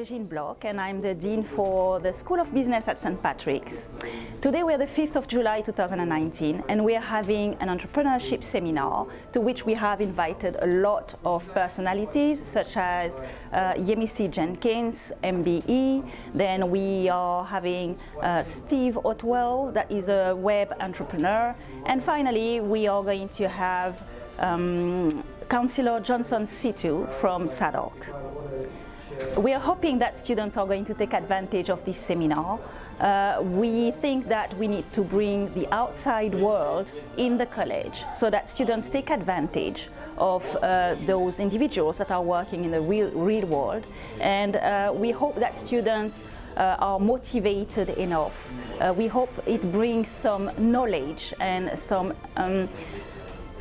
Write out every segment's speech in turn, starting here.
Regine Bloch, and I'm the Dean for the School of Business at St. Patrick's. Today we're the 5th of July 2019, and we're having an entrepreneurship seminar to which we have invited a lot of personalities such as Yemisi Jenkins, MBE. Then we are having Steve Otwell, that is a web entrepreneur. And finally, we are going to have Councillor Johnson Situ from SADOC. We are hoping that students are going to take advantage of this seminar. We think that we need to bring the outside world in the college so that students take advantage of those individuals that are working in the real world. And we hope that students are motivated enough. We hope it brings some knowledge and some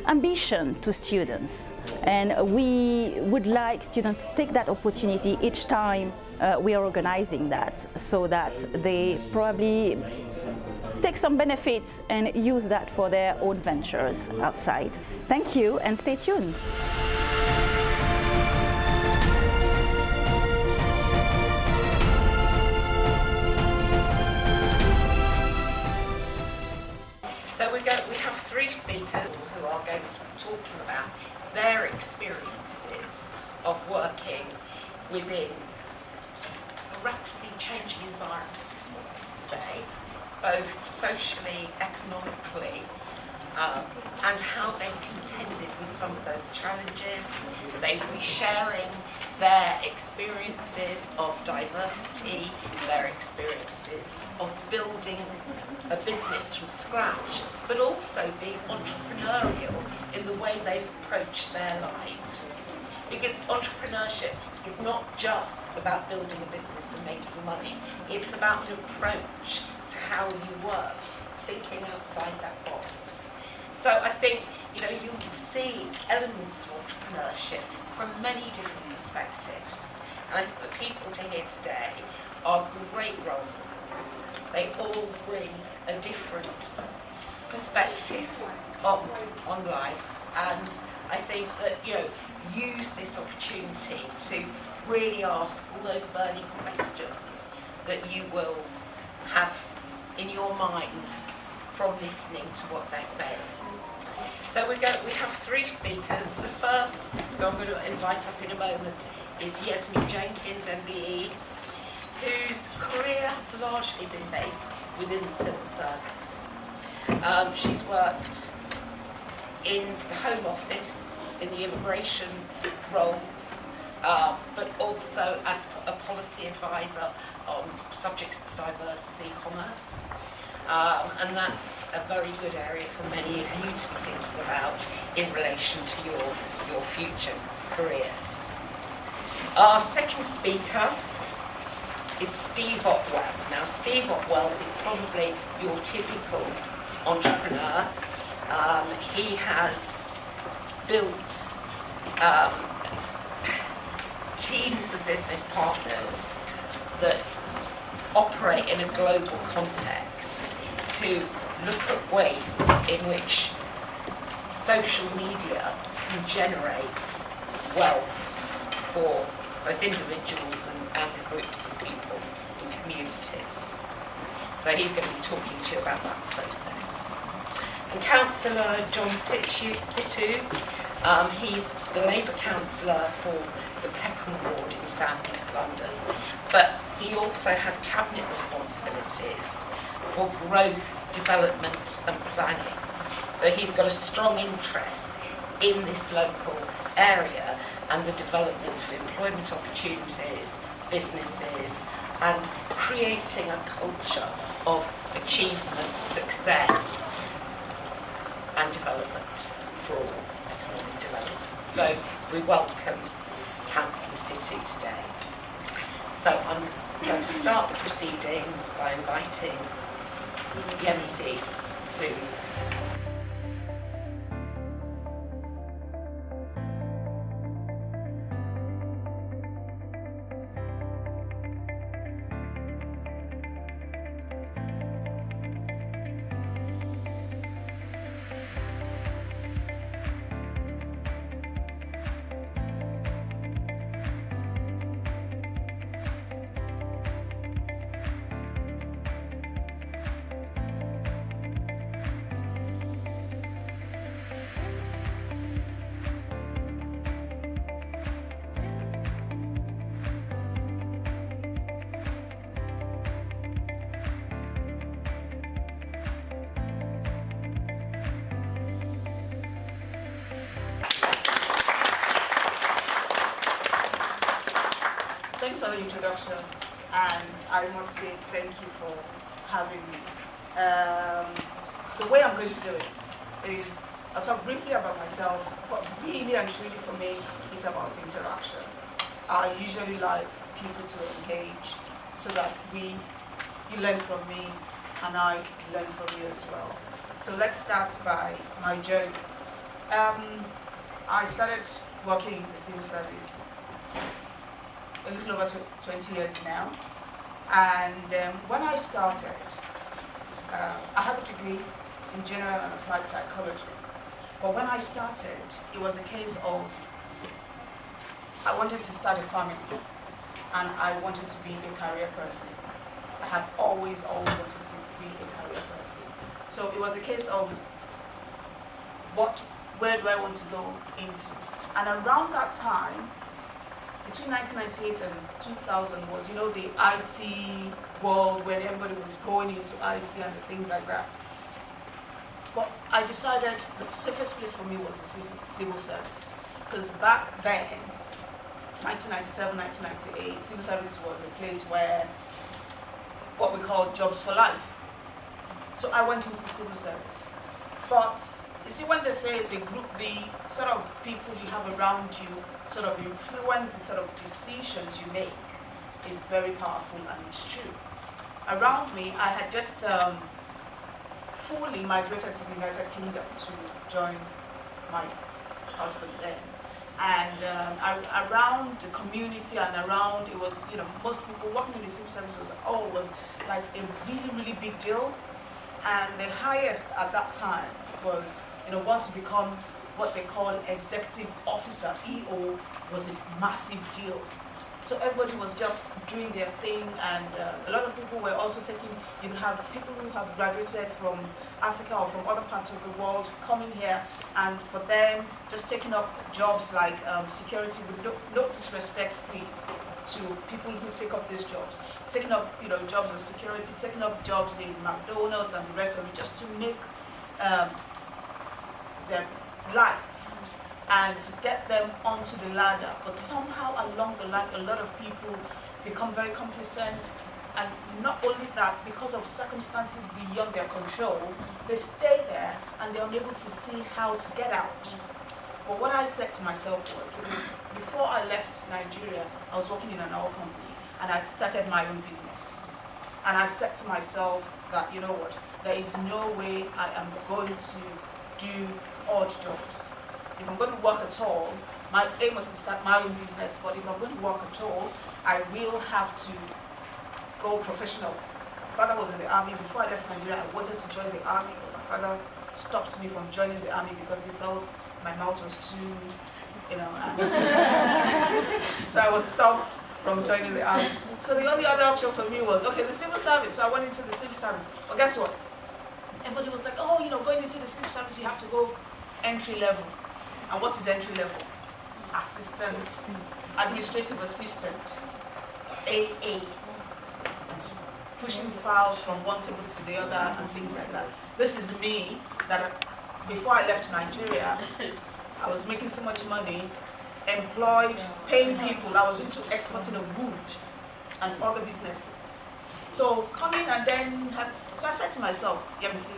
ambition to students, and we would like students to take that opportunity each time we are organizing that, so that they probably take some benefits and use that for their own ventures outside. Thank you, and stay tuned. We have three speakers who are going to be talking about their experiences of working within a rapidly changing environment, is what I can say, both socially, economically, and how they contended with some of those challenges. They will be sharing their experiences of diversity, their experiences of building a business from scratch, but also being entrepreneurial in the way they've approached their lives. Because entrepreneurship is not just about building a business and making money, it's about an approach to how you work, thinking outside that box. So I think you will see elements of entrepreneurship from many different perspectives. And I think the people here today are great role models. They all bring a different perspective on life, and I think that use this opportunity to really ask all those burning questions that you will have in your mind from listening to what they're saying. So we have three speakers. The first, who I'm going to invite up in a moment, is Yemisi Jenkins, MBE, whose career has largely been based within the civil service. She's worked in the Home Office, in the immigration roles, but also as a policy advisor on subjects as diverse as e-commerce. And that's a very good area for many of you to be thinking about in relation to your future careers. Our second speaker is Steve Otwell. Now, Steve Otwell is probably your typical entrepreneur. He has built teams of business partners that operate in a global context to look at ways in which social media can generate wealth for both individuals and groups of people and communities. So he's going to be talking to you about that process. And Councillor John Situ, he's the Labour Councillor for the Peckham Ward in South East London, but he also has cabinet responsibilities for growth, development and planning. So he's got a strong interest in this local area and the development of employment opportunities, businesses, and creating a culture of achievement, success and development for all economic development. So we welcome Councillor Situ today. So I'm going to start the proceedings by inviting Yemisi to for the introduction, and I must say thank you for having me. The way I'm going to do it is I'll talk briefly about myself, but really and truly for me, it's about interaction. I usually like people to engage so that you learn from me and I learn from you as well. So let's start by my journey. I started working in the civil service a little over 20 years now. And when I started, I have a degree in general and applied psychology. But when I started, it was a case of I wanted to start a family and I wanted to be a career person. I have always wanted to be a career person. So it was a case of where do I want to go into? And around that time, between 1998 and 2000 was, the IT world where everybody was going into IT and things like that. But I decided the safest place for me was the civil service. Because back then, 1997, 1998, civil service was a place where what we call jobs for life. So I went into civil service. But you see, when they say the sort of people you have around you sort of influence the sort of decisions you make is very powerful, and it's true. Around me, I had just fully migrated to the United Kingdom to join my husband then. And around the community and around, it was, most people working in the civil service was like a really, really big deal. And the highest at that time was, once you become what they call executive officer, EO, was a massive deal. So everybody was just doing their thing, and a lot of people were also you have people who have graduated from Africa or from other parts of the world coming here, and for them, just taking up jobs like security, with no disrespect, please, to people who take up these jobs. Taking up, jobs as security, taking up jobs in McDonald's and the rest of it, just to make their life and to get them onto the ladder. But somehow along the line, a lot of people become very complacent, and not only that, because of circumstances beyond their control, they stay there and they're unable to see how to get out. But what I said to myself was, before I left Nigeria, I was working in an oil company and I started my own business. And I said to myself that, there is no way I am going to do odd jobs. If I'm going to work at all, my aim was to start my own business, but if I'm going to work at all, I will have to go professional. My father was in the army. Before I left Nigeria, I wanted to join the army, but my father stopped me from joining the army because he felt my mouth was too, so I was stopped from joining the army. So the only other option for me was, okay, the civil service. So I went into the civil service. But guess what? Everybody was like, oh, going into the civil service, you have to go entry level. And what is entry level? Assistant, administrative assistant, AA, pushing files from one table to the other and things like that. This is me that before I left Nigeria, I was making so much money, employed, paying people. I was into exporting of wood and other businesses. So coming and then, so I said to myself, let me see,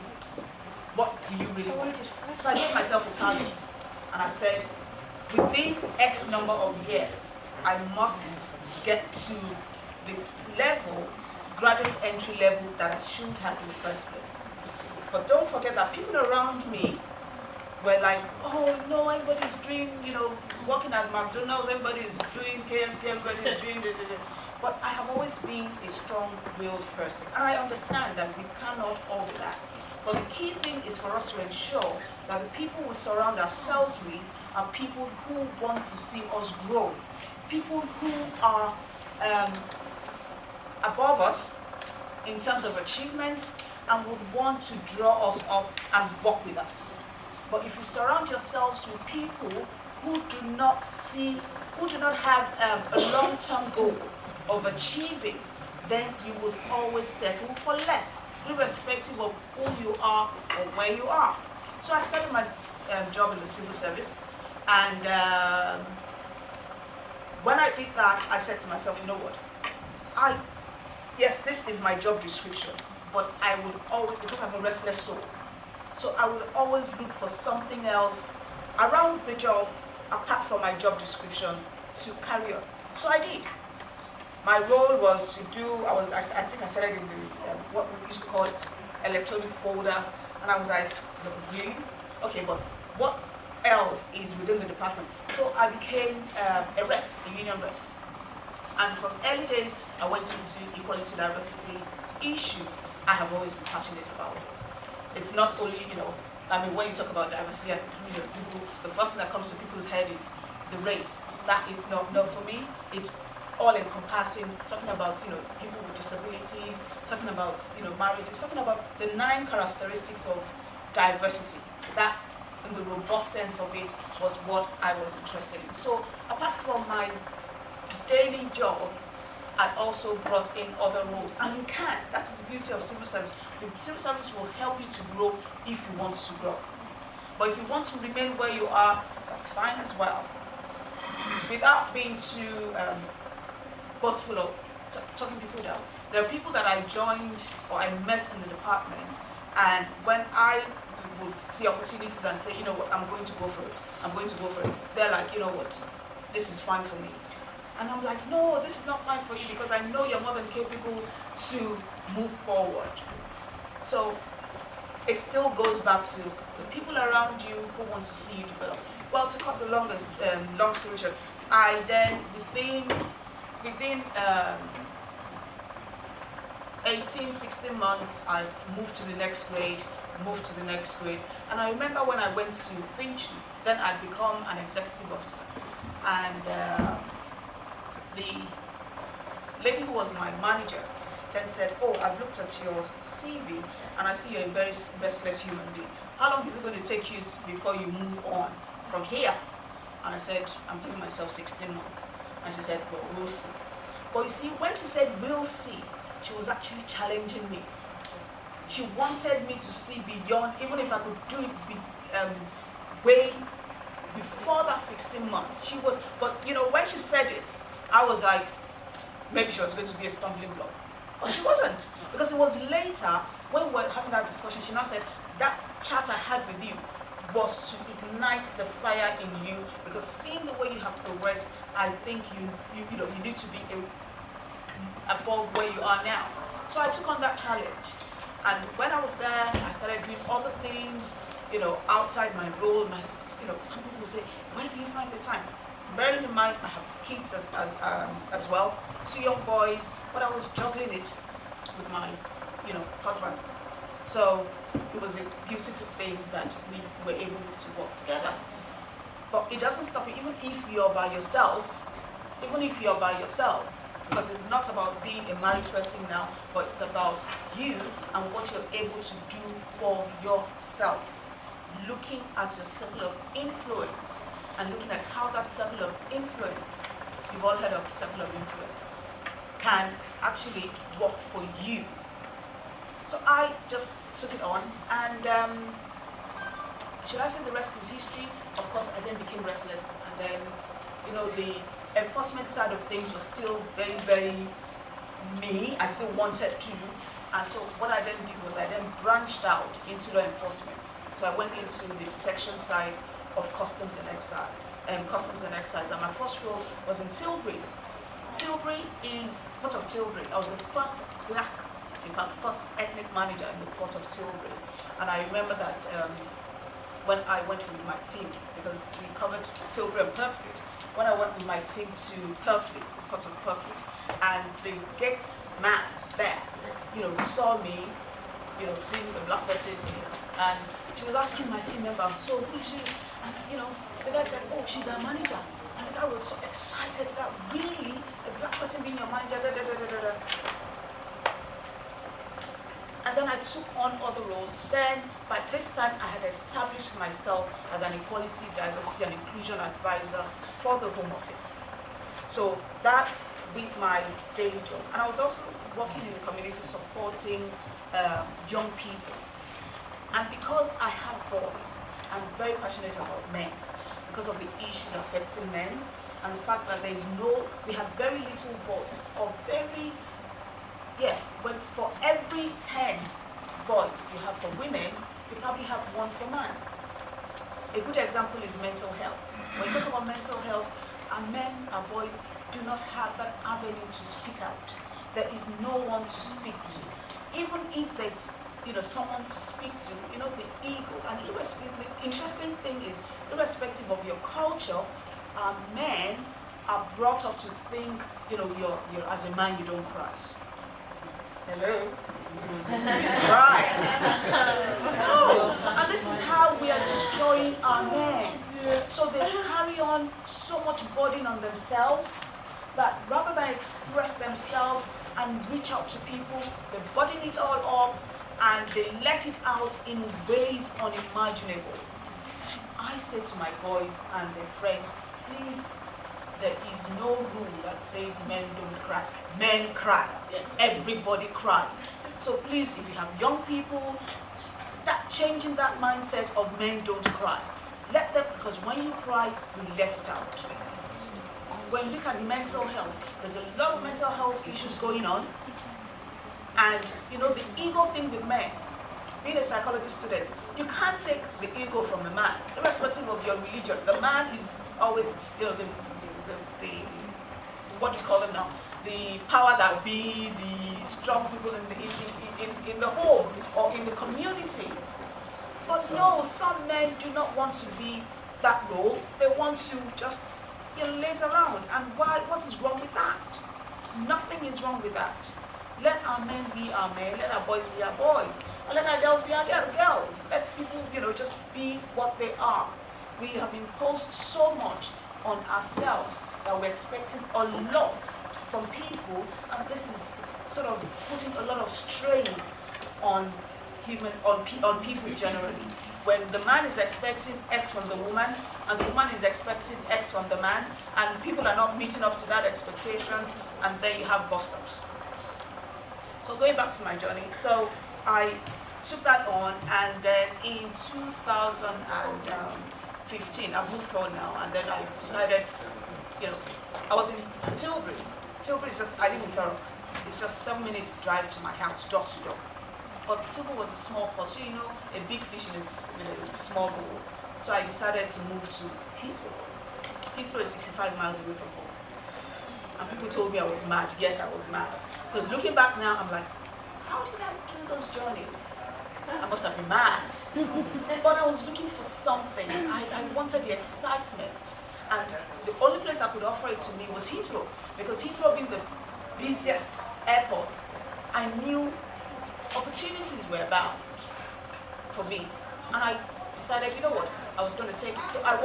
what do you really want? So I gave myself a target. And I said, within X number of years, I must get to the level, graduate entry level, that I should have in the first place. But don't forget that people around me were like, oh no, everybody's doing, working at McDonald's, everybody's doing KFC, everybody's doing this. But I have always been a strong-willed person. And I understand that we cannot all do that. But the key thing is for us to ensure that the people we surround ourselves with are people who want to see us grow. People who are above us in terms of achievements and would want to draw us up and work with us. But if you surround yourselves with people who do not have a long-term goal of achieving, then you would always settle for less, irrespective of who you are or where you are. So I started my job in the civil service, and when I did that, I said to myself, you know what? Yes, this is my job description, but I would always, because I'm a restless soul, so I would always look for something else around the job, apart from my job description, to carry on. So I did. My role was to do, I think I started in the, what we used to call electronic folder, and I was like, "No, really? Okay, but what else is within the department?" So I became a rep, a union rep. And from early days, I went into equality, diversity issues. I have always been passionate about it. It's not only, when you talk about diversity and inclusion, the first thing that comes to people's head is the race. That is not for me. It's all encompassing, talking about, people with disabilities, talking about, marriages, talking about the 9 characteristics of diversity. That, in the robust sense of it, was what I was interested in. So, apart from my daily job, I also brought in other roles. And you can. That is the beauty of civil service. The civil service will help you to grow if you want to grow. But if you want to remain where you are, that's fine as well. Without being too boastful of talking people down, there are people that I joined or I met in the department, and when I would see opportunities and say, you know what, I'm going to go for it, they're like, you know what, this is fine for me. And I'm like, no, this is not fine for you, because I know you're more than capable to move forward. So it still goes back to the people around you who want to see you develop. Well, to cut the long story short, I then, within 18, 16 months, I moved to the next grade, And I remember when I went to Finchley, then I'd become an executive officer. And the lady who was my manager then said, "Oh, I've looked at your CV and I see you're a very restless human being. How long is it going to take you before you move on from here?" And I said, "I'm giving myself 16 months. And she said, "Well, we'll see." But you see, when she said, "We'll see," she was actually challenging me. She wanted me to see beyond, even if I could do it way before that 16 months. She was, but when she said it, I was like, maybe she was going to be a stumbling block. But she wasn't, because it was later, when we were having that discussion, she now said, that chat I had with you was to ignite the fire in you, because seeing the way you have progressed, I think you need to be above where you are now. So I took on that challenge. And when I was there, I started doing other things, outside my role. Some people will say, "Where do you find the time?" Bearing in mind, I have kids as well, 2 young boys, but I was juggling it with my, husband. So it was a beautiful thing that we were able to work together. But it doesn't stop you, even if you're by yourself, because it's not about being a married person now, but it's about you and what you're able to do for yourself. Looking at your circle of influence and looking at how that circle of influence, you've all heard of circle of influence, can actually work for you. So I just took it on, and should I say the rest is history? Of course, I then became restless, and then, the enforcement side of things was still very, very me. I still wanted to. And so what I then did was I then branched out into law enforcement. So I went into the detection side of customs and excise. And my first role was in Tilbury. Tilbury is Port of Tilbury. I was the first black, first ethnic manager in the Port of Tilbury. And I remember that when I went with my team, because we covered Tilbury and Purfleet, when I went with my team to Purfleet, the Port of Purfleet, and the gates man there, saw me, seeing the black person, and she was asking my team member, "So who is she?" And the guy said, "Oh, she's our manager." And the guy was so excited that really a black person being your manager, da, da, da, da, da, da. And then I took on other roles. Then by this time I had established myself as an equality, diversity and inclusion advisor for the Home Office. So that with my daily job. And I was also working in the community supporting young people. And because I have boys, I'm very passionate about men because of the issues affecting men. and the fact that we have very little voice, or for every 10 voice you have for women, you probably have one for man. A good example is mental health. When you talk about mental health, our men, our boys do not have that avenue to speak out. There is no one to speak to. Even if there's someone to speak to, the ego. And the interesting thing is, irrespective of your culture, men are brought up to think, you're as a man you don't cry. Hello? Please cry. No. And this is how we are destroying our men. So they carry on so much burden on themselves that rather than express themselves and reach out to people, they burden it all up and they let it out in ways unimaginable. I say to my boys and their friends, please, there is no rule that says men don't cry. Men cry. Everybody cries. So please, if you have young people, start changing that mindset of men don't cry. Let them, because when you cry, you let it out. When you look at mental health, there's a lot of mental health issues going on. And the ego thing with men, being a psychology student, you can't take the ego from the man, irrespective of your religion. The man is always, the what do you call them now? The power that be, the strong people in the home or in the community. But no, some men do not want to be that role. They want to just laze around. And what is wrong with that? Nothing is wrong with that. Let our men be our men, let our boys be our boys, and let our girls be our girls. Let people, just be what they are. We have imposed so much on ourselves that we're expecting a lot from people, and this is sort of putting a lot of strain on people generally. When the man is expecting X from the woman, and the woman is expecting X from the man, and people are not meeting up to that expectation, and then you have bust-ups. So going back to my journey, so I took that on, and then in 2015, I moved on now, and then I decided, I was in Tilbury. Tilbury is just, I live in Thurrock. It's just 7 minutes drive to my house, door to door. But Tilbury was a small port, so a big fish in a small bowl. So I decided to move to Heathrow. Heathrow is 65 miles away from home. And people told me I was mad. Yes, I was mad. Because looking back now, I'm like, how did I do those journeys? I must have been mad. But I was looking for something. I wanted the excitement. And the only place that could offer it to me was Heathrow. Because Heathrow being the busiest airport, I knew opportunities were abound for me. And I decided, I was going to take it. So I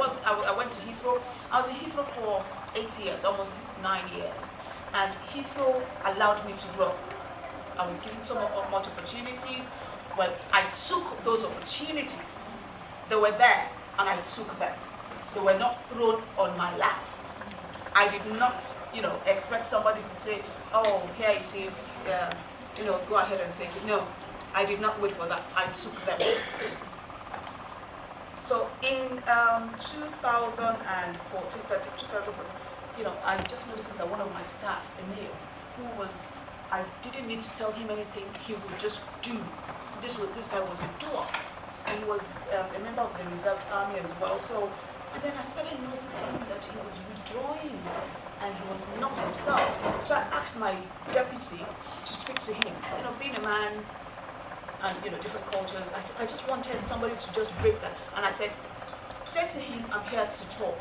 went to Heathrow. I was in Heathrow for 8 years, almost 9 years. And Heathrow allowed me to grow. I was given so much opportunities. Well, I took those opportunities. They were there, and I took them. They were not thrown on my laps. I did not, expect somebody to say, oh, here it is, go ahead and take it. No, I did not wait for that. I took them. So in 2014, I just noticed that one of my staff, Emil, I didn't need to tell him anything, he would just do. This guy was a doer. And he was a member of the Reserve Army as well. So, and then I started noticing that he was withdrawing and he was not himself. So I asked my deputy to speak to him. Being a man and different cultures, I just wanted somebody to just break that. And I said to him, I'm here to talk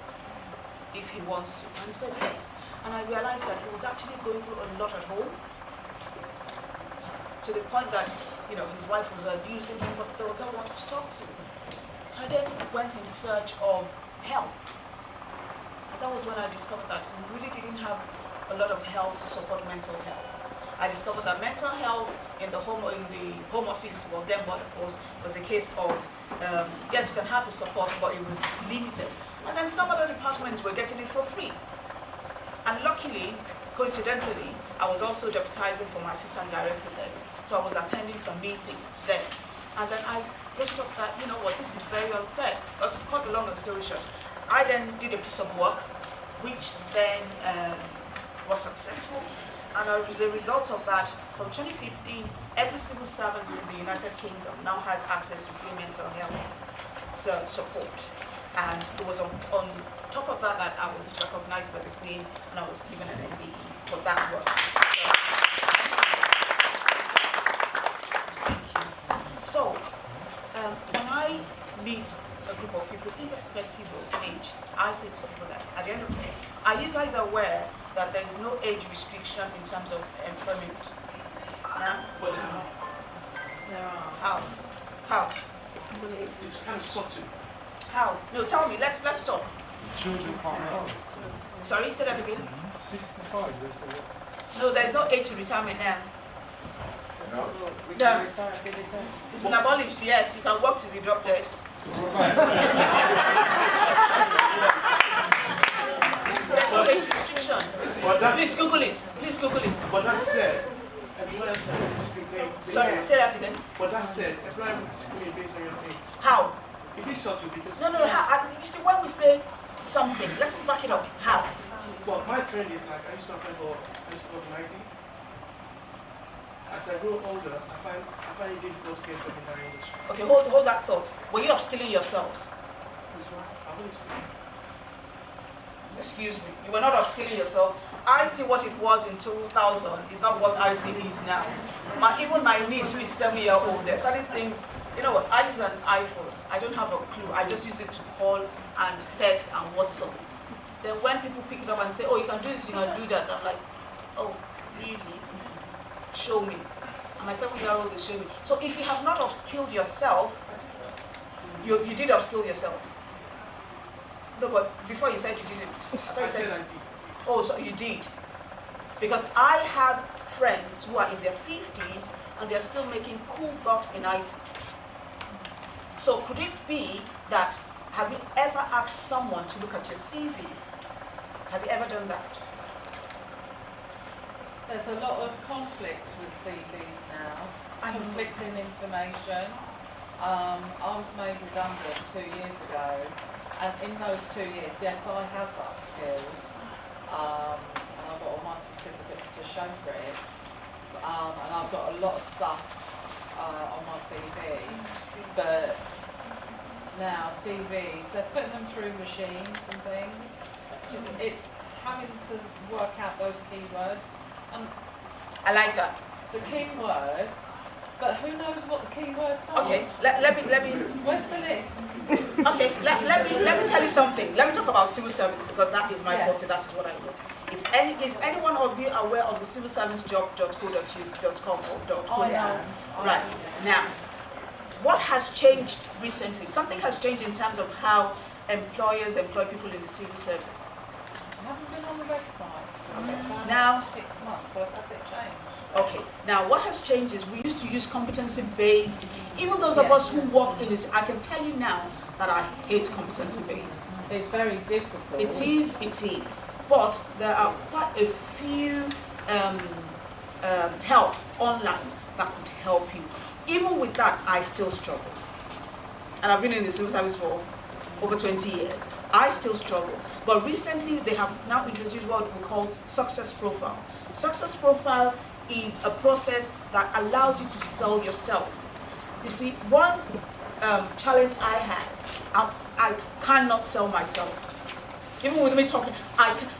if he wants to. And he said yes. And I realized that he was actually going through a lot at home, to the point that his wife was abusing him, but there was no one to talk to. So I then went in search of help. And that was when I discovered that we really didn't have a lot of help to support mental health. I discovered that mental health in the home office, well, then Border Force, was a case of yes, you can have the support, but it was limited. And then some other departments were getting it for free. And luckily, coincidentally, I was also deputizing for my assistant director then. So I was attending some meetings then. And then I just thought that, this is very unfair. But to cut the longer story short, I then did a piece of work which then was successful. And as a result of that, from 2015, every civil servant in the United Kingdom now has access to free mental health support. And it was on top of that that I was recognized by the Queen and I was given an MBE for that work. So, when I meet a group of people, irrespective of age, I say to people that at the end of the day, are you guys aware that there is no age restriction in terms of employment? Huh? Well, How? How? it's kind of subtle. How? No, tell me. Let's talk. Children can't help. Sorry, say that again. 65, they say. No, there is no age to retirement now. No. No. It's been abolished. Yes, you can work till you drop dead. There's no age restriction. Please Google it. Please Google it. But that said, employers can discriminate. Sorry, say that again. But that said, employers will discriminate based on your age. How? It is subtle because. No. How? You see, when we say something, let's just back it up. How? Well, my trend is like I used to apply for 90. As I grow older, I find it difficult to get a job in that industry. Okay, hold that thought. Were you upskilling yourself? I've always been. Excuse me. You were not upskilling yourself. IT, what it was in 2000, is not what IT is now. Even my niece, who is 7-year-old, there are certain things. You know what? I use an iPhone. I don't have a clue. I just use it to call and text and WhatsApp. Then when people pick it up and say, "Oh, you can do this, you can do that," I'm like, "Oh, really? Show me." And my 7-year-old is showing me. So if you have not upskilled yourself, you did upskill yourself. No, but before you said you didn't. I thought I you said said I did. Oh, so you did. Because I have friends who are in their 50s and they're still making cool bucks in IT. So could it be that, have you ever asked someone to look at your CV? Have you ever done that? There's a lot of conflict with CVs now, I know. conflicting information. I was made redundant 2 years ago, and in those 2 years, yes, I have upskilled, and I've got all my certificates to show for it, and I've got a lot of stuff on my CV, but now CVs, they're putting them through machines and things. It's having to work out those keywords, and I like that. the keywords, but who knows what the keywords are? Okay, let me. Where's the list? Okay, let me tell you something. Let me talk about civil service because that is my Yeah. forte. That is what I do. Is any one of you aware of the civilservicejob.co.com or .co? I know. Right now, what has changed recently? Something has changed in terms of how employers employ people in the civil service. I haven't been on the website for about Now- 6 months, so has it changed? Okay, now what has changed is we used to use competency-based. Even those of Yes. us who work in this, I can tell you now that I hate competency-based. It's very difficult. It is. But there are quite a few help online that could help you. Even with that, I still struggle. And I've been in the civil service for over 20 years. I still struggle. But recently, they have now introduced what we call Success Profile. Success Profile is a process that allows you to sell yourself. You see, one challenge I have, I cannot sell myself. Even with me talking,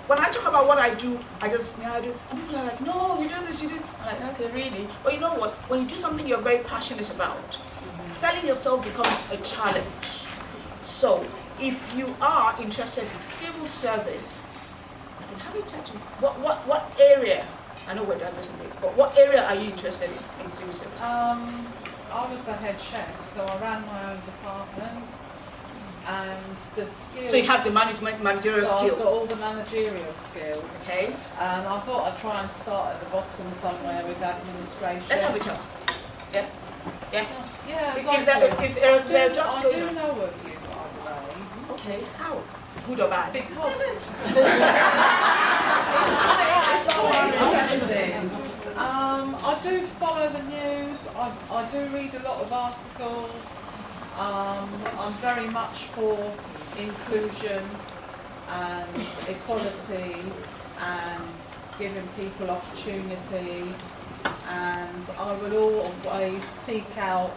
when I talk about what I do, I do, and people are like, "No, you do this, you do." I'm like, "Okay, really?" But you know what? When you do something you're very passionate about, selling yourself becomes a challenge. So, if you are interested in civil service, I can have you chat to what area. I know we're diversing, but what area are you interested in civil service? I was a head chef, so I ran my own department, and the skills. So you have the managerial so skills. I've got all the managerial skills. Okay. And I thought I'd try and start at the bottom somewhere with administration. Let's have a chat. Yeah. Yeah. Yeah, If I'd there- like to. if there are jobs I going do on. know of you, by the way. Okay. How? Good or bad? Because it's quite interesting. I do follow the news. I do read a lot of articles. I'm very much for inclusion and equality and giving people opportunity, and I would always seek out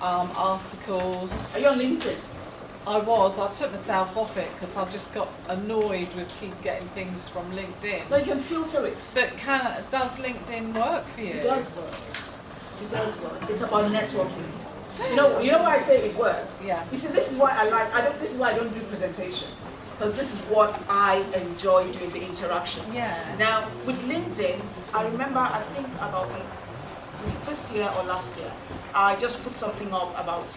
articles. Are you on LinkedIn? I took myself off it because I just got annoyed with keep getting things from LinkedIn. No, you can filter it. But does LinkedIn work for you? It does work. It does work. It's about networking. You know why I say it works? Yeah. You see, this is why this is why I don't do presentations. Because this is what I enjoy doing, the interaction. Yeah. Now, with LinkedIn, I remember, I think about, was it this year or last year, I just put something up about,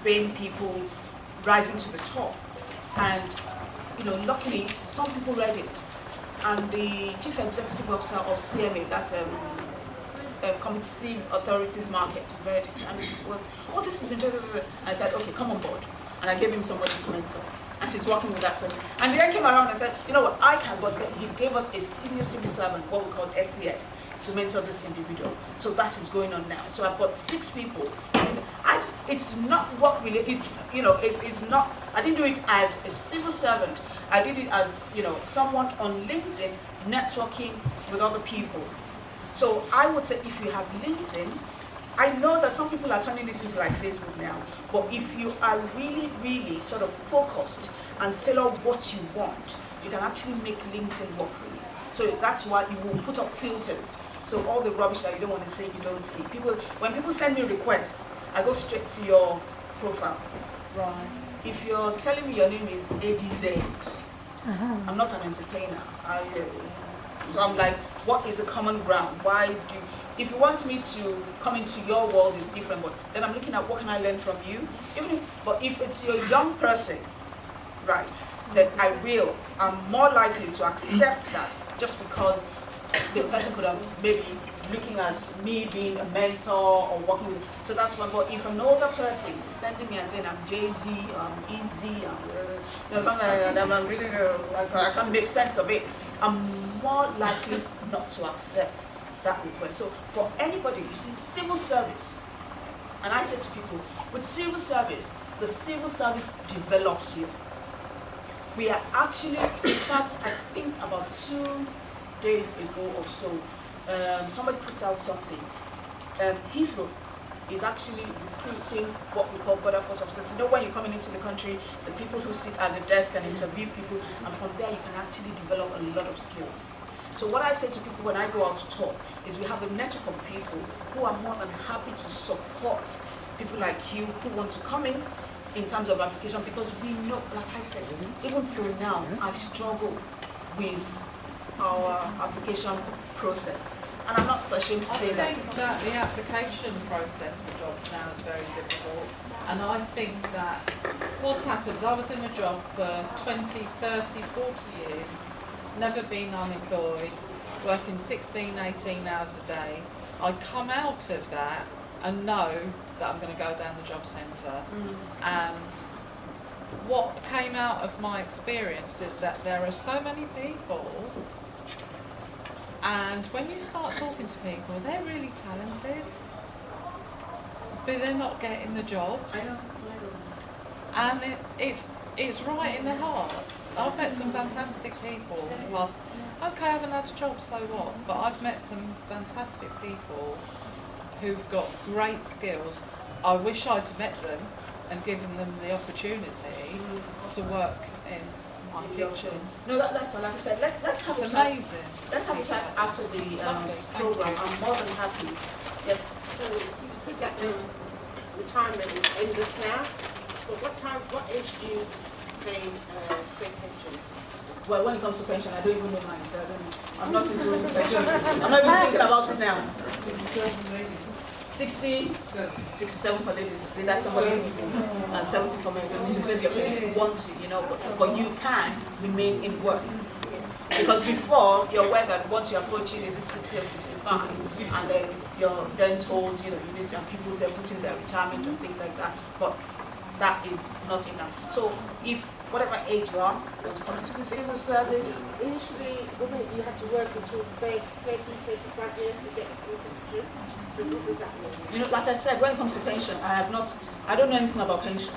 paying people rising to the top. And, luckily, some people read it. And the Chief Executive Officer of CMA, that's Competitive Authorities Market, read it. And it was, this is interesting. I said, okay, come on board. And I gave him somebody to mentor. And he's working with that person. And he then came around and said, you know what, I can, but he gave us a senior civil servant, what we call SCS, to mentor this individual. So that is going on now. So I've got 6 people. It's not work related, it's not, I didn't do it as a civil servant. I did it as, someone on LinkedIn networking with other people. So I would say if you have LinkedIn, I know that some people are turning it into like Facebook now, but if you are really, really sort of focused and tailor what you want, you can actually make LinkedIn work for you. So that's why you will put up filters. So all the rubbish that you don't want to say, you don't see. When people send me requests, I go straight to your profile. Right. If you're telling me your name is ADZ, I'm not an entertainer. So I'm like, what is the common ground? If you want me to come into your world, is different, but then I'm looking at what can I learn from you. But if it's your young person, right, then I'm more likely to accept that just because the person could have maybe looking at me being a mentor or working with. So that's one. But if an older person is sending me and saying I'm Jay-Z, I'm Easy, I'm something like that, I'm really I can't make sense of it, I'm more likely not to accept that request. So for anybody, you see, civil service, and I say to people, with civil service, the civil service develops you. We are actually, in fact, I think about 2 days ago or so, somebody put out something. Heathrow is actually recruiting what we call border force officers. When you're coming into the country, the people who sit at the desk and interview people, and from there you can actually develop a lot of skills. So what I say to people when I go out to talk is we have a network of people who are more than happy to support people like you who want to come in terms of application, because we know, like I said, even till now, I struggle with our application process. And I'm not ashamed to say that. I think that the application process for jobs now is very difficult. And I think that what's happened, I was in a job for 20, 30, 40 years, never been unemployed, working 16, 18 hours a day. I come out of that and know that I'm going to go down the job centre. And what came out of my experience is that there are so many people, and when you start talking to people, they're really talented, but they're not getting the jobs. I know. And it's right in their heart. I've met some fantastic people in the past. Okay, I haven't had a job, so what? But I've met some fantastic people who've got great skills. I wish I'd met them and given them the opportunity to work in my kitchen. No, that's what, like I said, let's have It's a chat. amazing. Let's have a chat after the Lovely, thank program. you. I'm more than happy. Yes. So you said that retirement is endless now, but what age do you pay state pension? Well, when it comes to pension, I don't even know mine, so I don't know. I'm not into pension. I'm not even thinking about it now. 60, 67 for ladies, you see, that's somebody and 70 for men. You claim your pay if you want to, but you can remain in work. Because before, you're aware that once you approach it, is 60 or 65, and then you're then told, you need to have people, they're putting their retirement and things like that, but that is not enough. So if, whatever age you are, want to come into the civil service. Initially, wasn't it you had to work until 30, 35 years to get a full pension? So what does that mean? Like I said, when it comes to pension, I don't know anything about pension.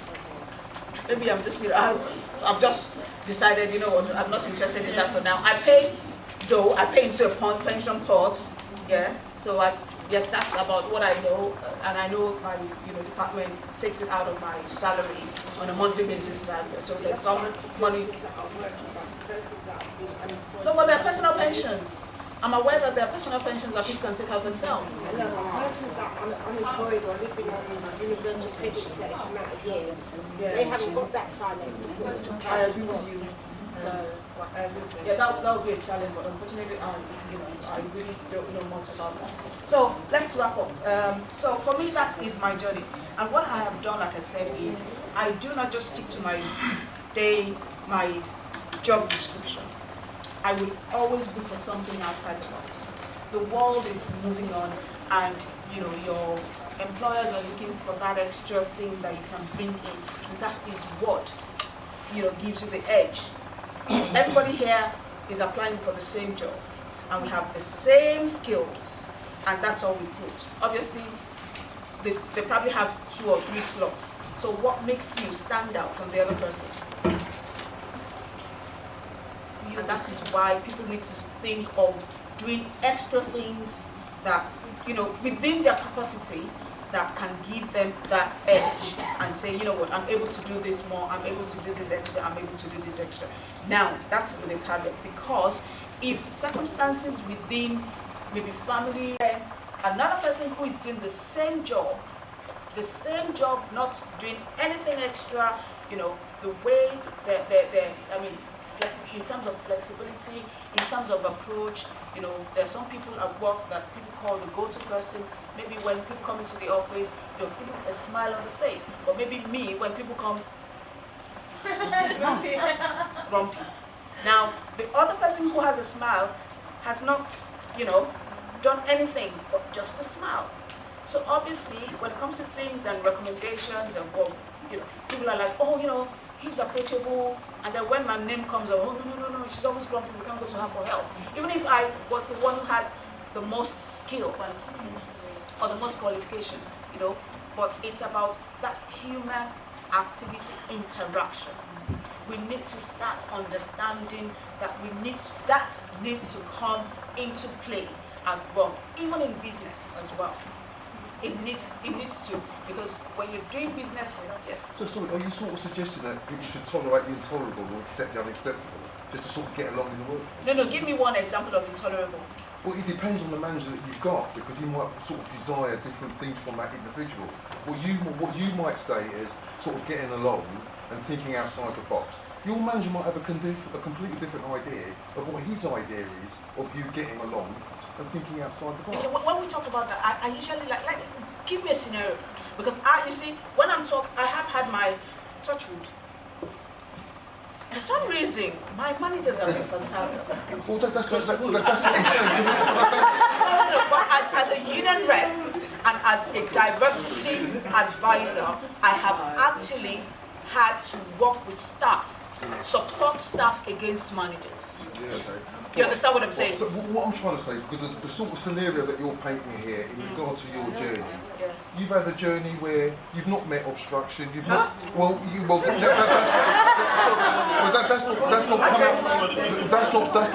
maybe I'm just, I've just decided, you know what, I'm not interested in that for now. I pay into a pension pot, yeah. So yes, that's about what I know, and I know my, department takes it out of my salary on a monthly basis, and so there's some money. No, but they're personal pensions. I'm aware that there are personal pensions that people can take out themselves. No, persons that are unemployed or living on universal credit for X amount of years, they haven't got that finance to put into I agree with you. So, Yeah, that would be a challenge, but unfortunately, I really don't know much about that. So let's wrap up. So for me, that is my journey, and what I have done, like I said, is I do not just stick to my job description. I will always look for something outside the box. The world is moving on, and your employers are looking for that extra thing that you can bring in, and that is what gives you the edge. Everybody here is applying for the same job, and we have the same skills, and that's all we put. Obviously, they probably have 2 or 3 slots. So what makes you stand out from the other person? And that is why people need to think of doing extra things that, within their capacity, that can give them that edge and say, you know what, I'm able to do this more, I'm able to do this extra, I'm able to do this extra. Now, that's with a caveat, because if circumstances within maybe family, another person who is doing the same job, not doing anything extra, the way in terms of flexibility, in terms of approach, there are some people at work that people call the go-to person. Maybe when people come into the office, people a smile on the face. But maybe me, when people come, grumpy. Now, the other person who has a smile has not, done anything but just a smile. So obviously, when it comes to things and recommendations and people are like, oh, he's approachable, and then when my name comes up, oh no, she's always grumpy, we can't go to her for help. Even if I was the one who had the most skill or the most qualification, but it's about that human activity interaction. We need to start understanding that that needs to come into play at work, even in business as well. It needs to, because when you're doing business, yes. So sorry, are you sort of suggesting that people should tolerate the intolerable or accept the unacceptable, just to sort of get along in the world? No, give me one example of intolerable. Well, it depends on the manager that you've got, because you might sort of desire different things from that individual. What you might say is sort of getting along and thinking outside the box. Your manager might have a completely different idea of what his idea is of you getting along and thinking outside the box. You see, when we talk about that, I usually like give me a scenario, because when I'm talking, I have had my touchwood. For some reason, my managers are fantastic. Well, that's what I'm saying. No, but as a union rep and as a diversity advisor, I have actually had to work with staff, support staff against managers. Yeah, okay. You understand what I'm saying? So what I'm trying to say, because the sort of scenario that you're painting here in regard to your journey, you've had a journey where you've not met obstruction, you've not,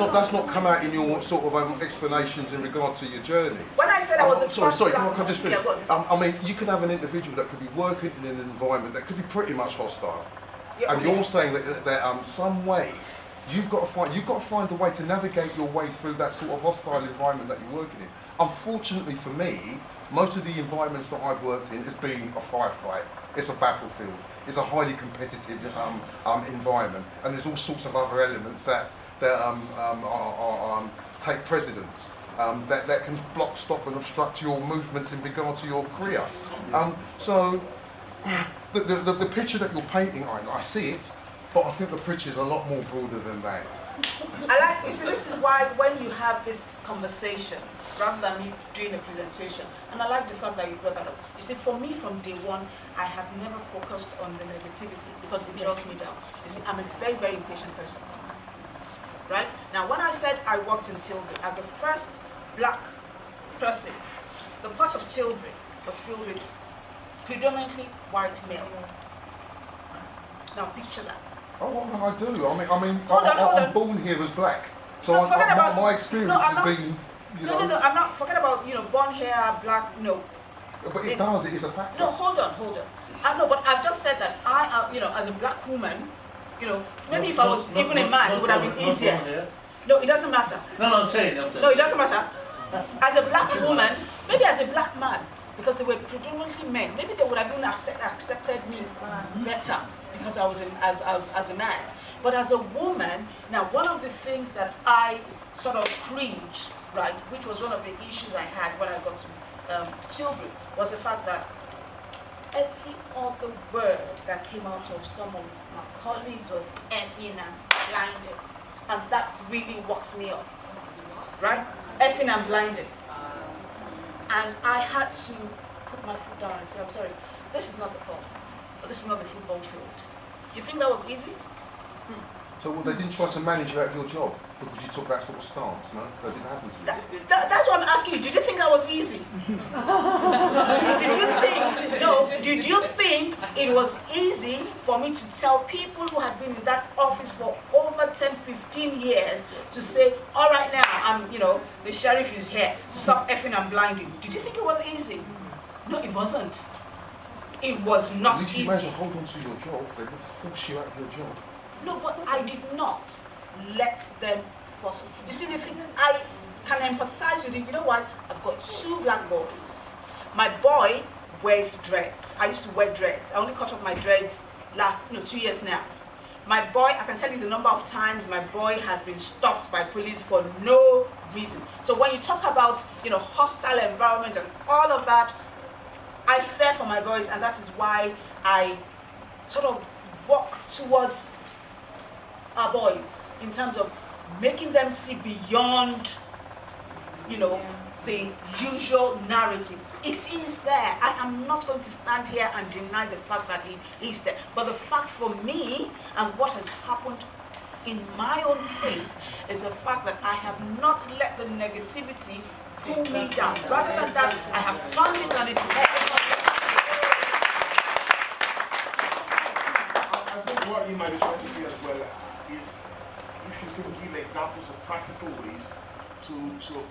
that's not come out in your sort of explanations in regard to your journey. When I said I was sorry, can I just finish? I mean, you can have an individual that could be working in an environment that could be pretty much hostile, and you're saying that some way you've got to find a way to navigate your way through that sort of hostile environment that you're working in. Unfortunately for me, most of the environments that I've worked in has been a firefight. It's a battlefield. It's a highly competitive environment, and there's all sorts of other elements that take precedence. That can block, stop, and obstruct your movements in regard to your career. So the picture that you're painting, I see it. But I think the picture is a lot more broader than that. This is why when you have this conversation, rather than me doing a presentation, and I like the fact that you brought that up. You see, for me from day one, I have never focused on the negativity because it draws me down. You see, I'm a very, very impatient person. Right? Now, when I said I worked in Tilbury, as the first black person, the part of Tilbury was filled with predominantly white male. Now picture that. Oh, well, I do. Hold on. I'm born here as black, so No, forget about my experience no, I'm has not, been, No, I'm not. Forget about born here, black. No, But it does. It is a factor. no. Hold on. I know, but I've just said that as a black woman, maybe if I was even a man, it would have been easier. No, it doesn't matter. No, I'm saying. No, it doesn't matter. As a black woman, maybe as a black man, because they were predominantly men, maybe they would have even accepted me better because I was as a man. But as a woman, now one of the things that I sort of cringed, right, which was one of the issues I had when I got to Tilbury, was the fact that every other word that came out of some of my colleagues was effing and blinded. And that really walks me up, right? Effing and blinded. And I had to put my foot down and say, I'm sorry, this is not the court, or this is not the football field. You think that was easy? So they didn't try to manage you out of your job because you took that sort of stance, no? That didn't happen to you. That's what I'm asking you. Did you think that was easy? Did you think it was easy for me to tell people who had been in that office for over 10, 15 years to say, all right now, the sheriff is here, stop effing and blinding. Did you think it was easy? No, it wasn't. It was not At least easy. you managed to hold on to your job. They didn't force you out of your job. No, but I did not let them force me. You see, the thing, I can empathize with you. You know what? I've got 2 black boys. My boy wears dreads. I used to wear dreads. I only cut off my dreads 2 years now. My boy, I can tell you the number of times my boy has been stopped by police for no reason. So when you talk about, hostile environment and all of that, I fear for my boys, and that is why I sort of walk towards our boys in terms of making them see beyond, the usual narrative. It is there. I am not going to stand here and deny the fact that it is there. But the fact for me and what has happened in my own case is the fact that I have not let the negativity pull me down. Rather than that, I have turned it on its head. I think what you might be trying to say as well is if you can give examples of practical ways to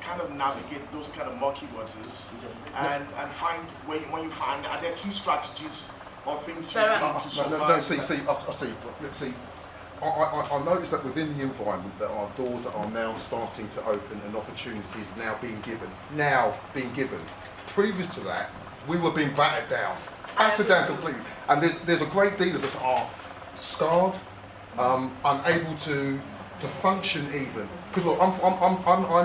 kind of navigate those kind of murky waters and find when you find, are there key strategies or things you need to survive? I noticed that within the environment there are doors that are now starting to open and opportunities now being given. Previous to that, we were being battered down completely. And there's a great deal of us are scarred, unable to function even. Because look, I'm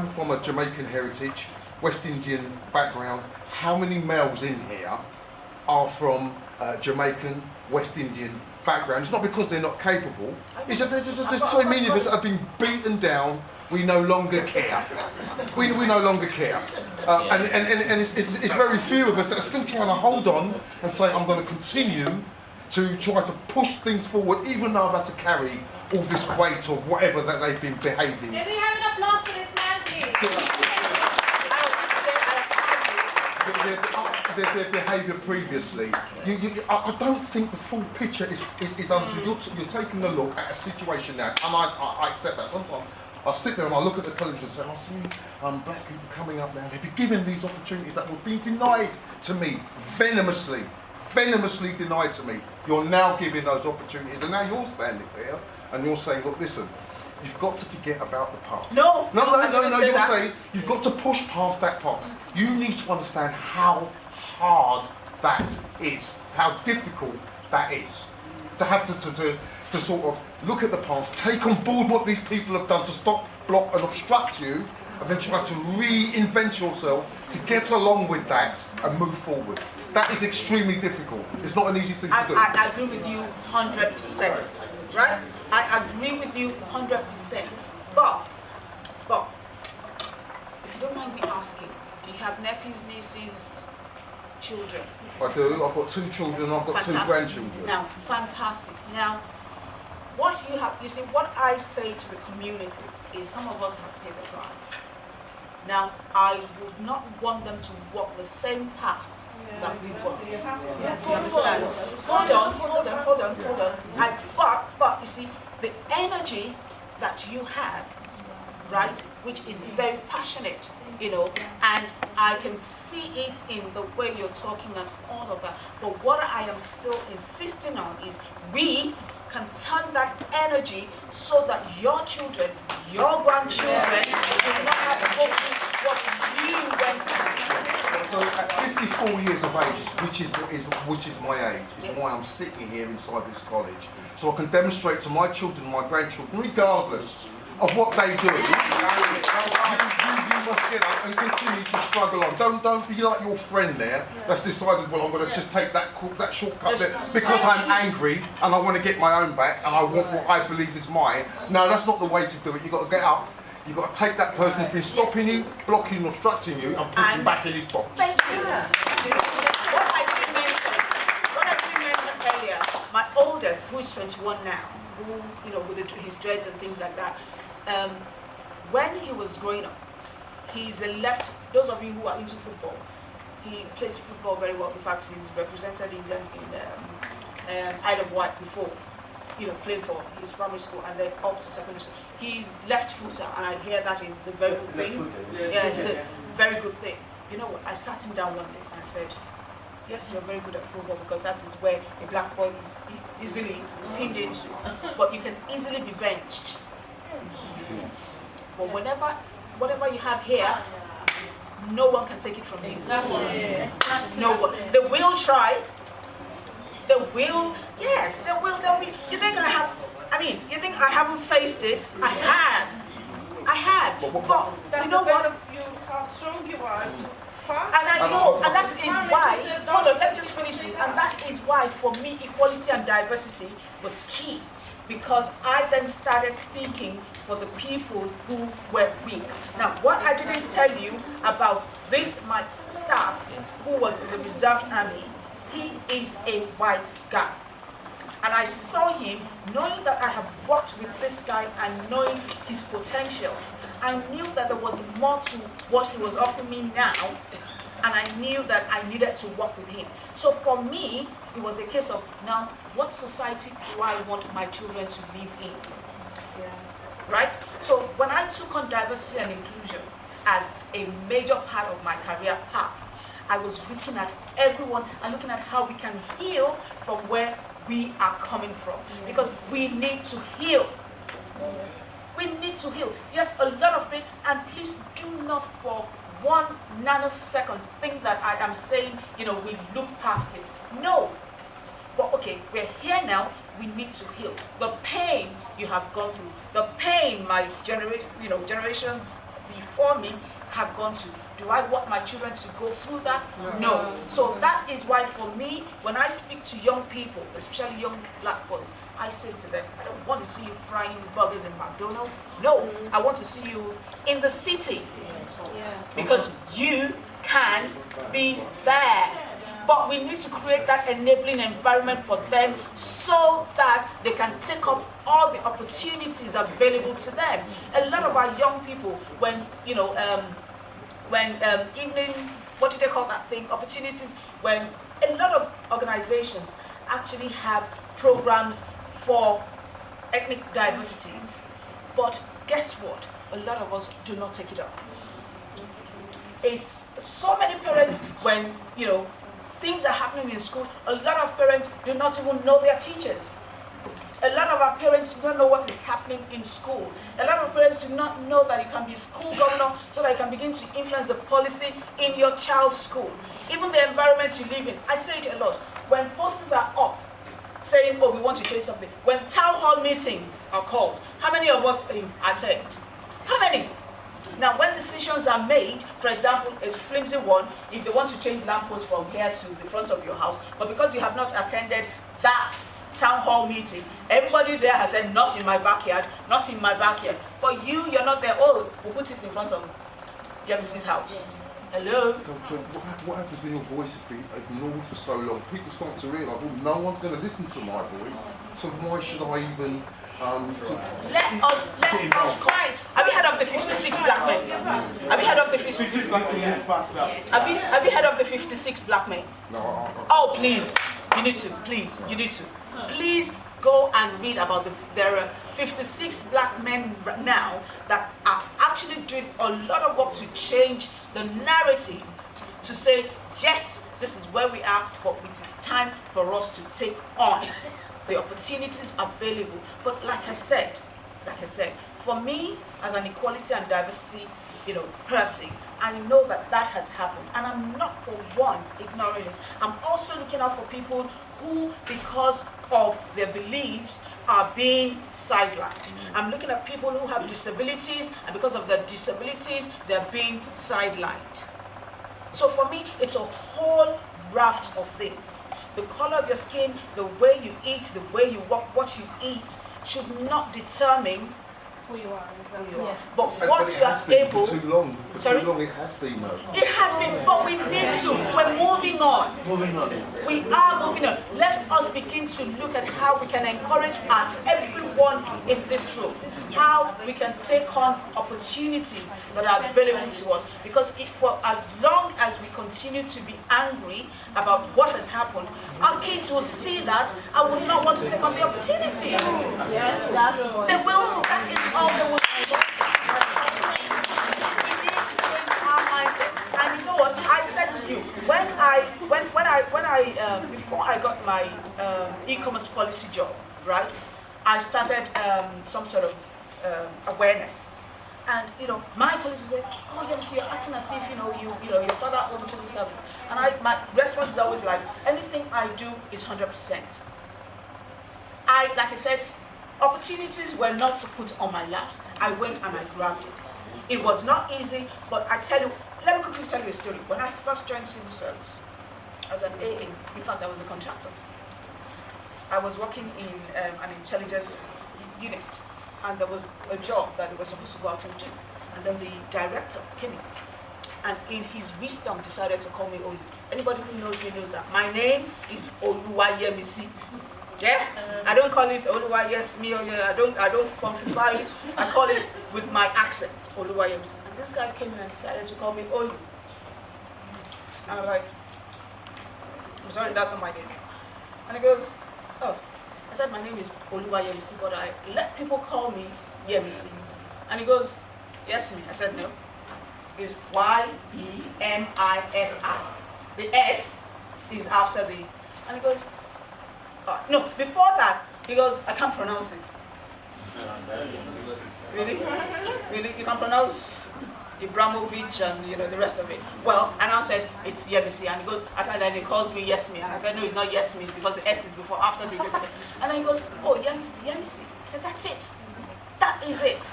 from a Jamaican heritage, West Indian background. How many males in here are from Jamaican, West Indian background? It's not because they're not capable. It's that there's so many of us that have been beaten down. We no longer care. We no longer care. And it's very few of us that are still trying to hold on and say, I'm going to continue to try to push things forward, even though I've had to carry all this weight of whatever that they've been behaving. Can we have an applause for this man, please? Their behaviour previously. I don't think the full picture is understood. You're taking a look at a situation now, and I accept that. Sometimes I sit there and I look at the television and say, I see black people coming up now. They've been given these opportunities that were being denied to me, venomously denied to me. You're now giving those opportunities, and now you're standing there and you're saying, look, listen, you've got to forget about the past. No, you're saying you've got to push past that part. You need to understand how hard that is, how difficult that is. To have to sort of look at the past, take on board what these people have done to stop, block and obstruct you, and then try to reinvent yourself to get along with that and move forward. That is extremely difficult. It's not an easy thing to do. I agree with you 100%, right? I agree with you 100%. But, if you don't mind me asking, do you have nephews, nieces, children? I do. I've got 2 children. I've got 2 grandchildren. Now, fantastic. Now, what I say to the community is some of us have paid the price. Now, I would not want them to walk the same path that we got. Do you understand? Hold on. But you see, the energy that you have, right, which is very passionate, you know, and I can see it in the way you're talking and all of that. But what I am still insisting on is we can turn that energy so that your children, your grandchildren will not have to go through what you went through. So at 54 years of age, which is my age, is why I'm sitting here inside this college. So I can demonstrate to my children, my grandchildren, regardless of what they do, you must get up and continue to struggle on. Don't be like your friend there that's decided, well, I'm going to just take that shortcut there because I'm angry and I want to get my own back and I want what I believe is mine. No, that's not the way to do it. You've got to get up. You've got to take that person who's been stopping you, blocking you, obstructing you, and put him back in his box. Thank you. What I didn't mention earlier, my oldest, who is 21 now, who, you know, with his dreads and things like that, when he was growing up, he's a left. Those of you who are into football, he plays football very well. In fact, he's represented England in Isle of Wight before, you know, playing for his primary school and then up to secondary school. He's left footer, and I hear that is a very good thing. Yeah, it's a very good thing. You know what? I sat him down one day and I said, yes, you're very good at football because that is where a black boy is easily pinned into, but you can easily be benched. But whatever you have here, no one can take it from you. No one. They will try. They will. Yes, they will. They'll be. You think I have? I mean, you think I haven't faced it? I have. But you know what? How strong you are. And I know, and that is why. Hold on, let me just finish. And that is why, for me, equality and diversity was key. Because I then started speaking for the people who were weak. Now, what I didn't tell you about this, my staff, who was in the reserve army, he is a white guy. And I saw him, knowing that I have worked with this guy and knowing his potentials. I knew that there was more to what he was offering me now, and I knew that I needed to work with him. So for me, it was a case of, now, what society do I want my children to live in? Right? So when I took on diversity and inclusion as a major part of my career path, I was looking at everyone and looking at how we can heal from where we are coming from. Because we need to heal. We need to heal. Yes, a lot of pain, and please do not for 1 nanosecond think that I am saying, you know, we look past it. No. But okay, we're here now, we need to heal. The pain you have gone through, the pain my generations before me have gone through. Do I want my children to go through that? No. So that is why for me, when I speak to young people, especially young black boys, I say to them, I don't want to see you frying burgers in McDonald's. No, I want to see you in the city. Because you can be there. But we need to create that enabling environment for them so that they can take up all the opportunities available to them. A lot of our young people, when, you know, evening, what do they call that thing? Opportunities, when a lot of organizations actually have programs for ethnic diversities. But guess what? A lot of us do not take it up. It's so many parents, when, you know, things are happening in school, a lot of parents do not even know their teachers. A lot of our parents do not know what is happening in school. A lot of parents do not know that you can be school governor so that you can begin to influence the policy in your child's school. Even the environment you live in. I say it a lot. When posters are up saying, oh, we want to change something. When town hall meetings are called, how many of us attend? How many? Now, when decisions are made, for example, a flimsy one, if they want to change lampposts from here to the front of your house, but because you have not attended that town hall meeting, everybody there has said, not in my backyard, not in my backyard. But you're not there. Oh, we'll put it in front of Yemisi's house. Hello? So what happens when your voice has been ignored for so long? People start to realise, well, no one's going to listen to my voice, so why should I even Let us fight. Have you heard of the 56 black men? Have you heard of the 56 black men? Have you heard of the 56 black men? No. Oh, please. You need to. Please. You need to. Please go and read about there are 56 black men now that are actually doing a lot of work to change the narrative to say, yes, this is where we are, but it is time for us to take on the opportunities available. But like I said, for me as an equality and diversity, person, I know that has happened, and I'm not for once ignoring it. I'm also looking out for people who, because of their beliefs, are being sidelined. I'm looking at people who have disabilities, and because of their disabilities, they're being sidelined. So for me, it's a whole raft of things. The color of your skin, the way you eat, the way you walk, what you eat, should not determine Who you are. Yes. But what you are able. For too long it has been though. It has been, but we need to. We're moving on. We are moving on. Let us begin to look at how we can encourage us, everyone in this room, how we can take on opportunities that are available to us. Because if for as long as we continue to be angry about what has happened, our kids will see that and will not want to take on the opportunity. Yes, that's the point. They will see that is all they will do. We need to change our mindset. And you know what? I said to you, before I got my e-commerce policy job, right? I started some sort of awareness. And my colleagues would say, oh yes, you're acting as if your father owns civil service. And my response is always like, anything I do is 100%. Like I said, opportunities were not put on my laps. I went and I grabbed it. It was not easy, but I tell you, let me quickly tell you a story. When I first joined civil service as an AA, in fact I was a contractor. I was working in an intelligence unit, and there was a job that they were supposed to go out and do. And then the director came in, and in his wisdom decided to call me Olu. Anybody who knows me knows that my name is Oluwayemisi. Yeah? I don't call it Oluwayesmi, I don't funkify it. I call it with my accent, Oluwayemisi. And this guy came in and decided to call me Olu. And I'm like, I'm sorry, that's not my name. And he goes, oh. I said my name is Oluwayemisi, but I let people call me Yemisi. And he goes, yes, me. I said no. It's Y-E-M-I-S-I. The S is after the, and he goes, no, before that, he goes, I can't pronounce it. Really? Really? You can't pronounce Ibramovich and the rest of it? Well, and I said, it's Yemisi. And he goes, and then he calls me Yesmi. And I said, no, it's not Yesmi because the S is before, after the. And then he goes, oh, Yemisi. I said, that's it. That is it.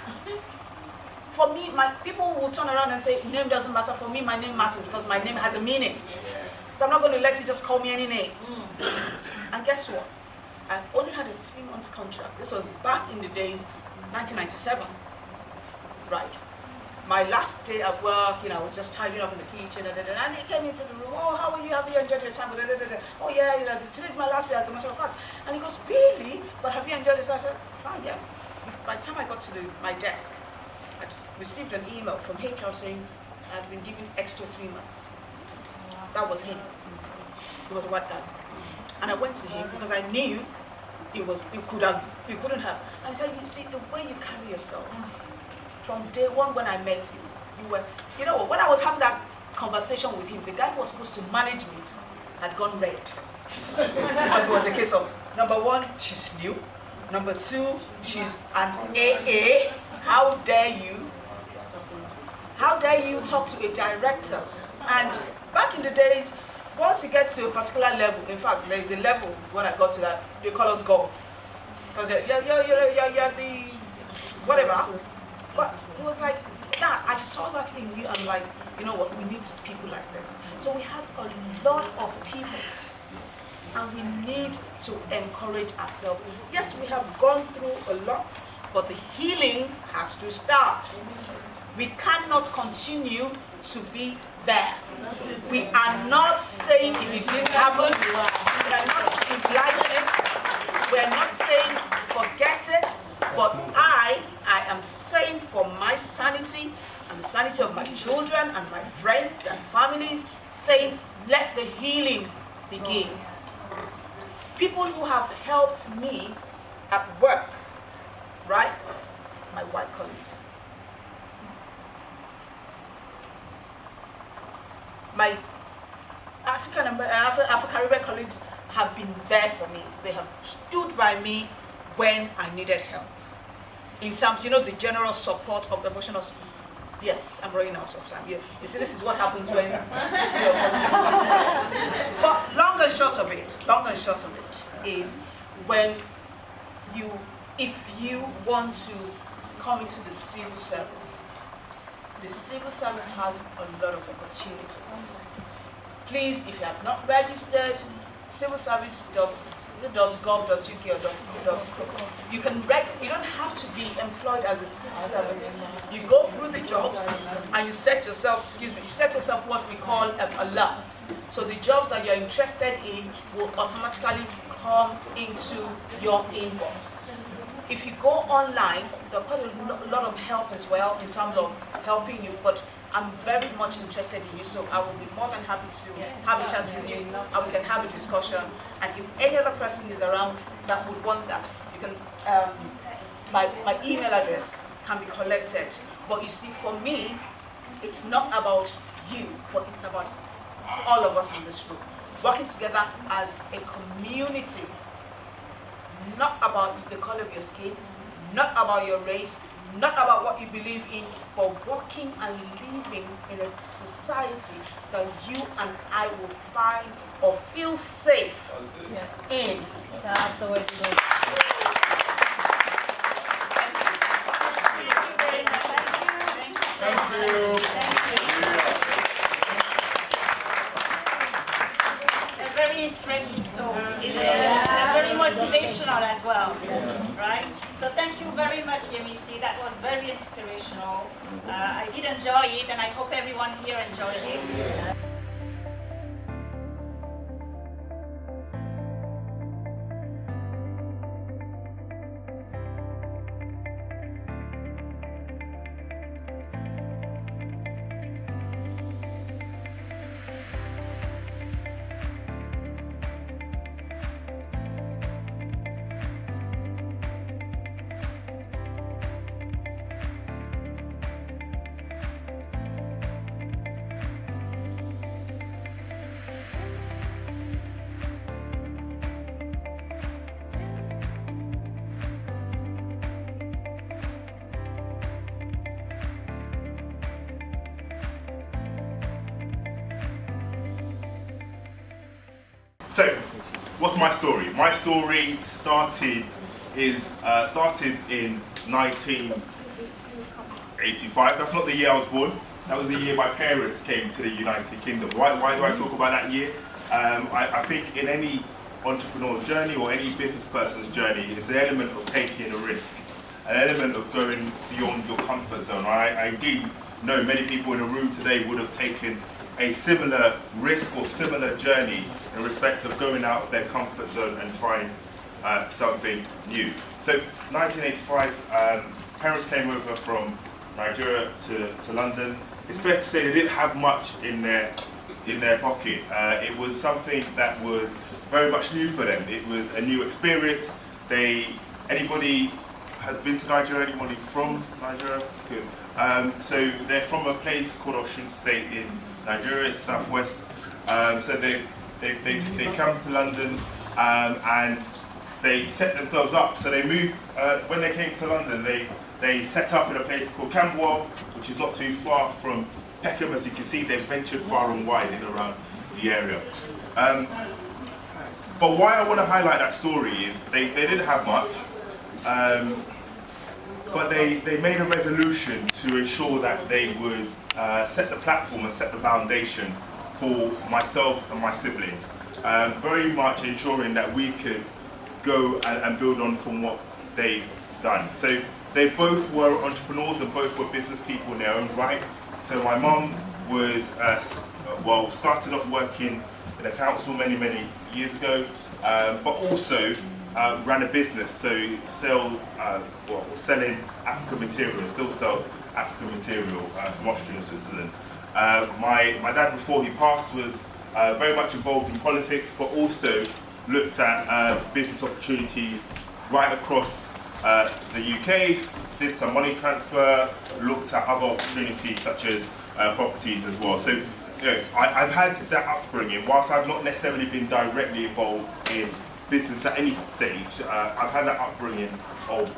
For me, people will turn around and say, name doesn't matter. For me, my name matters because my name has a meaning. So I'm not going to let you just call me any name. And guess what? I only had a 3-month contract. This was back in the days, 1997. Right. My last day at work, I was just tidying up in the kitchen, and he came into the room. Oh, how are you? Have you enjoyed your time? Oh yeah, today's my last day, as a matter of fact. And he goes, really? But have you enjoyed yourself? I said, fine, yeah. By the time I got to my desk, I just received an email from HR saying I had been given extra 3 months. That was him. He was a white guy. And I went to him because I knew you couldn't have. And he said, you see, the way you carry yourself, from day one when I met you, you were, when I was having that conversation with him, the guy who was supposed to manage me had gone red. Because it was a case of, number one, she's new. Number two, she's an AA. How dare you? How dare you talk to a director? And back in the days, once you get to a particular level, in fact, there is a level when I got to that, they call us go. Because you're the whatever. But it was like that. I saw that in you. I'm like, you know what? We need people like this. So we have a lot of people, and we need to encourage ourselves. Yes, we have gone through a lot, but the healing has to start. We cannot continue to be there. We are not saying it didn't happen. We are not implying it. We are not saying forget it. But I am saying for my sanity and the sanity of my children and my friends and families, saying, let the healing begin. People who have helped me at work, right? My white colleagues. My Afro-Caribbean colleagues have been there for me. They have stood by me when I needed help. In terms, the general support of emotional. Yes, I'm running out of time. You see, this is what happens when. But long and short of it is when if you want to come into the civil service has a lot of opportunities. Please, if you have not registered, civilservice.gov.uk or .co. You don't have to be employed as a civil servant. You go through the jobs and you set yourself what we call alerts. So the jobs that you're interested in will automatically come into your inbox. If you go online, there's quite a lot of help as well in terms of helping you, but I'm very much interested in you, so I will be more than happy to have a chat with you, and we can have a discussion. And if any other person is around that would want that, you can. My email address can be collected. But you see, for me, it's not about you, but it's about all of us in this room working together as a community. Not about the color of your skin, not about your race, not about what you believe in, but working and living in a society that you and I will find or feel safe in. That's the way to go. Thank you. A very interesting talk. Very motivational as well, right? So thank you very much, Yemisi. That was very inspirational. I did enjoy it, and I hope everyone here enjoyed it. So, what's my story? My story started in 1985. That's not the year I was born. That was the year my parents came to the United Kingdom. Why do I talk about that year? I think in any entrepreneurial journey or any business person's journey, it's an element of taking a risk, an element of going beyond your comfort zone. I did know many people in the room today would have taken a similar risk or similar journey in respect of going out of their comfort zone and trying something new. So 1985, parents came over from Nigeria to London. It's fair to say they didn't have much in their pocket. It was something that was very much new for them. It was a new experience. Anybody had been to Nigeria? Anybody from Nigeria? Good. So they're from a place called Osun State in Nigeria, it's southwest. So they come to London and they set themselves up. So they moved, when they came to London, they set up in a place called Camberwell, which is not too far from Peckham. As you can see, they've ventured far and wide in around the area. But why I want to highlight that story is they didn't have much, but they made a resolution to ensure that they would set the platform and set the foundation for myself and my siblings, very much ensuring that we could go and build on from what they've done. So they both were entrepreneurs and both were business people in their own right. So my mum was, started off working in the council many years ago, but also ran a business, so sold, was selling African material, still sells African material from Austria and Switzerland. My dad, before he passed, was very much involved in politics, but also looked at business opportunities right across the UK, did some money transfer, looked at other opportunities such as properties as well. So I've had that upbringing. Whilst I've not necessarily been directly involved in business at any stage, I've had that upbringing of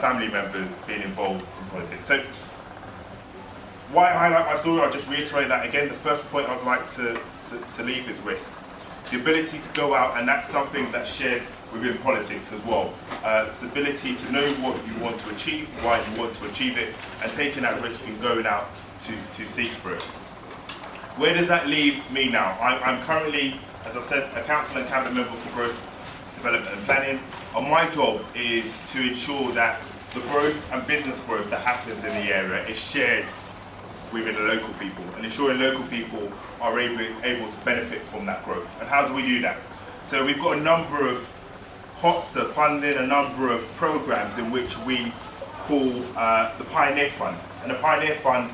family members being involved in politics. So why I highlight my story, I'll just reiterate that again. The first point I'd like to leave is risk. The ability to go out, and that's something that's shared within politics as well. It's the ability to know what you want to achieve, why you want to achieve it, and taking that risk and going out to seek for it. Where does that leave me now? I'm currently, as I've said, a council and cabinet member for growth, development and planning. And my job is to ensure that the growth and business growth that happens in the area is shared within the local people, and ensuring local people are able to benefit from that growth. And how do we do that? So we've got a number of pots of funding, a number of programs in which we call the Pioneer Fund. And the Pioneer Fund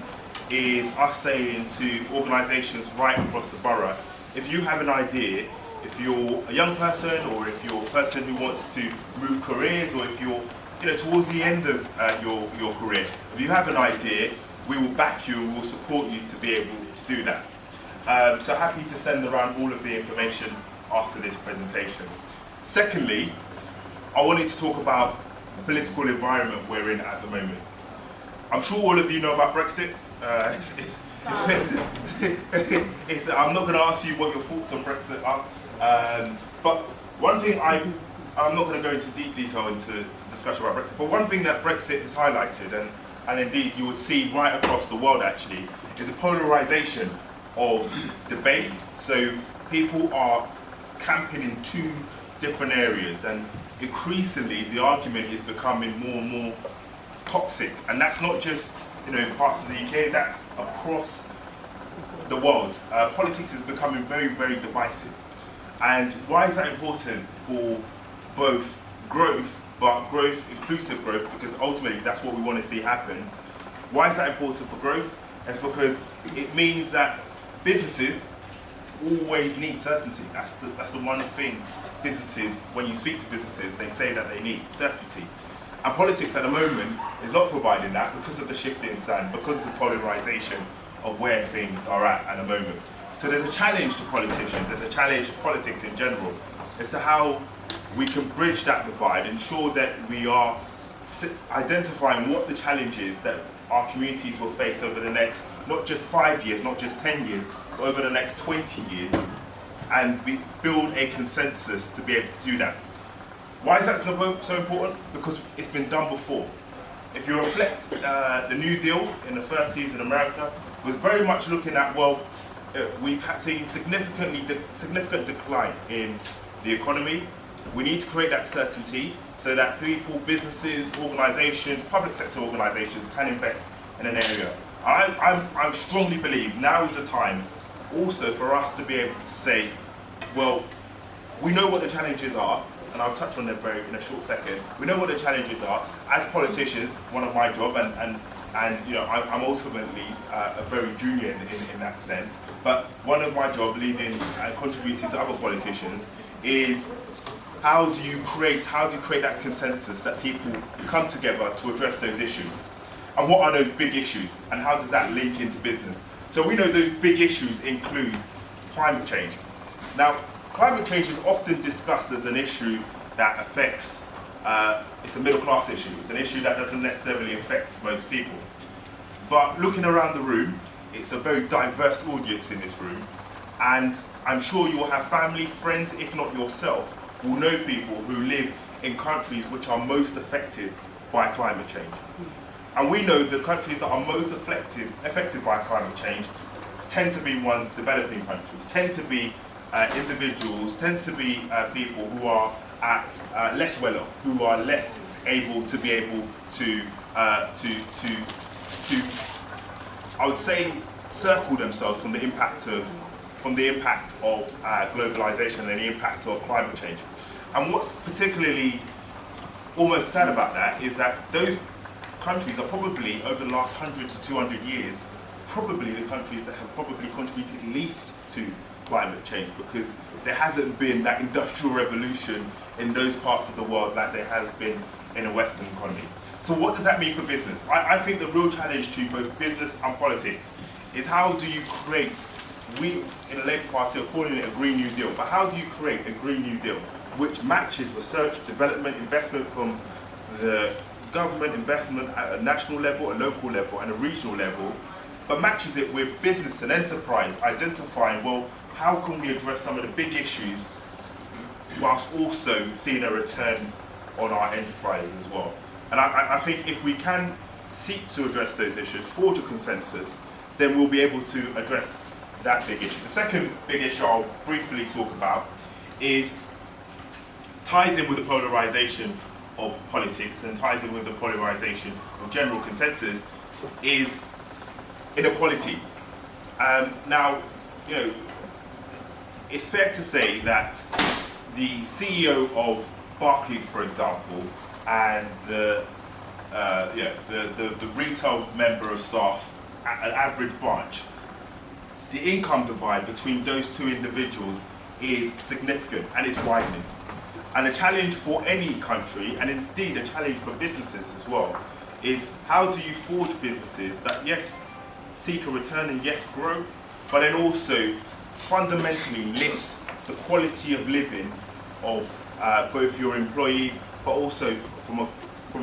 is us saying to organisations right across the borough, if you have an idea, if you're a young person, or if you're a person who wants to move careers, or if you're towards the end of your career, if you have an idea, we will back you and we'll support you to be able to do that. So happy to send around all of the information after this presentation. Secondly, I wanted to talk about the political environment we're in at the moment. I'm sure all of you know about Brexit. I'm not going to ask you what your thoughts on Brexit are, but one thing I'm not going to go into deep detail into discussion about Brexit, but one thing that Brexit has highlighted, and indeed you would see right across the world actually, is a polarisation of debate. So people are camping in two different areas, and increasingly the argument is becoming more and more toxic. And that's not just in parts of the UK, that's across the world. Politics is becoming very, very divisive. And why is that important for both growth, but growth, inclusive growth, because ultimately that's what we want to see happen. Why is that important for growth? It's because it means that businesses always need certainty. That's the one thing businesses, when you speak to businesses, they say that they need certainty. And politics at the moment is not providing that because of the shifting sand, because of the polarisation of where things are at the moment. So there's a challenge to politicians, there's a challenge to politics in general, as to how we can bridge that divide, ensure that we are identifying what the challenges that our communities will face over the next, not just 5 years, not just 10 years, but over the next 20 years, and we build a consensus to be able to do that. Why is that so important? Because it's been done before. If you reflect, the New Deal in the 30s in America was very much looking at, we've seen significant decline in the economy. We need to create that certainty so that people, businesses, organisations, public sector organisations can invest in an area. I strongly believe now is the time also for us to be able to say, we know what the challenges are, and I'll touch on them in a short second. We know what the challenges are. As politicians, one of my job, and I'm ultimately a very junior in that sense, but one of my job, leading and contributing to other politicians, is how do you create that consensus that people come together to address those issues? And what are those big issues? And how does that link into business? So we know those big issues include climate change. Now, climate change is often discussed as an issue that affects, it's a middle class issue. It's an issue that doesn't necessarily affect most people. But looking around the room, it's a very diverse audience in this room. And I'm sure you will have family, friends, if not yourself, will know people who live in countries which are most affected by climate change. And we know the countries that are most affected by climate change tend to be ones, developing countries, tend to be individuals, tends to be people who are at less well off, who are less able to be able to I would say, circle themselves from the impact of globalization and the impact of climate change. And what's particularly almost sad about that is that those countries are probably, over the last 100 to 200 years, probably the countries that have probably contributed least to climate change, because there hasn't been that industrial revolution in those parts of the world like there has been in the Western economies. So what does that mean for business? I think the real challenge to both business and politics is how do you create, we in the Labour Party are calling it a Green New Deal, but how do you create a Green New Deal which matches research, development, investment from the government, investment at a national level, a local level and a regional level, but matches it with business and enterprise, identifying, well, how can we address some of the big issues whilst also seeing a return on our enterprise as well. And I think if we can seek to address those issues, forge a consensus, then we'll be able to address that big issue. The second big issue I'll briefly talk about ties in with the polarization of politics and ties in with the polarization of general consensus, is inequality. Now, you know, it's fair to say that the CEO of Barclays, for example, and the retail member of staff at an average branch, the income divide between those two individuals is significant and it's widening. And the challenge for any country, and indeed a challenge for businesses as well, is how do you forge businesses that, yes, seek a return and yes, grow, but then also fundamentally lifts the quality of living of both your employees, but also from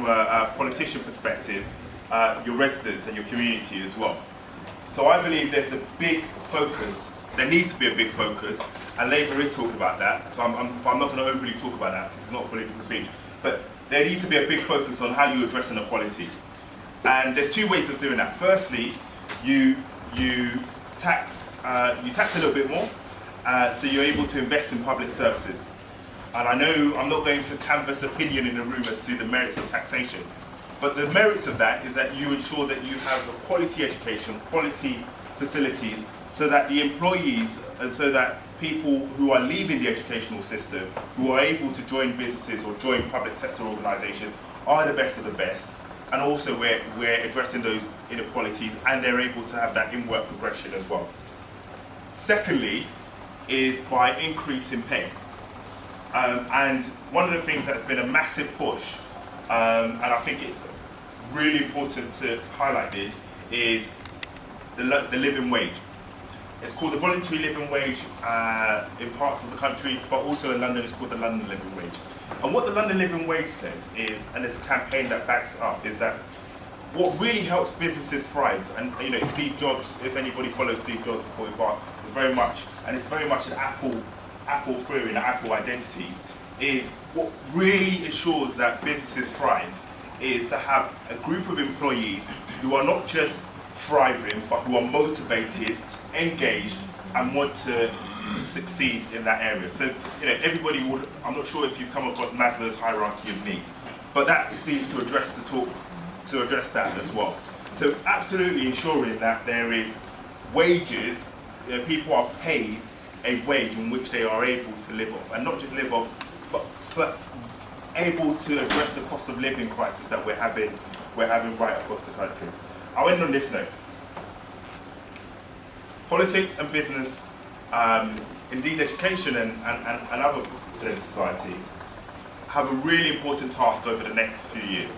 a politician perspective, your residents and your community as well. So I believe there's a big focus, there needs to be a big focus, and Labour is talking about that, so I'm not going to overly talk about that because it's not a political speech, but there needs to be a big focus on how you address inequality. And there's two ways of doing that. Firstly, you tax a little bit more, so you're able to invest in public services. And I know I'm not going to canvass opinion in the room as to the merits of taxation, but the merits of that is that you ensure that you have a quality education, quality facilities, so that the employees and so that people who are leaving the educational system, who are able to join businesses or join public sector organisations, are the best of the best. And also we're addressing those inequalities and they're able to have that in-work progression as well. Secondly, is by increasing pay. And one of the things that's been a massive push, and I think it's really important to highlight this, is the living wage. It's called the voluntary living wage in parts of the country, but also in London it's called the London living wage. And what the London living wage says is, and there's a campaign that backs it up, is that what really helps businesses thrive, and you know, Steve Jobs, if anybody follows Steve Jobs before he passed, is very much, and it's very much an Apple theory, an Apple identity, is what really ensures that businesses thrive is to have a group of employees who are not just thriving, but who are motivated, engaged, and want to succeed in that area. So, you know, everybody would, I'm not sure if you've come across Maslow's hierarchy of needs, but that seems to address that as well. So absolutely ensuring that there is wages, you know, people are paid a wage in which they are able to live off, and not just live off, but able to address the cost of living crisis that we're having right across the country. I'll end on this note. Politics and business, indeed education and other in society, have a really important task over the next few years.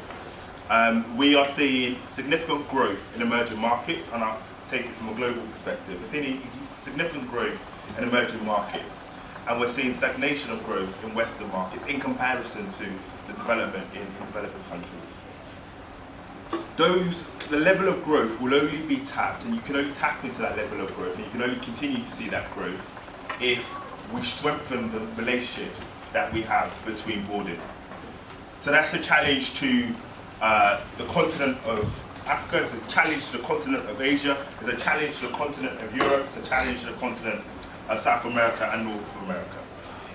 We are seeing significant growth in emerging markets, and I'll take this from a global perspective. We're seeing significant growth in emerging markets, and we're seeing stagnation of growth in Western markets in comparison to the development in developing countries. The level of growth will only be tapped, and you can only tap into that level of growth, and you can only continue to see that growth if we strengthen the relationships that we have between borders. So that's a challenge to the continent of Africa, it's a challenge to the continent of Asia, it's a challenge to the continent of Europe, it's a challenge to the continent of South America and North America.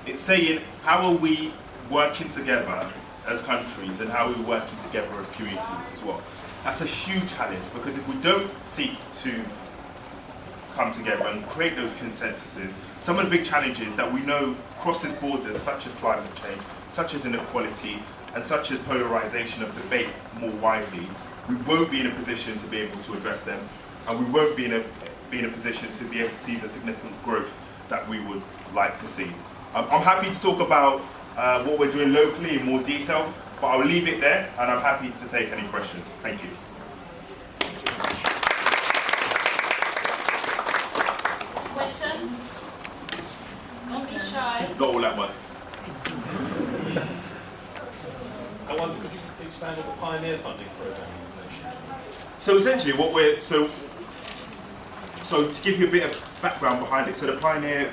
It's saying, how are we working together as countries and how are we working together as communities as well? That's a huge challenge, because if we don't seek to come together and create those consensuses. Some of the big challenges that we know crosses borders, such as climate change, such as inequality, and such as polarization of debate more widely, we won't be in a position to be able to address them, and we won't be in a position to be able to see the significant growth that we would like to see. I'm happy to talk about what we're doing locally in more detail, but I'll leave it there, and I'm happy to take any questions. Thank you. Questions? Don't be shy. Not all at once. I wonder, could you expand on the Pioneer funding program you mentioned? So essentially what so to give you a bit of background behind it, so the Pioneer,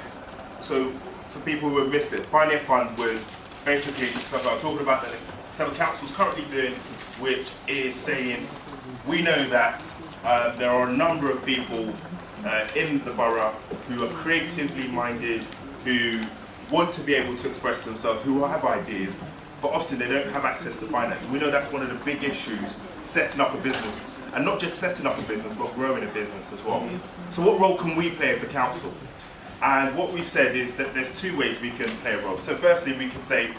so for people who have missed it, Pioneer Fund was basically stuff I'm talking about that some council's currently doing, which is saying, we know that there are a number of people in the borough who are creatively minded, who want to be able to express themselves, who have ideas, but often they don't have access to finance. And we know that's one of the big issues, setting up a business, and not just setting up a business, but growing a business as well. So what role can we play as a council? And what we've said is that there's two ways we can play a role. So firstly, we can say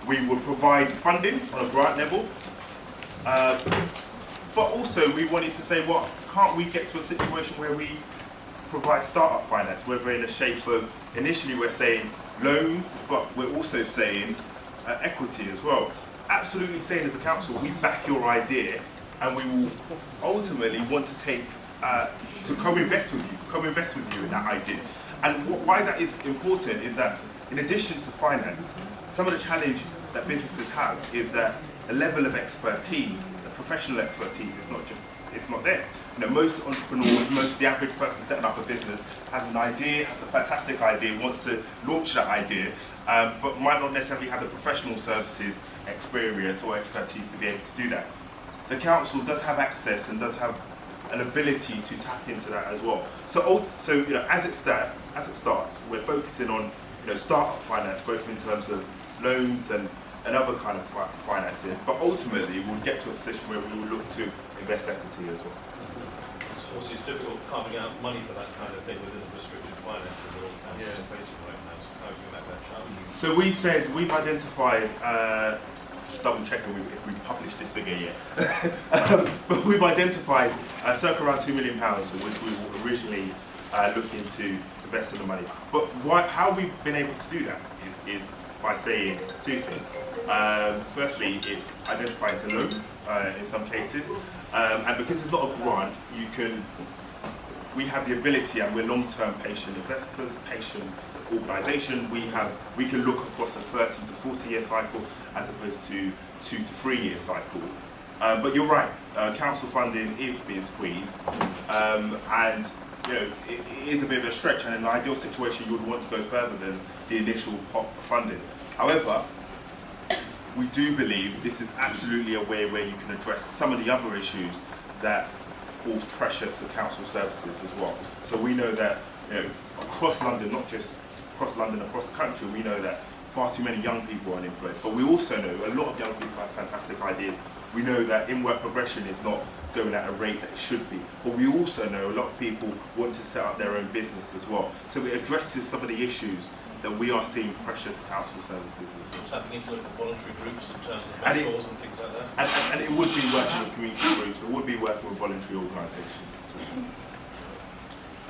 we will provide funding on a grant level, but also we wanted to say, well, can't we get to a situation where we provide startup finance, whether in the shape of, initially we're saying loans, but we're also saying equity as well. Absolutely saying as a council, we back your idea, and we will ultimately want to take, to co-invest with you in that idea. And why that is important is that in addition to finance, some of the challenge that businesses have is that a level of expertise, the professional expertise, it's not there. You know, most entrepreneurs, the average person setting up a business has an idea, has a fantastic idea, wants to launch that idea, but might not necessarily have the professional services experience or expertise to be able to do that. The council does have access and does have an ability to tap into that as well. So you know, as it starts, we're focusing on, you know, startup finance, both in terms of loans and other kind of financing. But ultimately, we'll get to a position where we will look to invest equity as well. Of course, it's difficult carving out money for that kind of thing within the restricted finances that all councils are facing right now. So how do you make that challenge? So we've identified. Just double checking if we published this figure yet. But we've identified circa around £2 million, which we were originally looking to invest in the money. But how we've been able to do that is by saying two things. Firstly, it's identified as a loan in some cases, and because it's not a grant, we have the ability, and we're long-term patient investors, patient organisation. We can look across a 30 to 40 year cycle as opposed to 2 to 3 year cycle. But you're right, council funding is being squeezed, and you know, it is a bit of a stretch, and in an ideal situation you would want to go further than the initial pot of funding. However, we do believe this is absolutely a way where you can address some of the other issues that cause pressure to council services as well. So we know that, you know, across London, not just across London, across the country, we know that far too many young people are unemployed. But we also know a lot of young people have fantastic ideas. We know that in-work progression is not going at a rate that it should be. But we also know a lot of people want to set up their own business as well. So it addresses some of the issues that we are seeing pressure to council services as well. Tapping into local voluntary groups in terms of mentors and things like that? And it would be working with community groups, it would be working with voluntary organisations as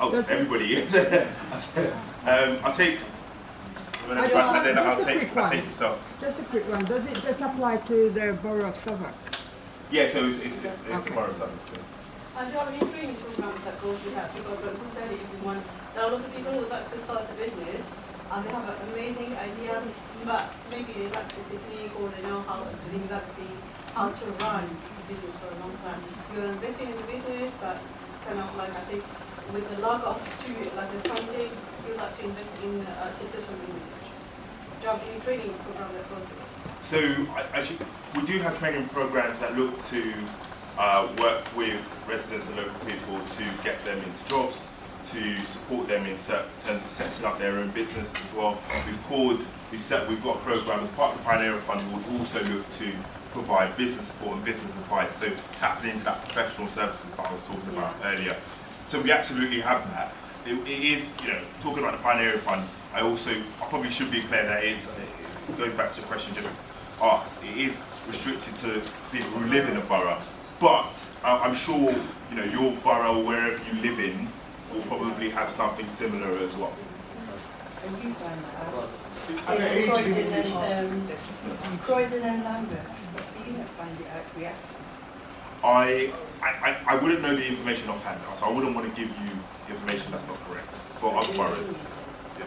well. Oh, everybody is. I'll take, I'll take yourself. Just a quick one. Does it just apply to the borough of Southwark? Yeah, so it's the borough of Southwark. And do you have any training programs that goes with that? Because necessarily if you want, there are a lot of people who would like to start a business and they have an amazing idea, but maybe they lack the technique or they know how to run the business for a long time. You're investing in the business, but kind of like I think with the lack of the funding, you like to invest in successful businesses. Do you have any training program that goes with it? So actually, we do have training programs that look to work with residents and local people to get them into jobs, to support them in terms of setting up their own business as well. We've got a program as part of the Entrepreneurial Fund. We'll also look to provide business support and business advice, so tapping into that professional services that I was talking about earlier. so we absolutely have that. It is, you know, talking about the Pioneering Fund, I probably should be clear that it goes back to the question just asked. It is restricted to people who live in a borough, but I'm sure, you know, your borough, wherever you live in, will probably have something similar as well. You find that out. And the age limitation. Croydon and Lambeth, you don't find it out reaction. I wouldn't know the information offhand, so I wouldn't want to give you information that's not correct for other boroughs. Yeah.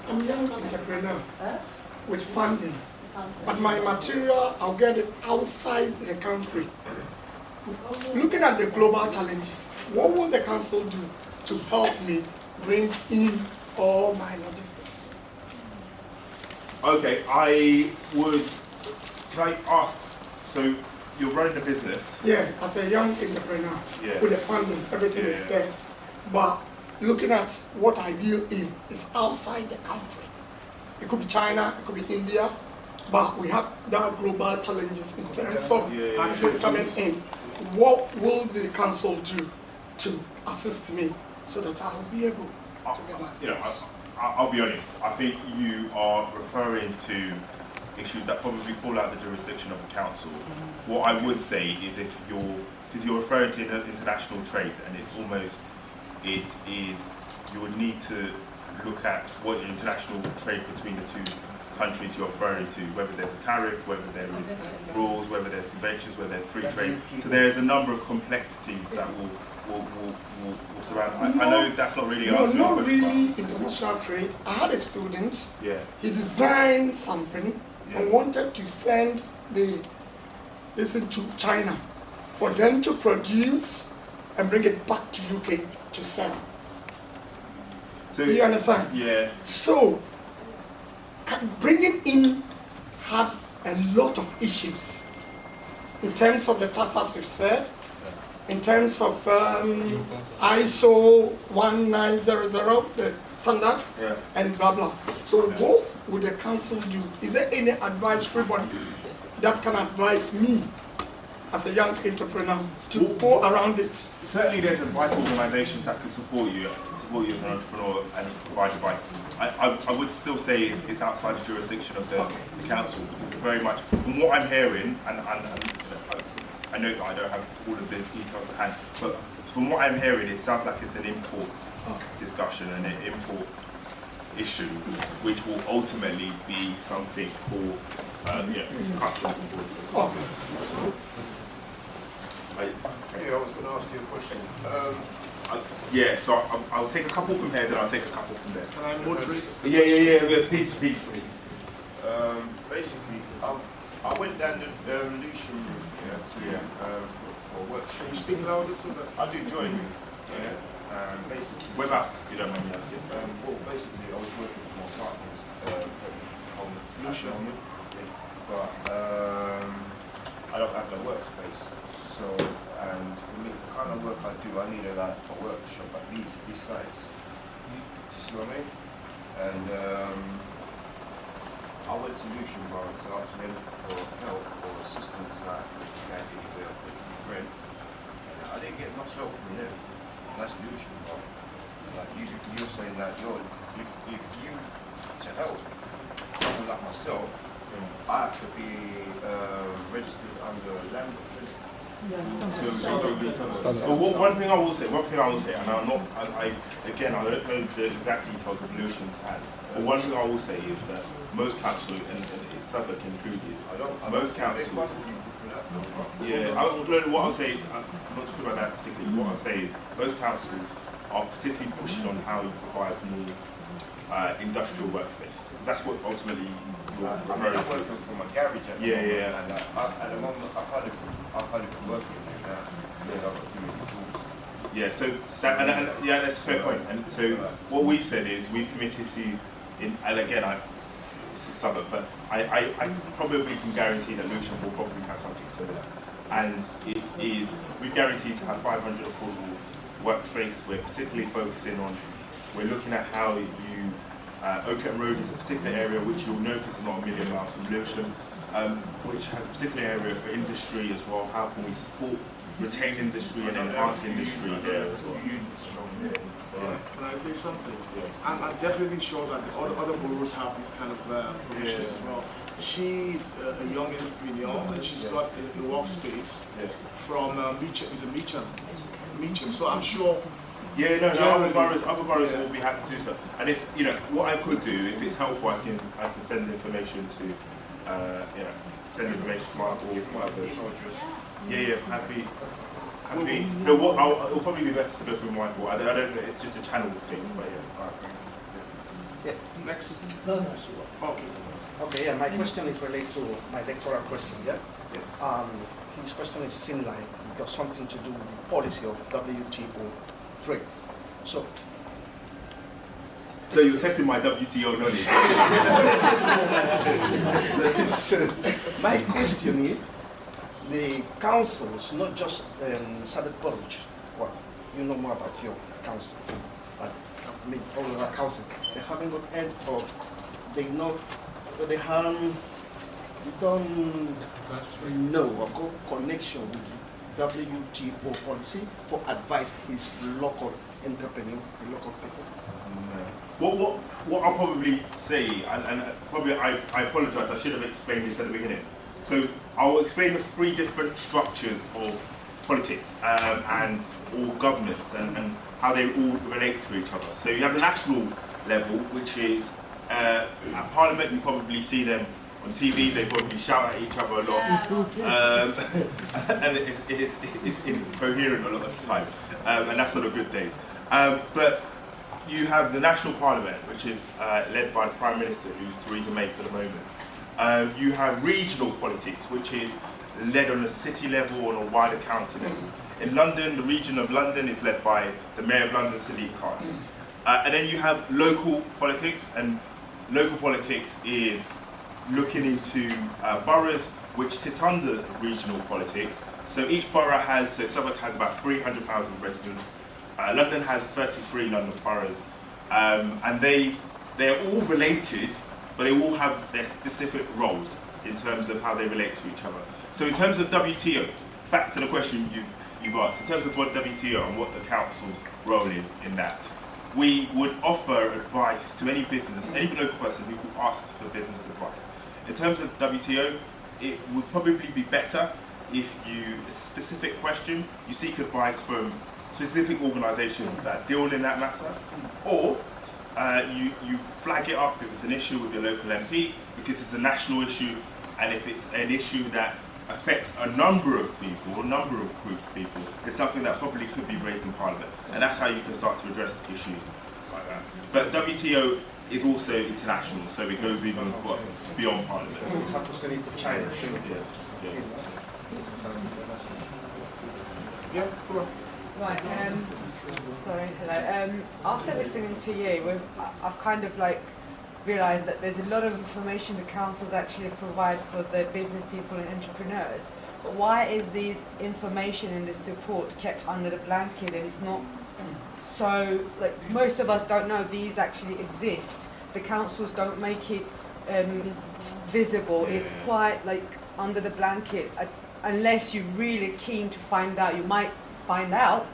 I'm a young entrepreneur with funding, but my material, I'll get it outside the country. Looking at the global challenges, what will the council do to help me bring in all my logistics? Okay, can I ask, so you're running a business? Yeah, as a young entrepreneur, yeah, with the funding, everything is set. But looking at what I deal in is outside the country. It could be China, it could be India, but we have that global challenges in terms of people coming in. What will the council do to assist me so that I'll be able to get my I'll be honest, I think you are referring to issues that probably fall out of the jurisdiction of the council. What I would say is because you're referring to international trade, and it's almost, you would need to look at what international trade between the two countries you're referring to, whether there's a tariff, whether there is rules, whether there's conventions, whether there's free trade. So there's a number of complexities that will surround. I know that's not really answering. No, not really international trade. I had a student, he designed something and wanted to send this to China for them to produce and bring it back to UK to sell. So you understand? Yeah. So bringing in had a lot of issues in terms of the taxes you said, in terms of ISO 1900, the standard, and blah blah. So what would the council do? Is there any advisory body that can advise me as a young entrepreneur to go around it? Certainly there's advice organisations that could support you as an entrepreneur and provide advice. I would still say it's outside the jurisdiction of the council, because it's very much, from what I'm hearing, and I know that I don't have all of the details to hand, but from what I'm hearing, it sounds like it's an import discussion and an import issue, which will ultimately be something for customs and borders. I was going to ask you a question. So I'll take a couple from here, then I'll take a couple from there. Can I moderate? Yeah, please. Basically, I went down the Lucian route, for work. Can you speak louder so that I do join you. Basically. Whereabouts, you don't mind me asking? Basically, I was working with my partners on Lucian, but I don't have no workspace. So, and for me, the kind of work I do, I need a workshop at least this size. You see what I mean? And I went to Lucianborough to ask them for help or assistance that can be with friend. I didn't get much help from them. That's Lucianborough. Like you're saying that if you to help someone like myself, I have to be registered under Lambeth. So one thing I will say, and I don't know the exact details of Lucian's hand, but one thing I will say is that most councils, and it's Southwark included, most councils, what I'll say, I'm not talking about that particularly, what I'll say is most councils are particularly pushing on how you provide more industrial workspace. That's what ultimately you're referring to. I'm working from a garage at the moment, and at the moment I can't even work with you now because I've got too many tools. Yeah, so that's a fair point. And so what we've said is we've committed to, and again, it's a suburb, but I probably can guarantee that Lucian will probably have something similar. And we've guaranteed to have 500 affordable workspace. We're particularly focusing on, we're looking at how you, Oakham Road is a particular area which you'll notice is not a million miles from Lewisham, which has a particular area for industry as well. How can we support retain industry and enhance industry here as well. Can I say something? I'm definitely sure that the other boroughs have this kind of provisions as well. She's a young entrepreneur and she's got a workspace from Meacham. So I'm sure. Yeah, no, other boroughs will be happy to do so. And if what I could do, if it's helpful, I can send information to send information to my others. Yeah, happy. No, it'll probably be better to go through my board. I don't know, it's just a channel of things, but yeah. Next. Okay, yeah, my question is related to my lecturer question, yeah? Yes. His question is similar, it got something to do with the policy of WTO trade. So you're testing my WTO knowledge. So, my question is, the councils, not just Southern Porridge, well, you know more about your council, but I mean, all of our council, they haven't got any of, they don't know or go connection with the WTO policy for advice is local entrepreneur, local people. What I'll probably say, and probably I apologise, I should have explained this at the beginning. So I'll explain the three different structures of politics and all governments and how they all relate to each other. So you have the national level, which is at Parliament. You probably see them on TV. They probably shout at each other a lot, and it's incoherent a lot of the time, and that's on the good days. But you have the national Parliament, which is led by the Prime Minister, who's Theresa May for the moment. You have regional politics, which is led on a city level or on a wider county level. In London, the region of London is led by the Mayor of London, Sadiq Khan. And then you have local politics, and local politics is looking into boroughs which sit under regional politics. So each borough has, so Southwark has about 300,000 residents. London has 33 London boroughs, and they're all related, but they all have their specific roles in terms of how they relate to each other. So in terms of WTO, back to the question you've asked, in terms of what WTO and what the council's role is in that, we would offer advice to any business, any local person who asks for business advice. In terms of WTO, it would probably be better if it's a specific question, you seek advice from specific organisations that deal in that matter, or you flag it up if it's an issue with your local MP, because it's a national issue, and if it's an issue that affects a number of people, a number of group of people, it's something that probably could be raised in Parliament, and that's how you can start to address issues like that. But WTO is also international, so it goes even beyond Parliament. We have to send it to China. Yes, go on. Right, sorry, hello. After listening to you, I've kind of like realised that there's a lot of information the councils actually provide for the business people and entrepreneurs. But why is these information and the support kept under the blanket, and it's not so, like, most of us don't know these actually exist. The councils don't make it visible. It's quite like under the blanket. Unless you're really keen to find out, you might find out.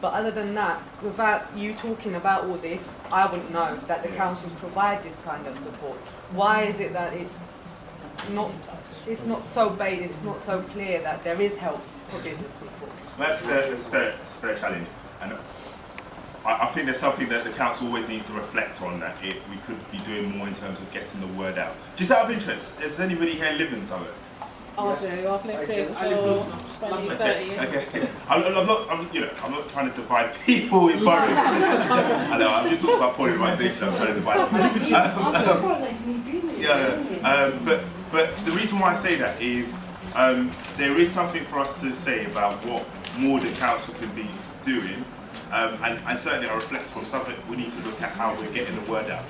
But other than that, without you talking about all this, I wouldn't know that the councils provide this kind of support. Why is it that it's not so vague, it's not so clear that there is help for business people? That's a fair challenge. And I think there's something that the council always needs to reflect on, that we could be doing more in terms of getting the word out. Just out of interest, does anybody here live in Southwark? I do. I've lived here for 20, 30 years. Okay. I'm not trying to divide people in boroughs. I know, I'm just talking about polarisation. I'm trying to divide them. But the reason why I say that is there is something for us to say about what more the council could be doing. And certainly I reflect on something we need to look at how we're getting the word out.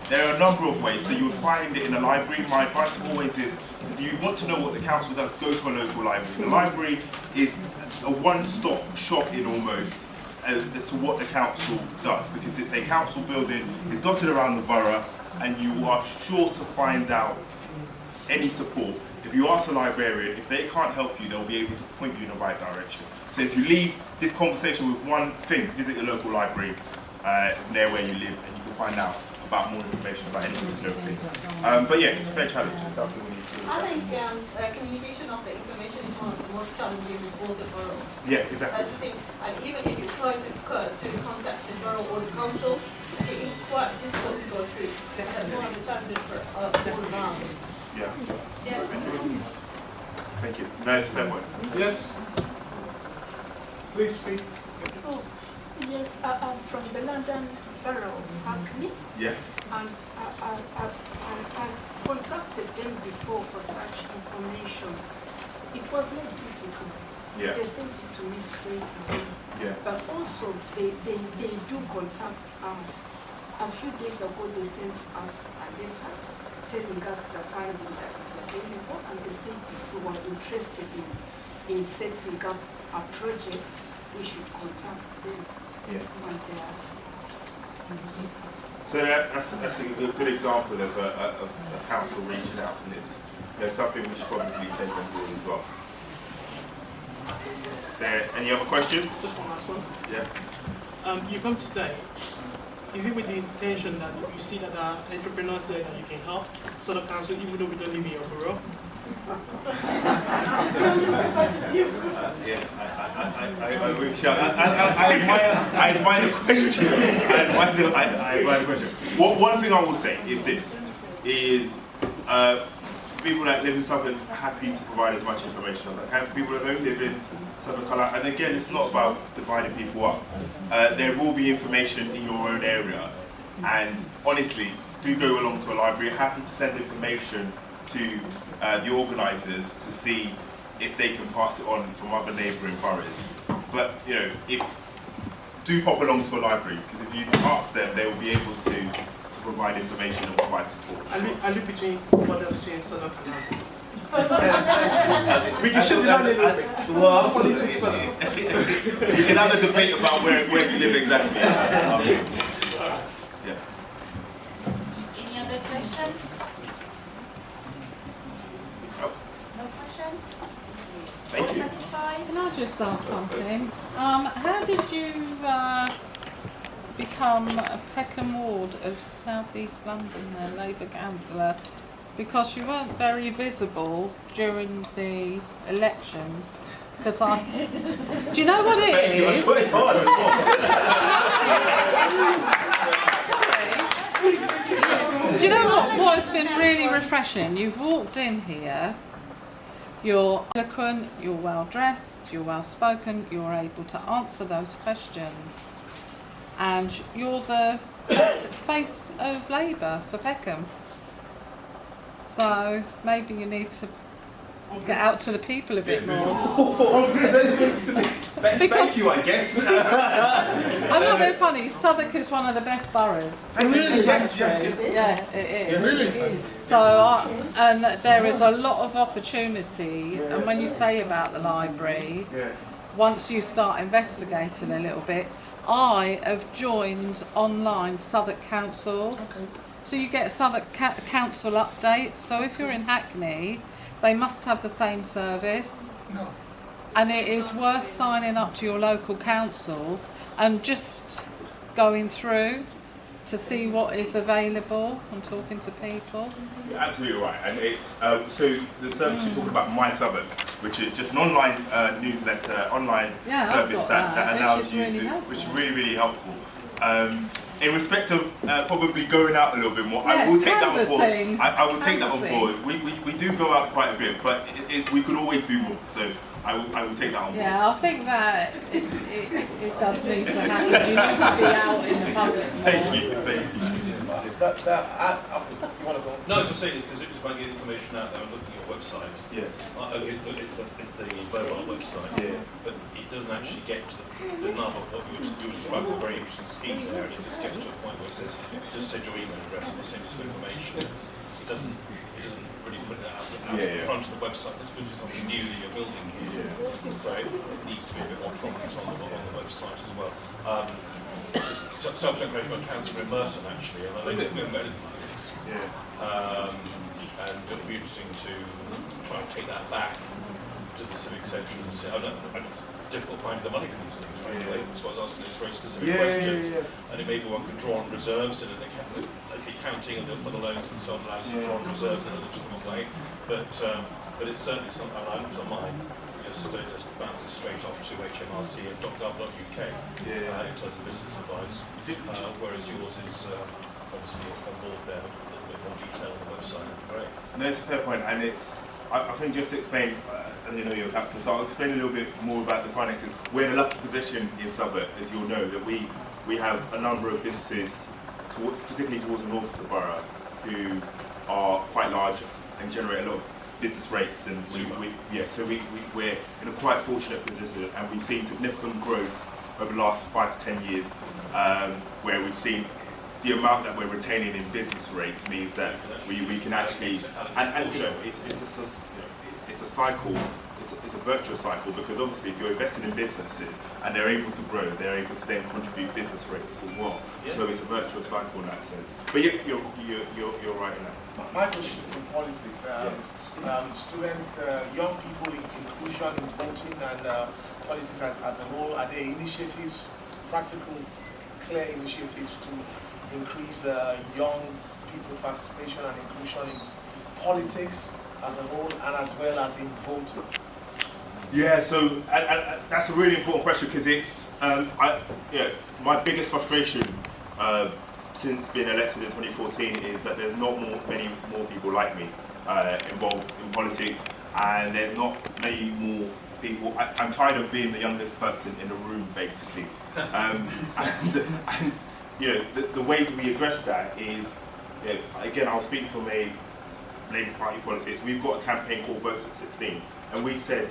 There are a number of ways, so you'll find it in the library. My advice always is, if you want to know what the council does, go to a local library. The library is a one-stop shopping almost as to what the council does, because it's a council building, it's dotted around the borough, and you are sure to find out any support. if you ask a librarian, if they can't help you, they'll be able to point you in the right direction. So if you leave this conversation with one thing, visit your local library near where you live, and you can find out about more information about any particular thing. But yeah, it's a fair challenge. It's something we need to. I think communication of the information is one of the most challenging with all the boroughs. Yeah, exactly. I think, and even if you try to contact the borough or the council, it is quite difficult to go through. That's one of the challenges for all around. Yeah. Yeah. Thank you. No, it's a fair point. Yes. Please speak. Oh, yes, I'm from the London Borough of Hackney. Yeah. And I contacted them before for such information. It was not difficult. Yeah. They sent it to me straight away. Yeah. But also, they do contact us. A few days ago, they sent us a letter telling us the funding that is available, and they said if we were interested in setting up a project, we should contact them. Yeah. When they are. So that's a good example of a council reaching out, and it's something we should probably take on board as well. So, any other questions? Just one last one. Yeah. You come today. Is it with the intention that you see that entrepreneurs that you can help sort of council, even though we don't live in your borough? Yeah, I admire the question. I admire the question. One thing I will say is this: people that live in Suffolk are happy to provide as much information as I can. For people that don't live in Suffolk, and again, it's not about dividing people up. There will be information in your own area, and honestly, do go along to a library. Happy to send information to the organisers to see if they can pass it on from other neighbouring boroughs. But do pop along to a library, because if you ask them, they will be able to provide information and provide support. I live between Southwark and London. We can shift it down a little bit. Well, we can have a debate about where you live exactly. Yeah. Any other question? No questions? Thank All you. satisfied? Can I just ask something? How did you become a Peckham Ward of South East London, Labour councillor? Because you weren't very visible during the elections. Because do you know what it is? Do you know what has been really refreshing? You've walked in here, you're eloquent, you're well dressed, you're well spoken, you're able to answer those questions, and you're the face of Labour for Peckham. So maybe you need to get out to the people a bit more. Thank you, I guess. I'm not being funny. Southwark is one of the best boroughs. Really? Yes. Yeah, it is. Really? So, and there is a lot of opportunity. Yeah. And when you say about the library, once you start investigating a little bit, I have joined online Southwark Council. Okay. So you get Southwark Council updates. So if you're in Hackney, they must have the same service. No. And it is worth signing up to your local council and just going through to see what is available and talking to people. You're absolutely right, and it's so the service you're talking about, My Southwark, which is just an online newsletter, online service that allows you to, which is really helpful. In respect of probably going out a little bit more, I will take that on board. I will take that on board. We do go out quite a bit, but we could always do more. So I will take that on board. Yeah, I think that it does need to happen. You need to be out in the public more. Thank you. You want to go? No, I was just saying because it was about getting information out there. I'm looking at your website. Yeah. It's the mobile website. Yeah. But it doesn't actually get to the nub of what you were describing. A very interesting scheme there. It just gets to a point where it says just send your email address and it sends you some information. It doesn't really put it out in front of the website. It's going to be something new that you're building here. So it needs to be a bit more prominent on the website as well. Self-declaration councillor in Merton actually, and I don't think we haven't got anything like this. and it'll be interesting to try and take that back to the civic centre and say, it's difficult finding the money for these things, frankly. That's why I was asking these very specific questions. And it maybe one can draw on reserves in an accounting for the loans and so on, allows you to draw on reserves in a legitimate way. But it's certainly something I was on mine. Just bounces straight off to hmrc.gov.uk in terms of business advice, whereas yours is obviously on board there, a little bit more detail on the website. Great. No, it's a fair point, and I think just to explain, and you know your councillor, so I'll explain a little bit more about the finances. We're in a lucky position in Southwark, as you'll know, that we have a number of businesses, particularly towards the north of the borough, who are quite large and generate a lot of business rates, and we're in a quite fortunate position, and we've seen significant growth over the last 5 to 10 years, where we've seen the amount that we're retaining in business rates means that we can actually, and you know, it's a cycle, it's a virtuous cycle, because obviously if you're investing in businesses and they're able to grow, they're able to then contribute business rates as well. So it's a virtuous cycle in that sense. But you're right in that. My question is in politics. Young people in inclusion in voting and politics as a whole, are there initiatives, practical, clear initiatives to increase young people participation and inclusion in politics as a whole and as well as in voting? Yeah, so that's a really important question, because it's my biggest frustration since being elected in 2014 is that there's not many more people like me involved in politics, and there's not many more people. I'm tired of being the youngest person in the room, basically, and you know, the way we address that is, again, I'll speak from a Labour Party politics. We've got a campaign called Votes at 16, and we said,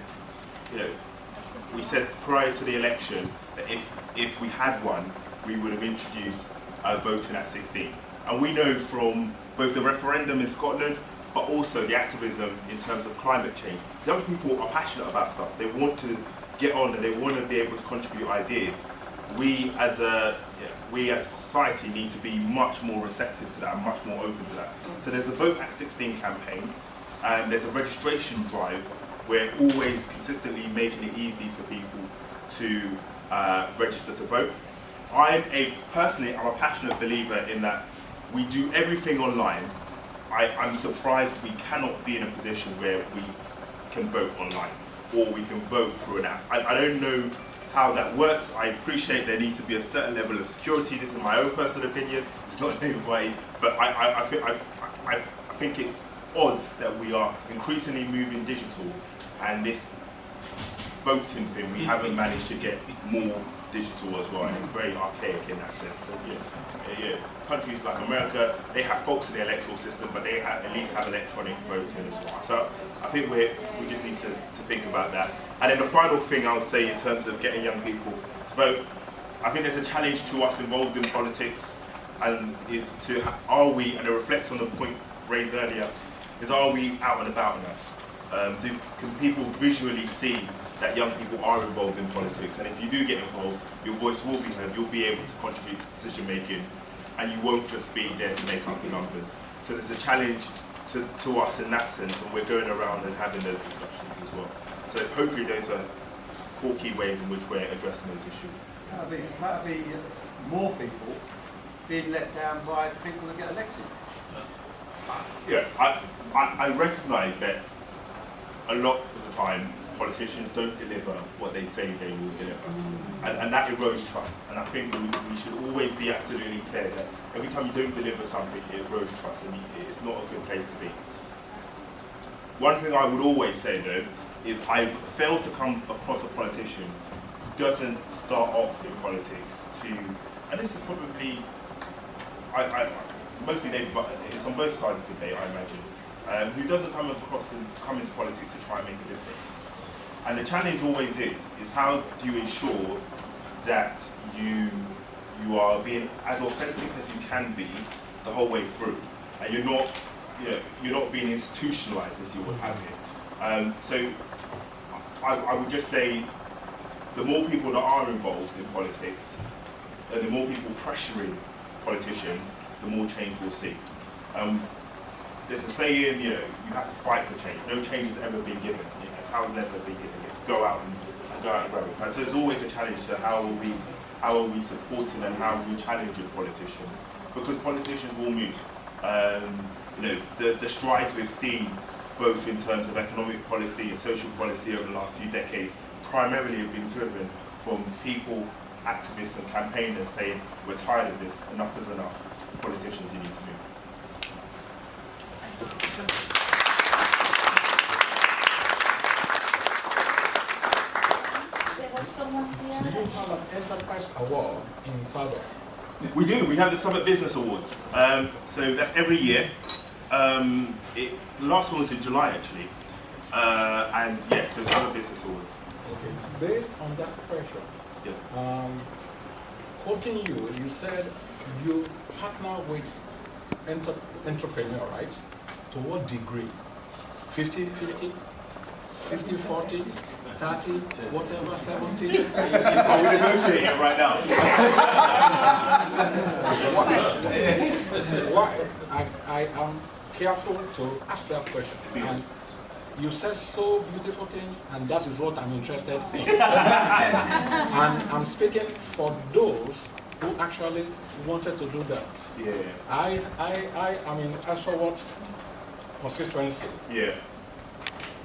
we said prior to the election that if we had one, we would have introduced voting at 16. And we know from both the referendum in Scotland, but also the activism in terms of climate change, young people are passionate about stuff. They want to get on and they want to be able to contribute ideas. We as a society need to be much more receptive to that and much more open to that. So there's a Vote at 16 campaign, and there's a registration drive. We're always consistently making it easy for people to register to vote. Personally, I'm a passionate believer in that we do everything online. I'm surprised we cannot be in a position where we can vote online, or we can vote through an app. I don't know how that works. I appreciate there needs to be a certain level of security. This is my own personal opinion. It's not everybody, but I think it's odd that we are increasingly moving digital, and this voting thing, we haven't managed to get more digital as well, and it's very archaic in that sense. So, countries like America, they have faults in the electoral system, but they at least have electronic voting as well. So I think we just need to think about that. And then the final thing I would say in terms of getting young people to vote, I think there's a challenge to us involved in politics, and is to, and it reflects on the point raised earlier, is are we out and about enough? Can people visually see that young people are involved in politics? And if you do get involved, your voice will be heard, you'll be able to contribute to decision making, and you won't just be there to make up the numbers. So there's a challenge to us in that sense, and we're going around and having those discussions as well. So hopefully those are 4 key ways in which we're addressing those issues. That'll be more people being let down by people that get elected. Yeah, I recognise that a lot of the time politicians don't deliver what they say they will deliver, and that erodes trust. And I think we should always be absolutely clear that every time you don't deliver something, it erodes trust, and it's not a good place to be. One thing I would always say though is I've failed to come across a politician who doesn't start off in politics to, and this is probably, mostly Labour, but it's on both sides of the debate, I imagine, who doesn't come into politics to try and make a difference. And the challenge always is how do you ensure that you are being as authentic as you can be the whole way through, and you're not being institutionalized as you would have it. So I would just say the more people that are involved in politics, the more people pressuring politicians, the more change we'll see. there's a saying, you have to fight for change. No change has ever been given. Power has never been given. It's go out and grab it. And so there's always a challenge to how are we supporting and how are we challenging politicians? Because politicians will move. The strides we've seen, both in terms of economic policy and social policy over the last few decades, primarily have been driven from people, activists and campaigners saying, we're tired of this, enough is enough. Politicians, you need to move. There was someone here. Do you have an enterprise award in Salvador? We do. We have the Summit Business Awards. So that's every year. The last one was in July, actually. And yes, so Summit Business Awards. Okay. Based on that question, quoting you, you said you partner with Entrepreneurial, right? To what degree? 50-50? 60-40? 30? Whatever, 70? Are we negotiating right now? Why? I am careful to ask that question. And you said so beautiful things, and that is what I'm interested in. And I'm speaking for those who actually wanted to do that. Yeah. I mean, as for what constituency. Yeah.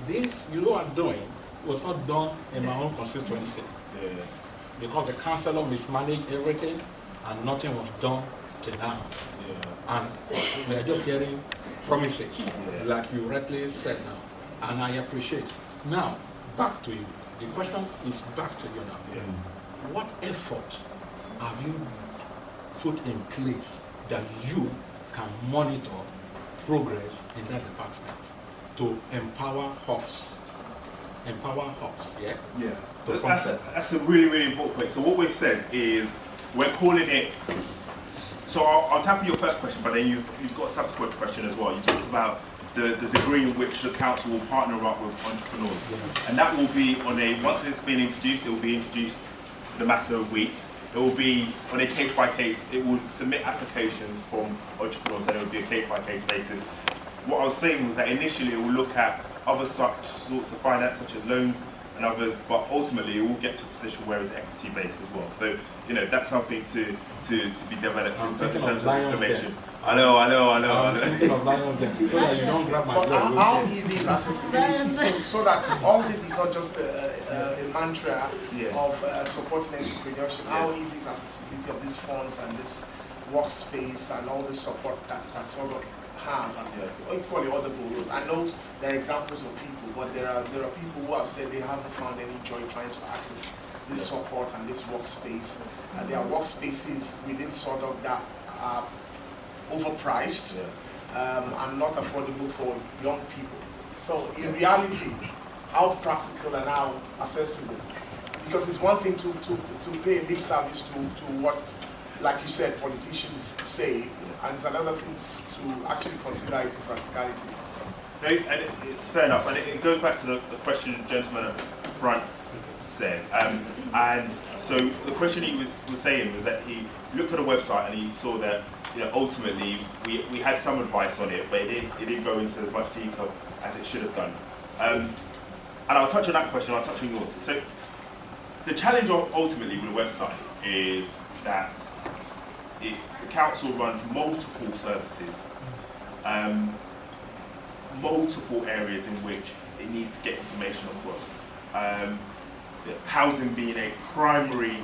This you are doing was not done in my own constituency. Yeah. Because the councillor mismanaged everything and nothing was done till now. Yeah. And we are just hearing promises, like you rightly said now. And I appreciate. Now, back to you. The question is back to you now. Yeah. What effort have you put in place that you can monitor progress in that department to empower us? Empower us, yeah? Yeah. That's a really, really important point. So what we've said is we're calling it, so I'll tackle your first question, but then you've got a subsequent question as well. You talked about the degree in which the council will partner up with entrepreneurs. Yeah. And that will be on once it's been introduced, it will be introduced in a matter of weeks. It will be on a case-by-case, it will submit applications from entrepreneurs, and it will be a case-by-case basis. What I was saying was that initially it will look at other sorts of finance, such as loans and others, but ultimately it will get to a position where it's equity-based as well. So, that's something to be developed in terms of information. I know. Thinking of lions then, so that you don't grab my But blood. how easy is accessibility? So that all this is not just a mantra of supporting entrepreneurship. How easy is accessibility of these funds and this workspace and all this support that sort of has, and equally other roles? I know there are examples of people, but there are people who have said they haven't found any joy trying to access this support and this workspace. There are workspaces within SODOC that are overpriced and not affordable for young people. So in reality, how practical and how accessible? Because it's one thing to pay lip service to what, like you said, politicians say, and it's another thing to actually consider it in practicality. No, and it's fair enough, and it goes back to the question the gentleman at the front said. And so the question he was saying was that he looked at the website and he saw that ultimately we had some advice on it, but it didn't go into as much detail as it should have done. And I'll touch on that question, I'll touch on yours. So the challenge ultimately with the website is that the council runs multiple services, multiple areas in which it needs to get information across. Housing being a primary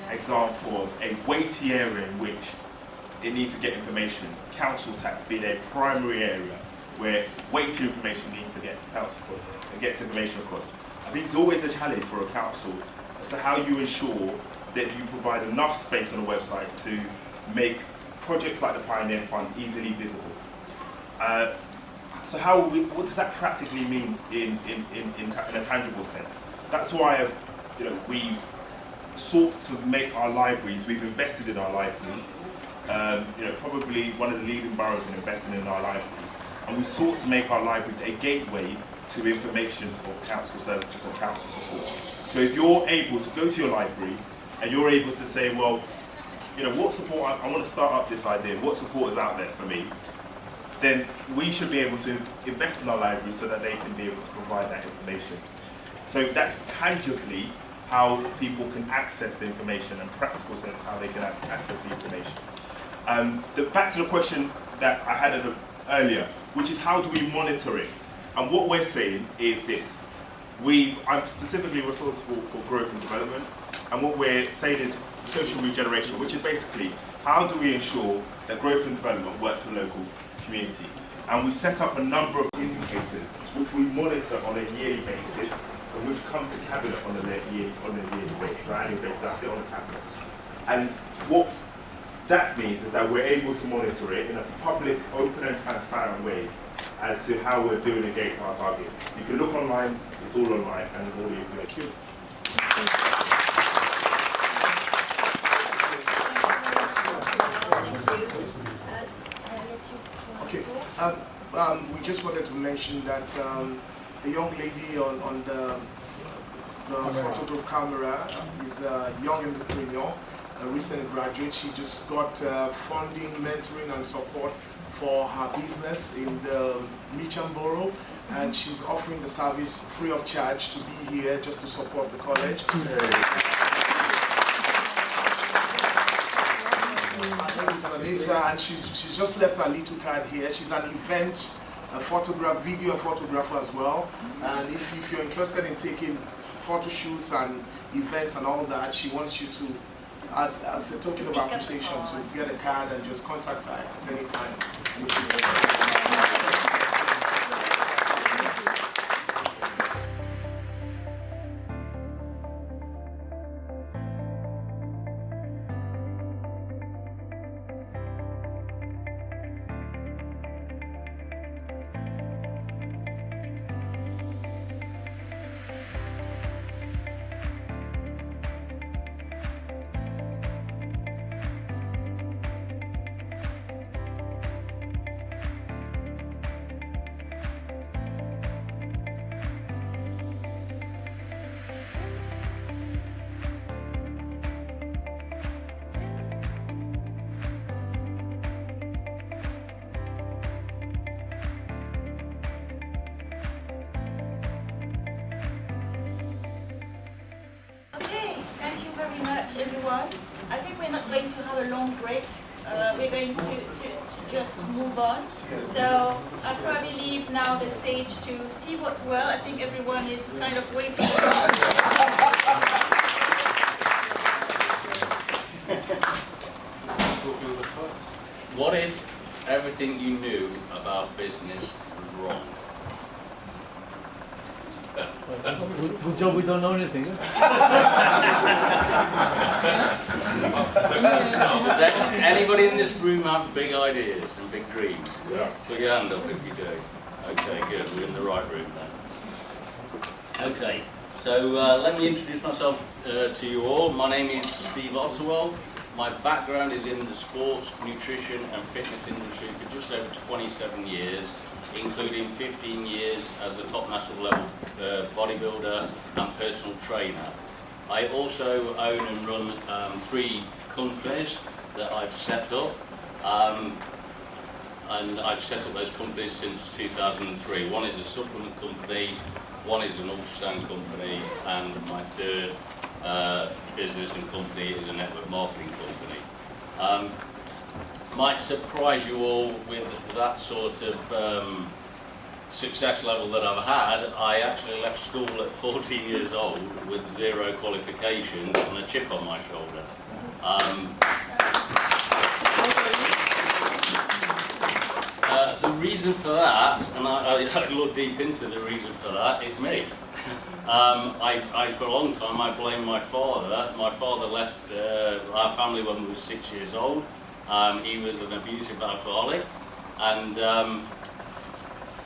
example of a weighty area in which it needs to get information. Council tax being a primary area where weighty information needs to get gets information across. I think it's always a challenge for a council as to how you ensure that you provide enough space on the website to make projects like the Pioneer Fund easily visible. So what does that practically mean in a tangible sense? That's why we've sought to make our libraries, we've invested in our libraries, probably one of the leading boroughs in investing in our libraries, and we sought to make our libraries a gateway to information of council services and council support. So if you're able to go to your library and you're able to say, well, what support, I want to start up this idea, what support is out there for me? then we should be able to invest in our libraries so that they can be able to provide that information. So that's tangibly how people can access the information, and practical sense how they can access the information. Back to the question that I had earlier, which is how do we monitor it? And what we're saying is this. I'm specifically responsible for growth and development, and what we're saying is social regeneration, which is basically how do we ensure that growth and development works for the local community. And we set up a number of indicators which we monitor on a yearly basis, and which come to cabinet on a yearly basis, or annual basis. I sit on the cabinet. And what that means is that we're able to monitor it in a public, open and transparent ways as to how we're doing against our target. You can look online, it's all online, and all the information. Okay. We just wanted to mention that the young lady on the photograph camera is a young entrepreneur, a recent graduate. She just got funding, mentoring and support for her business in the Mitcham Borough, and she's offering the service free of charge to be here just to support the college. And she's just left her little card here. She's an event video and photographer as well. And if you're interested in taking photo shoots and events and all that, she wants you to, as a token of appreciation, to get a card and just contact her at any time. Much, everyone. I think we're not going to have a long break. We're going to just move on. So I'll probably leave now the stage to Steve Otwell. I think everyone is kind of waiting for What if everything you knew about business was wrong? Good job we don't know anything. Does anybody in this room have big ideas and big dreams? Yeah. Put your hand up if you do. Okay, good. We're in the right room then. Okay, so let me introduce myself to you all. My name is Steve Otwell. My background is in the sports, nutrition and fitness industry for just over 27 years. Including 15 years as a top national level bodybuilder and personal trainer. I also own and run 3 companies that I've set up, and I've set up those companies since 2003. One is a supplement company, one is an ultrasound company, and my third business and company is a network marketing company. Might surprise you all with that sort of success level that I've had. I actually left school at 14 years old with 0 qualifications and a chip on my shoulder. The reason for that, and I look deep into the reason for that, is me. For a long time I blamed my father. My father left our family when we were 6 years old. He was an abusive alcoholic, and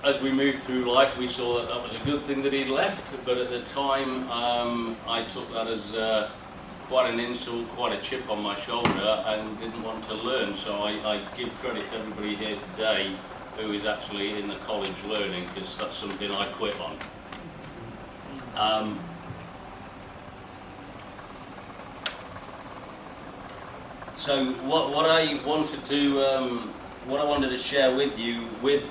as we moved through life we saw that was a good thing that he'd left, but at the time I took that as quite an insult, quite a chip on my shoulder, and didn't want to learn. So I give credit to everybody here today who is actually in the college learning, because that's something I quit on. So what I wanted to what I wanted to share with you, with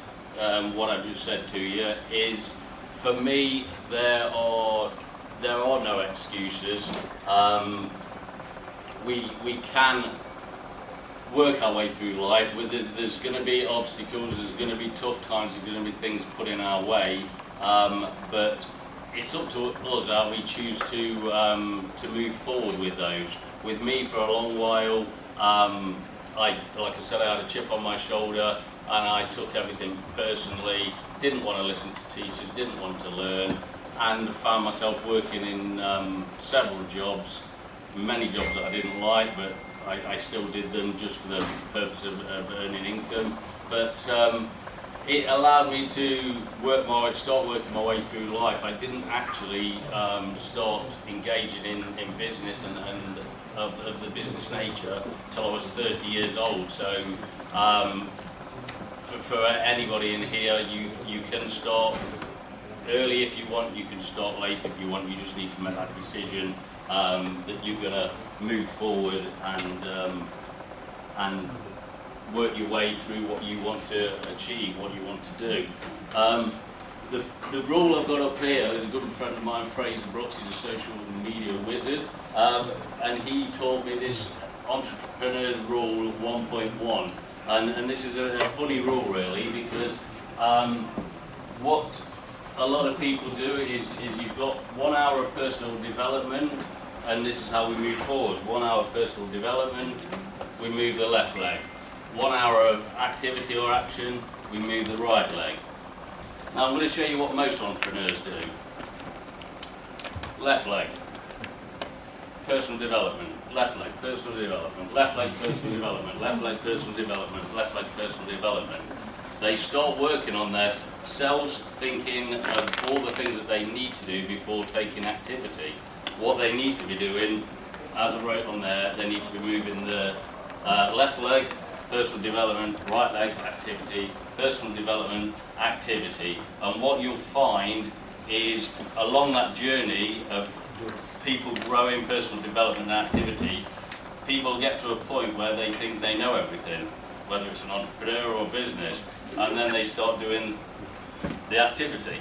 what I've just said to you, is for me there are no excuses. We can work our way through life. There's going to be obstacles, there's going to be tough times, there's going to be things put in our way, but it's up to us how we choose to move forward with those. With me, for a long while, like I said, I had a chip on my shoulder and I took everything personally, didn't want to listen to teachers, didn't want to learn, and found myself working in several jobs, many jobs that I didn't like, but I still did them just for the purpose of earning income. But it allowed me to start working my way through life. I didn't actually start engaging in business and of the business nature till I was 30 years old. So for anybody in here, you can start early if you want, you can start late if you want. You just need to make that decision that you're going to move forward and work your way through what you want to achieve, what you want to do. The rule I've got up here is a good friend of mine, Fraser Brooks. He's a social media wizard, and he taught me this Entrepreneurial Rule 1.1, and this is a funny rule really, because what a lot of people do is you've got 1 hour of personal development, and this is how we move forward. 1 hour of personal development, we move the left leg. 1 hour of activity or action, we move the right leg. Now I'm going to show you what most entrepreneurs do. Left leg, personal development. Left leg, personal development. Left leg, personal development. Left leg, personal development. Left leg, personal development. They start working on their selves, thinking of all the things that they need to do before taking activity. What they need to be doing, as I wrote on there, they need to be moving the left leg, personal development, right leg, activity, personal development, activity. And what you'll find is along that journey of people growing personal development and activity, people get to a point where they think they know everything, whether it's an entrepreneur or business, and then they start doing the activity.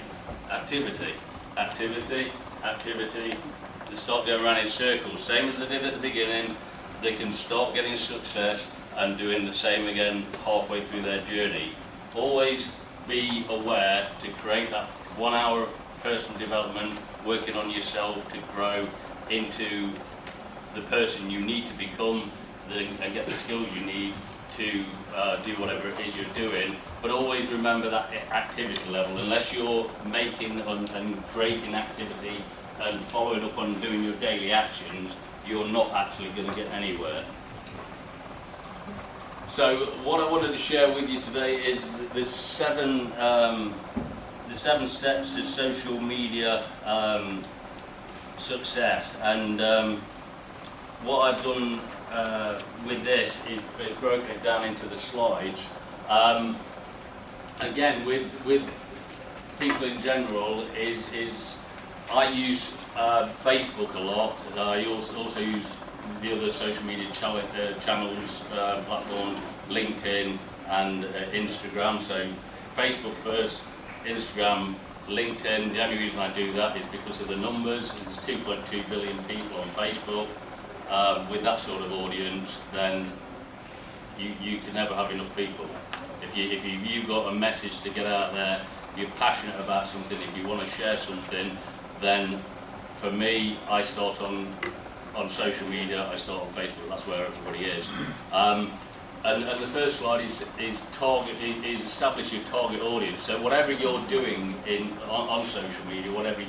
They start going around in circles, same as they did at the beginning. They can start getting success and doing the same again halfway through their journey. Always be aware to create that 1 hour of personal development, working on yourself to grow into the person you need to become and get the skills you need to do whatever it is you're doing. But always remember that activity level. Unless you're making and creating activity and following up on doing your daily actions, you're not actually going to get anywhere. So what I wanted to share with you today is the seven steps to social media success. And what I've done with this is broken it down into the slides. Again, with people in general, is I use Facebook a lot. I also use the other social media channels, platforms, LinkedIn and Instagram. So Facebook first, Instagram, LinkedIn. The only reason I do that is because of the numbers. There's 2.2 billion people on Facebook. With that sort of audience, then you can never have enough people. If you've got a message to get out there, you're passionate about something, if you want to share something, then for me, I start on social media, I start on Facebook. That's where everybody is. And the first slide is establish your target audience. So whatever you're doing on social media, whatever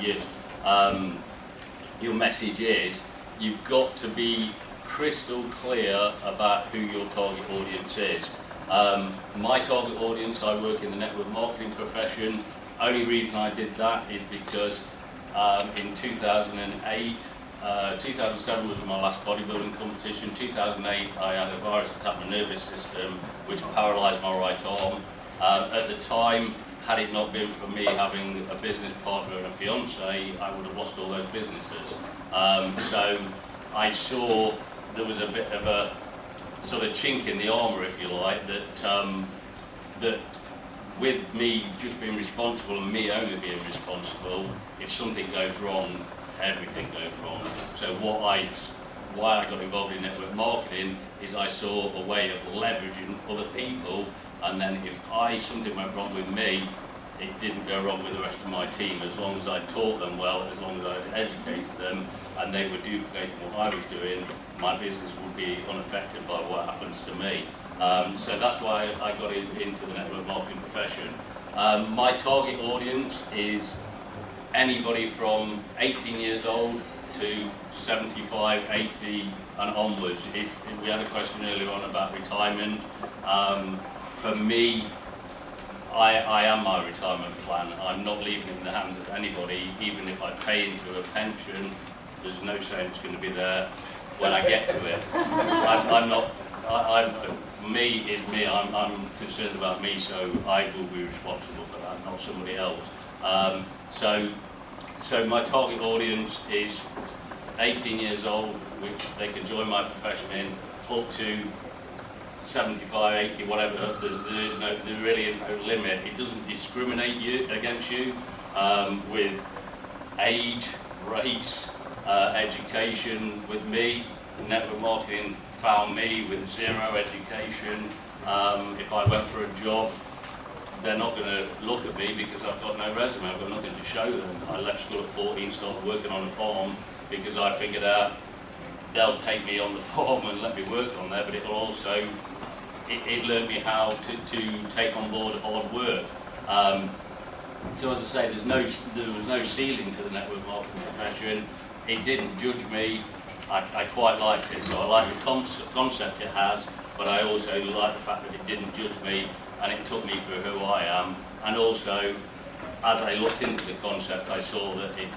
your message is, you've got to be crystal clear about who your target audience is. My target audience, I work in the network marketing profession. Only reason I did that is because in 2008, 2007 was my last bodybuilding competition. 2008, I had a virus attack my nervous system, which paralysed my right arm. At the time, had it not been for me having a business partner and a fiance, I would have lost all those businesses. So I saw there was a bit of a sort of chink in the armour, if you like, that with me just being responsible and me only being responsible, if something goes wrong, everything goes wrong. So why I got involved in network marketing is I saw a way of leveraging other people, and then if something went wrong with me, it didn't go wrong with the rest of my team. As long as I taught them well, as long as I educated them, and they were duplicating what I was doing, my business would be unaffected by what happens to me. So that's why I got into the network marketing profession. My target audience is anybody from 18 years old to 75, 80 and onwards. If we had a question earlier on about retirement, for me, I am my retirement plan. I'm not leaving it in the hands of anybody. Even if I pay into a pension, there's no saying it's going to be there when I get to it. Me is me. I'm concerned about me, so I will be responsible for that, not somebody else. So my target audience is 18 years old, which they can join my profession in, up to 75, 80, whatever. There really is no limit. It doesn't discriminate against you with age, race, education. With me, network marketing found me with zero education. If I went for a job, they're not going to look at me because I've got no resume, I've got nothing to show them. I left school at 14, started working on a farm because I figured out they'll take me on the farm and let me work on there, but it'll also, it learned me how to take on board hard work. So as I say, there was no ceiling to the network marketing profession. It didn't judge me. I quite liked it, so I like the concept it has, but I also like the fact that it didn't judge me and it took me for who I am. And also, as I looked into the concept, I saw that it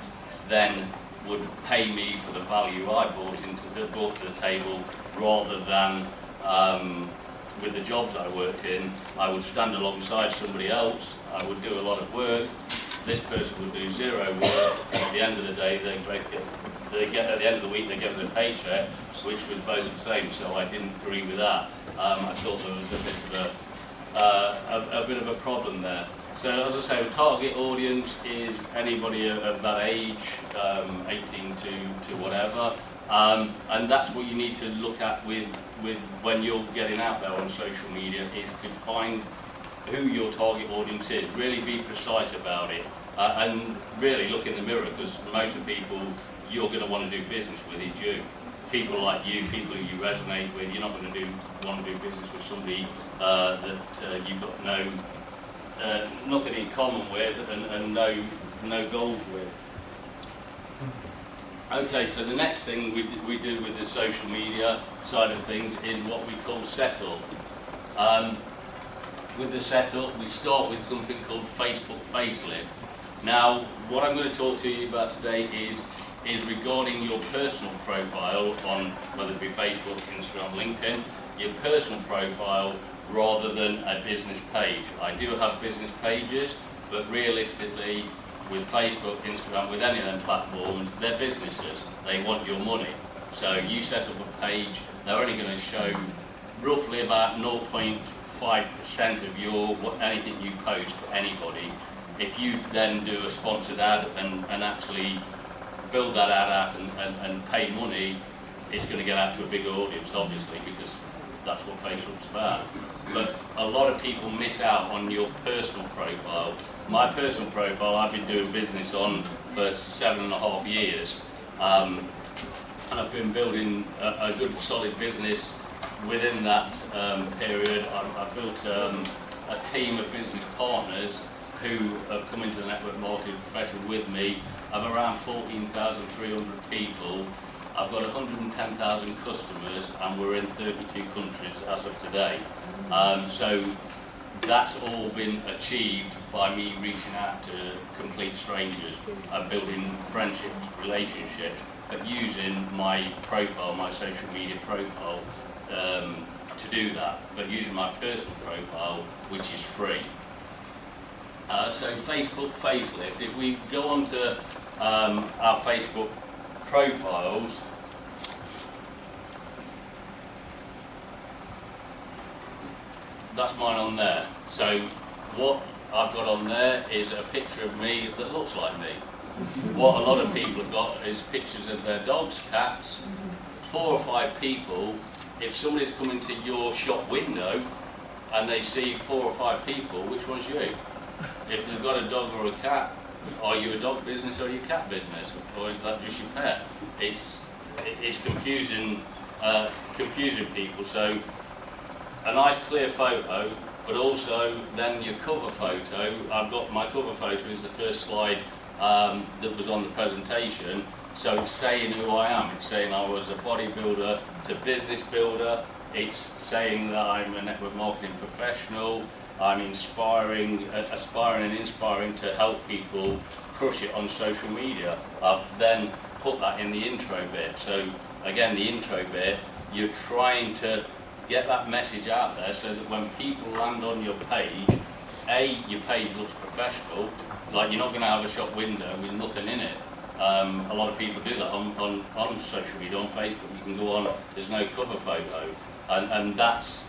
then would pay me for the value I brought to the table, rather than with the jobs I worked in. I would stand alongside somebody else, I would do a lot of work, this person would do zero work, and at the end of the day, at the end of the week, they give us a paycheck, which was both the same, so I didn't agree with that. I thought there was a bit of a problem there. So as I say, the target audience is anybody of that age, 18 to whatever, and that's what you need to look at with when you're getting out there on social media, is to find who your target audience is. Really be precise about it, and really look in the mirror, because most of the people you're going to want to do business with is you. People like you, people who you resonate with. You're not going to want to do business with somebody that you've got nothing in common with and no goals with. Okay, so the next thing we do with the social media side of things is what we call setup. With the setup, we start with something called Facebook facelift. Now, what I'm going to talk to you about today is regarding your personal profile on whether it be Facebook, Instagram, LinkedIn, your personal profile rather than a business page. I do have business pages, but realistically, with Facebook, Instagram, with any of them platforms, they're businesses. They want your money. So you set up a page, they're only going to show roughly about 0.5% of anything you post to anybody. If you then do a sponsored ad and actually build that ad out and pay money, it's going to get out to a bigger audience, obviously, because that's what Facebook's about. But a lot of people miss out on your personal profile. My personal profile, I've been doing business on for 7.5 years, and I've been building a good, solid business within that period. I've built a team of business partners who have come into the network marketing profession with me of around 14,300 people. I've got 110,000 customers, and we're in 32 countries as of today. So that's all been achieved by me reaching out to complete strangers and building friendships, relationships, but using my profile, my social media profile, to do that, but using my personal profile, which is free. So Facebook facelift, if we go on to our Facebook profiles, that's mine on there. So what I've got on there is a picture of me that looks like me. What a lot of people have got is pictures of their dogs, cats, 4 or 5 people. If somebody's coming to your shop window and they see 4 or 5 people, which one's you? If they've got a dog or a cat, are you a dog business or are you a cat business? Or is that just your pet? It's confusing, confusing people. So a nice clear photo, but also then your cover photo. I've got my cover photo is the first slide that was on the presentation. So it's saying who I am. It's saying I was a bodybuilder to business builder. It's saying that I'm a network marketing professional. I'm aspiring and inspiring to help people crush it on social media. I've then put that in the intro bit. So again, the intro bit, you're trying to get that message out there so that when people land on your page, your page looks professional. Like, you're not going to have a shop window with nothing in it. A lot of people do that on social media, on Facebook. You can go on, there's no cover photo, and that's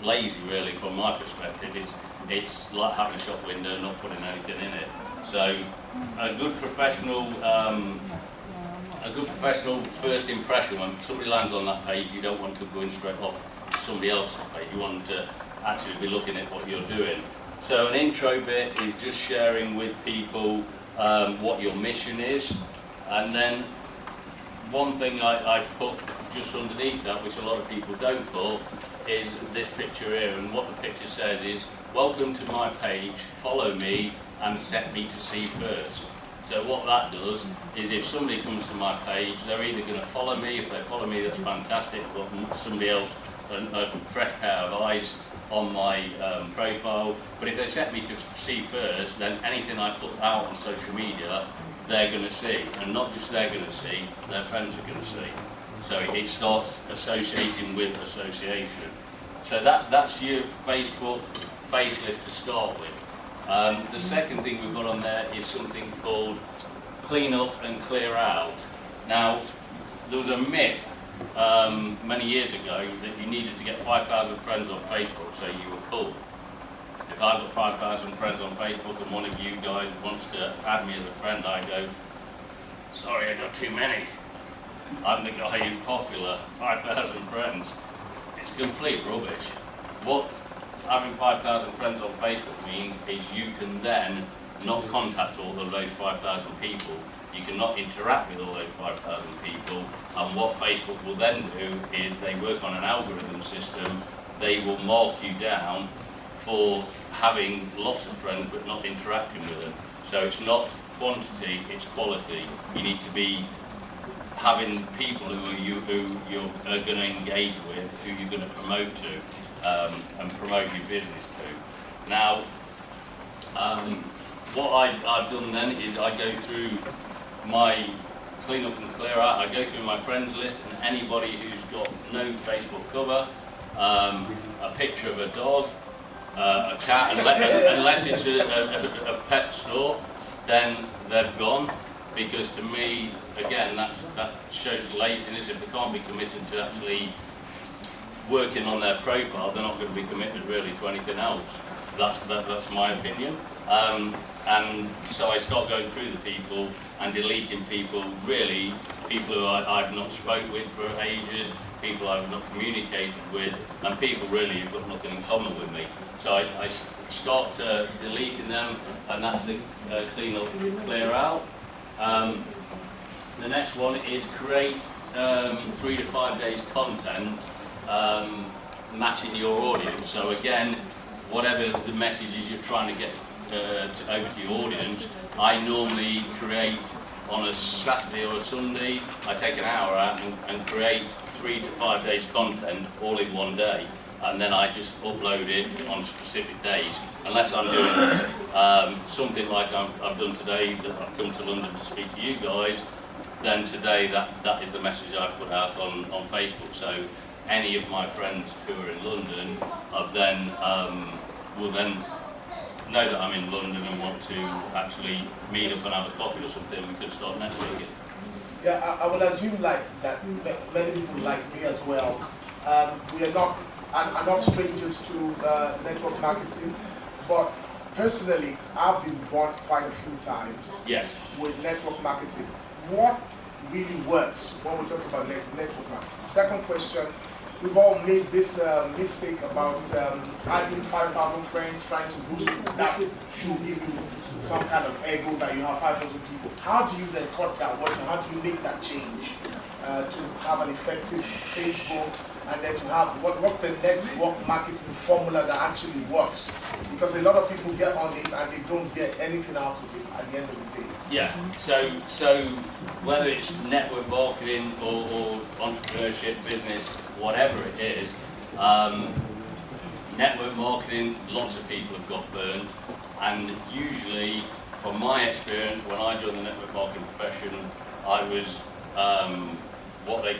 lazy really from my perspective. It's like having a shop window and not putting anything in it. So a good professional first impression, when somebody lands on that page, you don't want to go in straight off to somebody else's page. You want to actually be looking at what you're doing. So an intro bit is just sharing with people what your mission is, and then one thing I put just underneath that, which a lot of people don't put, is this picture here. And what the picture says is, welcome to my page, follow me and set me to see first. So what that does is, if somebody comes to my page, they're either going to follow me. If they follow me, that's fantastic, but somebody else, a fresh pair of eyes on my profile. But if they set me to see first, then anything I put out on social media, they're going to see. And not just they're going to see, their friends are going to see. So it starts associating with association. So that's your Facebook facelift to start with. The second thing we've got on there is something called clean up and clear out. Now, there was a myth many years ago that you needed to get 5,000 friends on Facebook so you were cool. If I've got 5,000 friends on Facebook and one of you guys wants to add me as a friend, I go, sorry, I got too many. I'm the guy who's popular, 5,000 friends. It's complete rubbish. What having 5,000 friends on Facebook means is you can then not contact all of those 5,000 people. You cannot interact with all those 5,000 people. And what Facebook will then do is they work on an algorithm system. They will mark you down for having lots of friends but not interacting with them. So it's not quantity, it's quality. You need to be having people who you're going to engage with, who you're going to promote to, and promote your business to. Now, what I've done then is I go through my clean up and clear out. I go through my friends list, and anybody who's got no Facebook cover, a picture of a dog, a cat, unless it's a pet store, then they're gone. Because to me, again, that shows laziness. If they can't be committed to actually working on their profile, they're not going to be committed really to anything else. That's my opinion. And so I start going through the people and deleting people, really, people who I've not spoke with for ages, people I've not communicated with, and people really who've got nothing in common with me. So I start deleting them, and that's the clean up, clear out. The next one is create 3 to 5 days content matching your audience. So again, whatever the message is you're trying to get over to your audience, I normally create on a Saturday or a Sunday. I take an hour out and create 3 to 5 days content all in one day, and then I just upload it on specific days. Unless I'm doing something like I've done today, that I've come to London to speak to you guys, then today that is the message I put out on Facebook. So any of my friends who are in London will then know that I'm in London and want to actually meet up and have a coffee or something. We could start networking. Yeah, I will assume like that many people like me as well. We are not are not strangers to network marketing, but personally, I've been burnt quite a few times with network marketing. What really works when we talk about network marketing? Second question, we've all made this mistake about adding 5,000 friends, trying to boost that should give you some kind of ego that you have 5,000 people. How do you then cut that? How do you make that change to have an effective Facebook, and then to have, what's the network marketing formula that actually works? Because a lot of people get on it and they don't get anything out of it at the end of the day. Yeah, so whether it's network marketing or entrepreneurship, business, whatever it is, network marketing, lots of people have got burned, and usually, from my experience, when I joined the network marketing profession, I was what they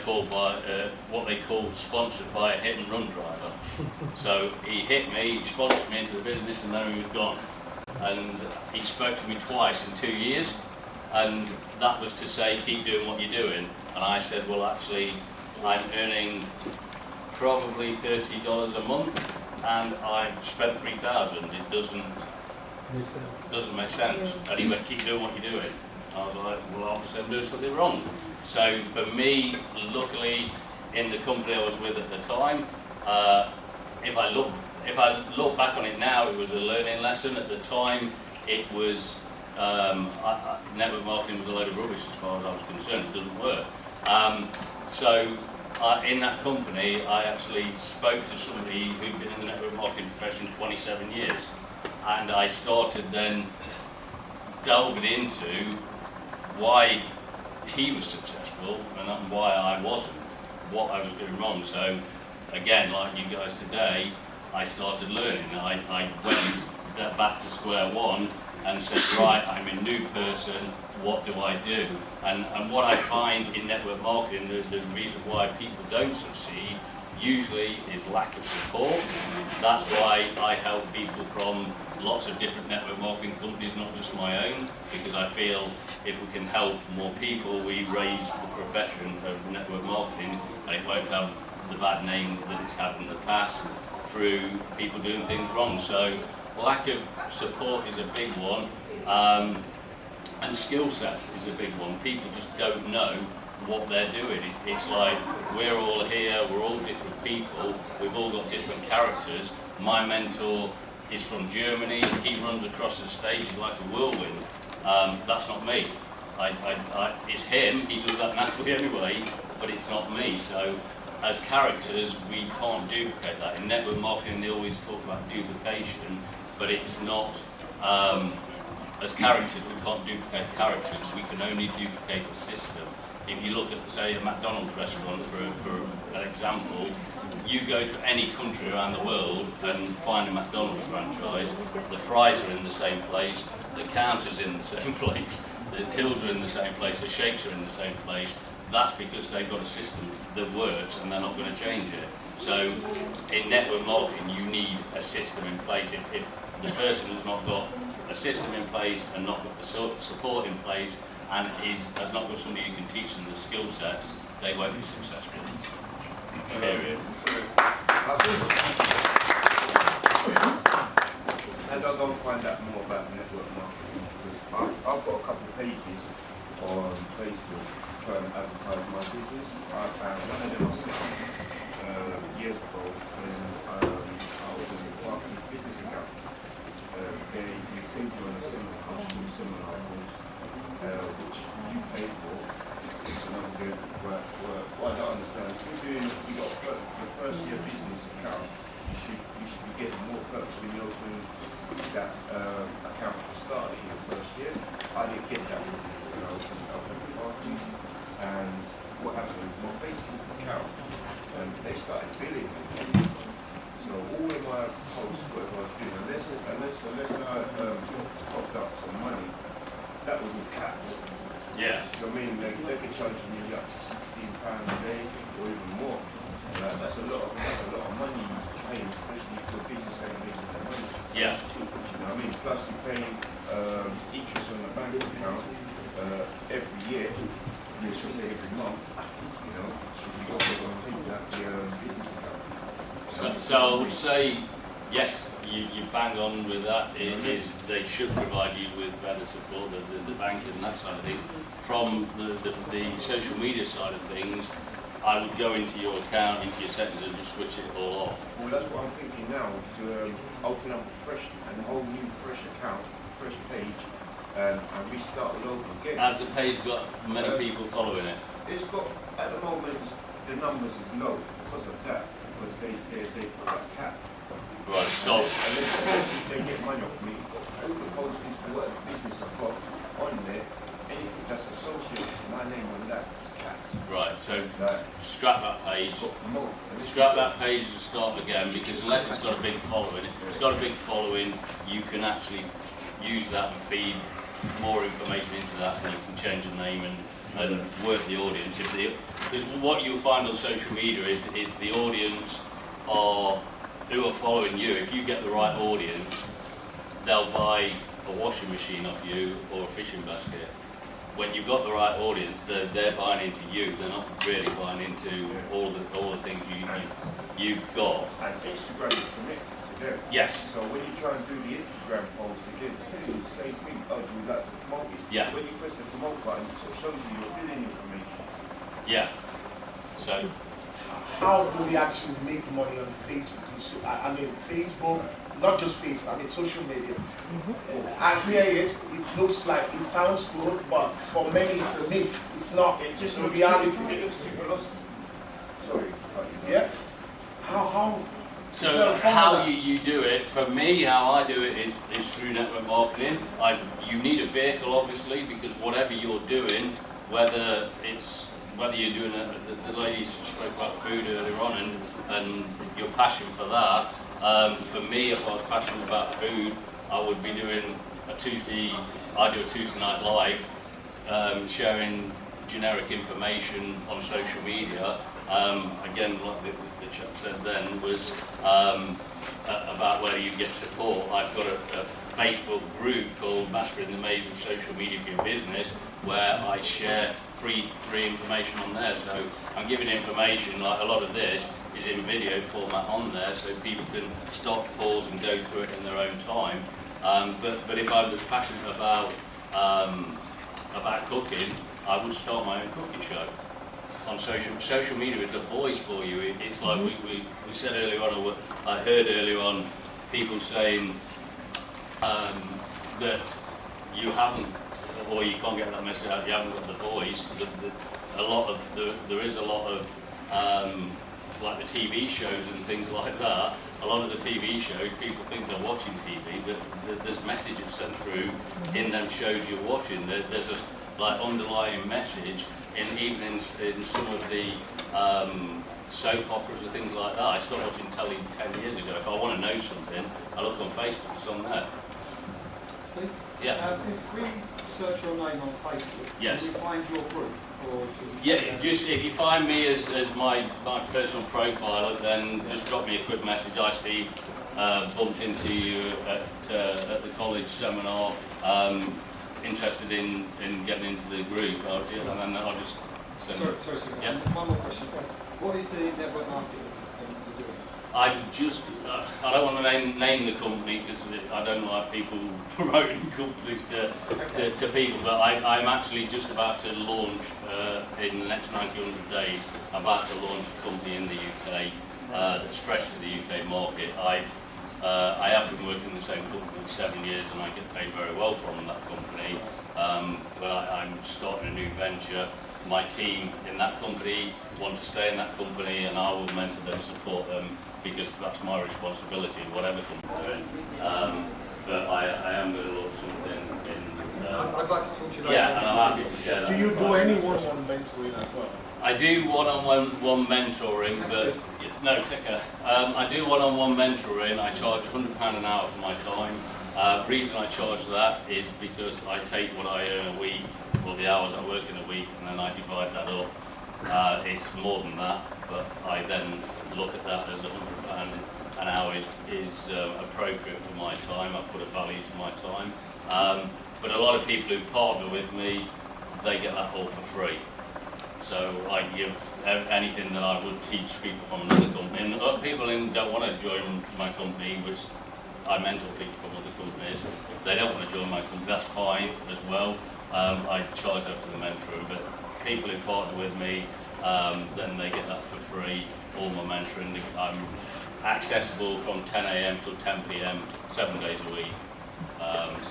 call sponsored by a hit and run driver. So he hit me, he sponsored me into the business, and then he was gone. And he spoke to me twice in 2 years, and that was to say, keep doing what you're doing. And I said, well, actually, I'm earning probably $30 a month, and I've spent $3,000. It doesn't make sense. And he went, keep doing what you're doing. I was like, well, obviously I'm doing something wrong. So for me, luckily, in the company I was with at the time, if I look back on it now, it was a learning lesson. At the time, it was network marketing was a load of rubbish as far as I was concerned. It doesn't work. In that company, I actually spoke to somebody who'd been in the network marketing profession 27 years, and I started then delving into why he was successful and why I wasn't, what I was doing wrong. So again, like you guys today, I started learning. I went back to square one and said, right, I'm a new person, what do I do? And what I find in network marketing, the reason why people don't succeed usually is lack of support. That's why I help people from lots of different network marketing companies, not just my own, because I feel if we can help more people, we raise the profession of network marketing, and it won't have the bad name that it's had in the past through people doing things wrong. So lack of support is a big one, and skill sets is a big one. People just don't know what they're doing. It's like we're all here, we're all different people, we've all got different characters. My mentor is from Germany, he runs across the stage like a whirlwind. That's not me. It's him, he does that naturally anyway, but it's not me. So as characters, we can't duplicate that. In network marketing, they always talk about duplication, but it's not, as characters, we can't duplicate characters, we can only duplicate a system. If you look at, say, a McDonald's restaurant, for an example, you go to any country around the world and find a McDonald's franchise, the fries are in the same place, the counter's in the same place, the tills are in the same place, the shakes are in the same place. That's because they've got a system that works and they're not going to change it. So in network marketing, you need a system in place. If the person has not got a system in place and not got the support in place, and has not got somebody who can teach them the skill sets, they won't be successful. Period. And I'll go and find out more about network marketing, because I've got a couple of pages on Facebook trying to advertise my business. I found one of them I set up years ago when I was in Barclays business account. They send you on a seminar course, which you pay for. It's another good work. What I don't understand is you got your first year business account, you should be getting more perks when you open that account for start in your first year. I didn't get that when I opened up at Barclays. And what happened with my Facebook account, they started billing me. So all of my posts, whatever I was doing, unless I popped up some money, that was all capped. Yeah. So I mean, they could charge me up to £16 a day or even more. That's a lot of money you're paying, especially for a business that makes that money. Yeah. You know what I mean? Plus you pay interest on the bank account every year. You should say every month. You know, so you got to pay that business account. So I would say, yes, you bang on with that. It is, they should provide you with better support, the bankers and that side of things. From the social media side of things, I would go into your account, into your settings, and just switch it all off. Well, that's what I'm thinking now, is to open up a whole new fresh account, fresh page, and restart all over again. Has the page got many people following it? It's got, at the moment, the numbers is low because of that, because they put that cap. Right, so. And then suppose they get money off me, as opposed to what business I've got on there, anything that's associated with my name on that is capped. Right, so scrap that page. Scrap that page and start again, because unless it's got a big following, if it's got a big following, you can actually use that and feed more information into that, and you can change the name and work the audience. Because what you'll find on social media is the audience who are following you. If you get the right audience, they'll buy a washing machine off you or a fishing basket. When you've got the right audience, they're buying into you. They're not really buying into all the things you've got. And Instagram is connected to them. Yes. So when you try and do the Instagram post again, it's telling you the same thing. Oh, do you like to promote it? Yeah. When you press the promote button, it shows you your billing information. Yeah. So. How do we actually make money on Facebook? I mean, Facebook, not just Facebook, I mean social media. I hear it, it looks like, it sounds good, but for many it's a myth. It's not, it's just a reality. It looks too velocity. Sorry. Yeah? How? So how you do it, for me, how I do it is through network marketing. You need a vehicle, obviously, because whatever you're doing, whether you're doing the ladies spoke about food earlier on and your passion for that. For me, if I was passionate about food, I would be doing I do a Tuesday night live, sharing generic information on social media. Again, like the chap said then, was about where you get support. I've got a Facebook group called Mastering the Maze of Social Media for Your Business, where I share free information on there. So I'm giving information, like a lot of this is in video format on there, so people can stop, pause and go through it in their own time. But if I was passionate about cooking, I would start my own cooking show. On social media is a voice for you. It's like we said earlier on, or I heard earlier on, people saying that you haven't, or you can't get that message out, you haven't got the voice. There is a lot of like the TV shows and things like that. A lot of the TV shows, people think they're watching TV, but there's messages sent through in them shows you're watching. There's a like underlying message even in some of the soap operas and things like that. I started watching telly 10 years ago. If I want to know something, I look on Facebook, it's on there. See? Yeah. If we search your name on Facebook, yes. Can we find your group? Or yeah, just if you find me as my personal profile, then just drop me a quick message. I, Steve, bumped into you at the college seminar, interested in getting into the group, and then I'll just send sorry, yeah. One more question. What is the network marketing you're doing? I don't want to name the company because I don't like people promoting companies to people, but I'm actually just about to launch in the next 90-100 days. I'm about to launch a company in the UK that's fresh to the UK market. I have been working in the same company for 7 years and I get paid very well from that company, but I'm starting a new venture. My team in that company want to stay in that company and I will mentor them, support them, because that's my responsibility, whatever company they're in. But I am going to launch something in... I'd like to talk to you later. Yeah, and I'm happy to share that. Do you do any one-on-one mentoring as well? I do one-on-one mentoring, but... No, take care. I do one-on-one mentoring. I charge £100 an hour for my time. The reason I charge that is because I take what I earn a week, or the hours I work in a week, and then I divide that up. It's more than that, but I then look at that as £100 an hour is appropriate for my time. I put a value to my time. But a lot of people who partner with me, they get that all for free. So I give anything that I would teach people from another company. And people who don't want to join my company, which I mentor people from other companies, if they don't want to join my company, that's fine as well. I charge that for the mentoring, but people who partner with me, then they get that for free, all my mentoring. I'm accessible from 10 AM till 10 PM, 7 days a week.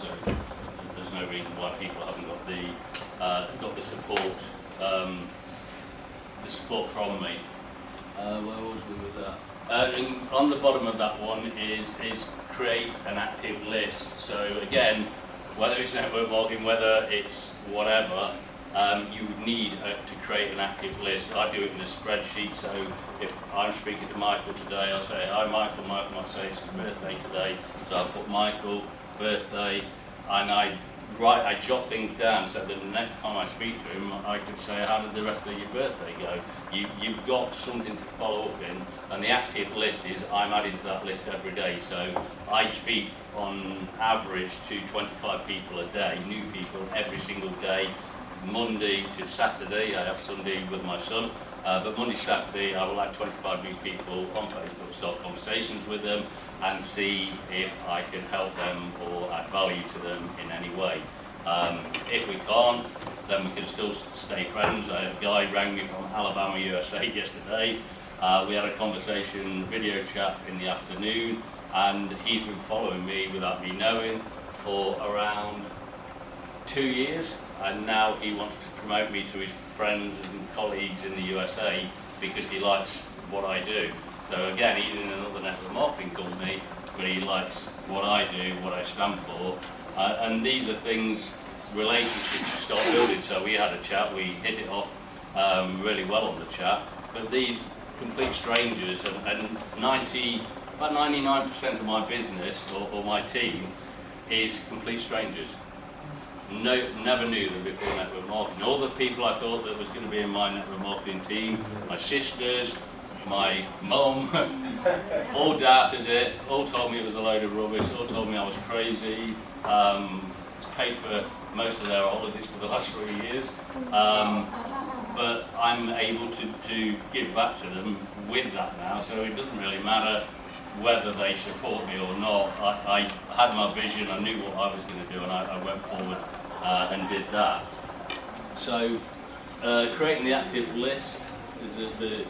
So there's no reason why people haven't got the support. The support from me. Where was we with that? And on the bottom of that one is create an active list. So again, whether it's network marketing, whether it's whatever, you would need to create an active list. I do it in a spreadsheet. So if I'm speaking to Michael today, I'll say, "Hi Michael." Michael might say it's his birthday today, so I'll put Michael birthday, and I jot things down so that the next time I speak to him, I could say, "How did the rest of your birthday go?" You've got something to follow up in, and the active list is I'm adding to that list every day. So I speak on average to 25 people a day, new people every single day, Monday to Saturday. I have Sunday with my son, but Monday, Saturday, I will add 25 new people on Facebook, start conversations with them, and see if I can help them or add value to them in any way. If we can't, then we can still stay friends. A guy rang me from Alabama, USA yesterday. We had a conversation, video chat in the afternoon, and he's been following me without me knowing for around 2 years, and now he wants to promote me to his friends and colleagues in the USA because he likes what I do. So again, he's in another network marketing company, but he likes what I do, what I stand for, and these are things, relationships you start building. So we had a chat, we hit it off really well on the chat, but these complete strangers, and about 99% of my business or my team is complete strangers. Never knew them before network marketing. All the people I thought that was going to be in my network marketing team, my sisters, my mum, all doubted it, all told me it was a load of rubbish, all told me I was crazy. It's paid for most of their holidays for the last 3 years. But I'm able to give back to them with that now, so it doesn't really matter whether they support me or not. I had my vision, I knew what I was going to do, and I went forward and did that. So creating the active list is the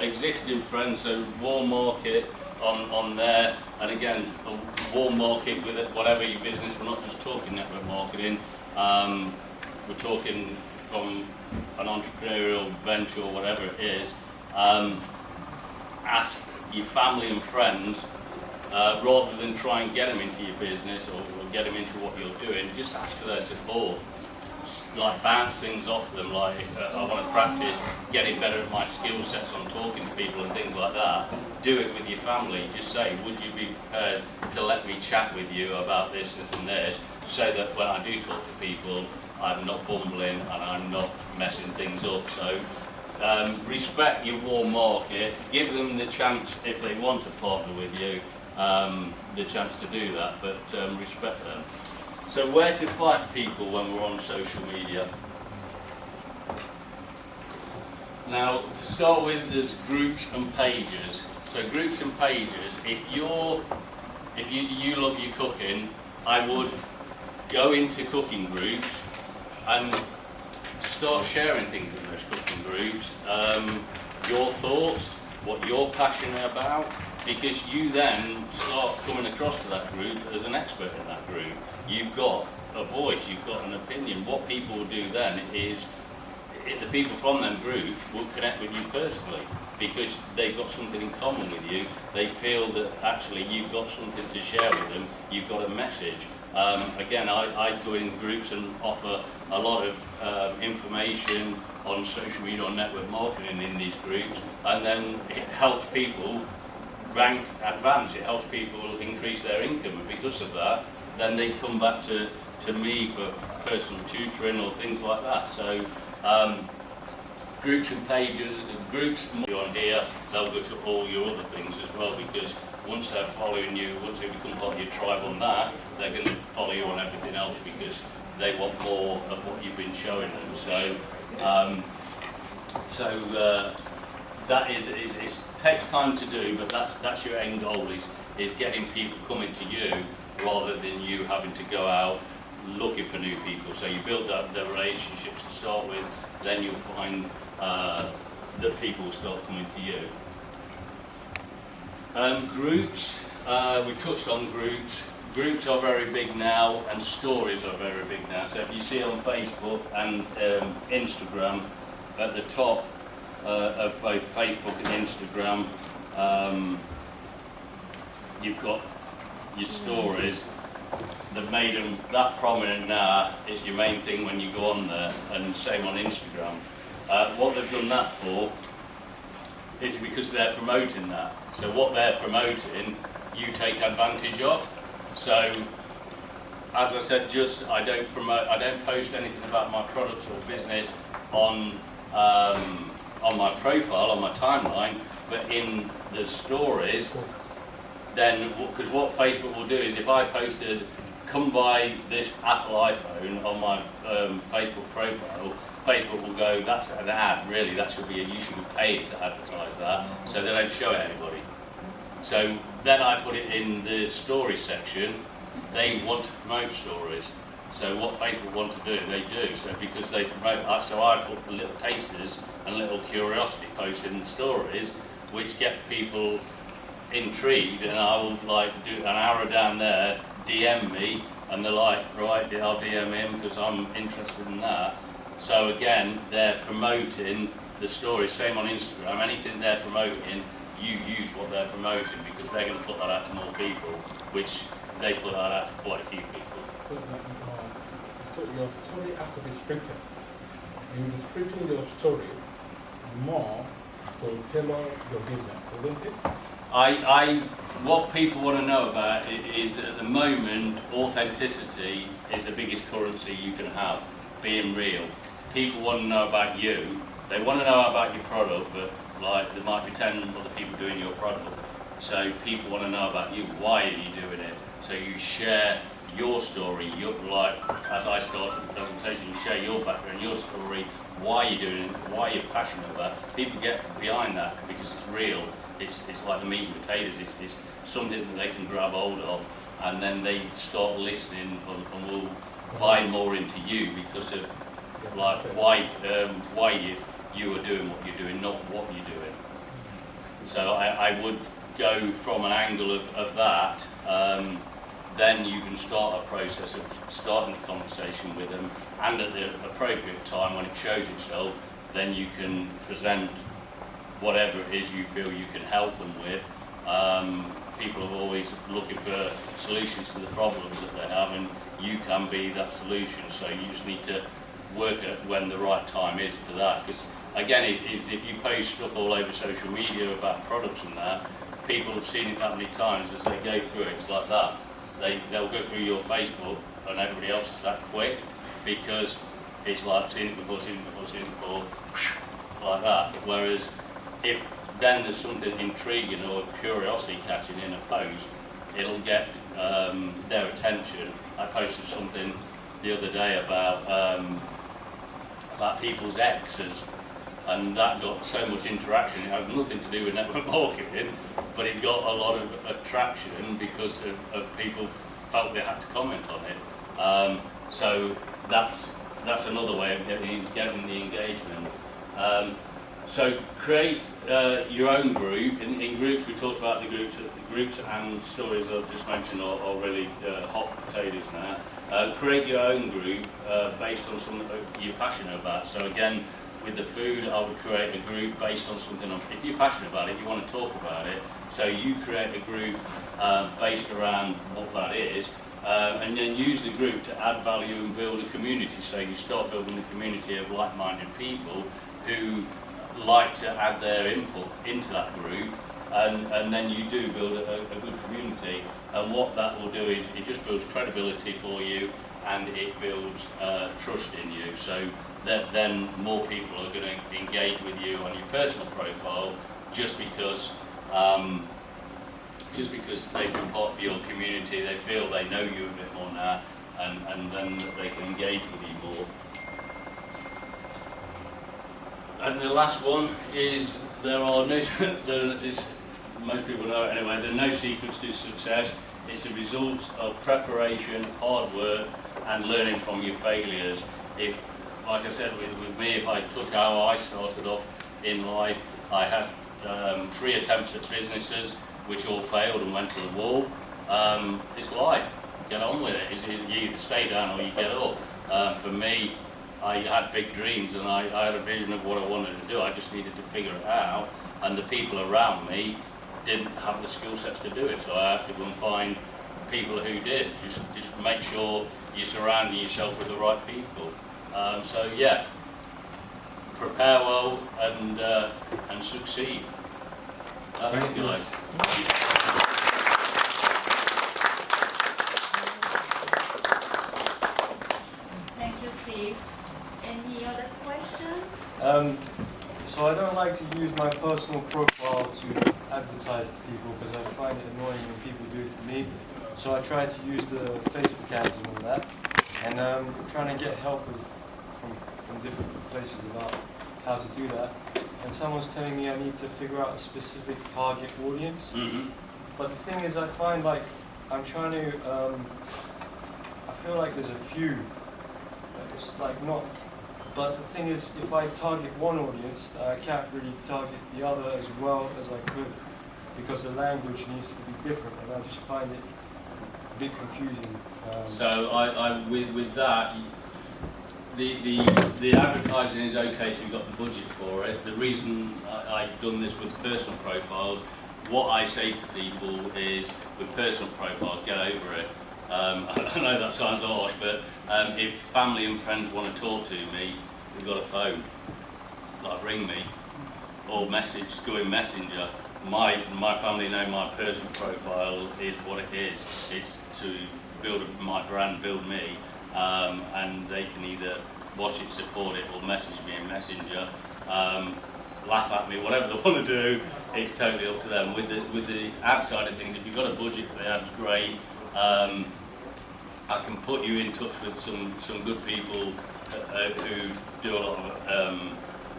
existing friends, so warm market on there, and again, a warm market with it, whatever your business. We're not just talking network marketing, we're talking from an entrepreneurial venture or whatever it is. Ask your family and friends, rather than try and get them into your business or get them into what you're doing, just ask for their support. Like bounce things off them, like I want to practice getting better at my skill sets on talking to people and things like that. Do it with your family. Just say, would you be prepared to let me chat with you about this and this, so that when I do talk to people, I'm not bumbling and I'm not messing things up. So respect your warm market, give them the chance, if they want to partner with you, the chance to do that, but respect them. So where to find people when we're on social media? Now, to start with, there's groups and pages. So groups and pages, if you love your cooking, I would go into cooking groups and start sharing things in those cooking groups, your thoughts, what you're passionate about, because you then start coming across to that group as an expert in that group. You've got a voice, you've got an opinion. What people will do then is, the people from them groups will connect with you personally, because they've got something in common with you. They feel that actually you've got something to share with them, you've got a message. Again, I go in groups and offer a lot of information on social media, on network marketing in these groups, and then it helps people rank, advance, it helps people increase their income, and because of that, then they come back to me for personal tutoring or things like that. So groups and pages, groups on here, they'll go to all your other things as well, because once they're following you, once they become part of your tribe on that, they're going to follow you on everything else because they want more of what you've been showing them. So So that is takes time to do, but that's your end goal is getting people coming to you rather than you having to go out looking for new people. So you build up the relationships to start with, then you'll find that people start coming to you. Groups, we touched on groups. Groups are very big now, and stories are very big now. So if you see on Facebook and Instagram, at the top of both Facebook and Instagram, you've got your stories. They've made them that prominent now. It's your main thing when you go on there, and same on Instagram. What they've done that for is because they're promoting that. So what they're promoting, you take advantage of. So, as I said, I don't post anything about my products or business on my profile, on my timeline, but in the stories, then, because what Facebook will do is if I posted, come buy this Apple iPhone on my Facebook profile, Facebook will go, that's an ad, really, you should be paid to advertise that, so they don't show it anybody. So then I put it in the story section. They want to promote stories. So what Facebook want to do, they do. So because they promote, so I put little tasters and little curiosity posts in the stories, which get people intrigued, and I will do an arrow down there, DM me, and they're like, right, I'll DM him because I'm interested in that. So again, they're promoting the story. Same on Instagram. Anything they're promoting, you use what they're promoting because they're going to put that out to more people, which they put that out to quite a few people. So your story has to be scripted. You'll be scripting your story more to tailor your business, isn't it? What people want to know about is at the moment, authenticity is the biggest currency you can have, being real. People want to know about you. They want to know about your product, but there might be 10 other people doing your product. So people want to know about you. Why are you doing it? So you share your story. As I started the presentation, you share your background, your story, why you're doing it, why you're passionate about it. People get behind that because it's real. It's like the meat and potatoes. It's something that they can grab hold of, and then they start listening and will buy more into you because of why you are doing what you're doing, not what you're doing. So I would go from an angle of that. Then you can start a process of starting a conversation with them, and at the appropriate time when it shows itself, then you can present whatever it is you feel you can help them with. People are always looking for solutions to the problems that they have, and you can be that solution. So you just need to work at when the right time is to that. Because again, if you post stuff all over social media about products and that, people have seen it that many times. As they go through it, it's like that. They'll go through your Facebook, and everybody else is that quick because it's like seen it before, like that. Whereas if then there's something intriguing or curiosity catching in a post, it'll get their attention. I posted something the other day about people's exes, and that got so much interaction. It had nothing to do with network marketing, but it got a lot of attraction because of people felt they had to comment on it. So that's another way of getting the engagement. So create your own group. In groups, we talked about the groups and stories I've just mentioned are really hot potatoes now. Create your own group based on something that you're passionate about. So again, with the food, I would create a group based on something. If you're passionate about it, you want to talk about it. So you create a group based around what that is, and then use the group to add value and build a community. So you start building a community of like-minded people who like to add their input into that group, and then you do build a good community. And what that will do is it just builds credibility for you, and it builds trust in you. So that then more people are going to engage with you on your personal profile just because they've been part of your community. They feel they know you a bit more now, and then they can engage with you more. And the last one is there are no, most people know it anyway, there are no secrets to success. It's a result of preparation, hard work, and learning from your failures. If, like I said with me, if I took how I started off in life, I had 3 attempts at businesses, which all failed and went to the wall. It's life. Get on with it. You either stay down or you get up. For me, I had big dreams and I had a vision of what I wanted to do. I just needed to figure it out, and the people around me didn't have the skill sets to do it, so I had to go and find people who did. Just make sure you're surrounding yourself with the right people. So yeah, prepare well and succeed. That's it, guys. Thank you, Steve. Any other question? So I don't like to use my personal profile to advertise to people because I find it annoying when people do it to me. So I try to use the Facebook ads and all that. And I'm trying to get help from different places about how to do that. And someone's telling me I need to figure out a specific target audience. Mm-hmm. But the thing is, I find like I'm trying to, I feel like there's a few. It's like not. But the thing is, if I target one audience, I can't really target the other as well as I could, because the language needs to be different, and I just find it a bit confusing. So with that, the advertising is okay if you've got the budget for it. The reason I've done this with personal profiles, what I say to people is, with personal profiles, get over it. I know that sounds harsh, but if family and friends want to talk to me, they've got a phone, like ring me, or go in Messenger. My family know my personal profile is what it is. It's to build my brand, build me, and they can either watch it, support it, or message me in Messenger, laugh at me, whatever they want to do. It's totally up to them. With the ad side of things, if you've got a budget for the ads, great. I can put you in touch with some good people who do a lot of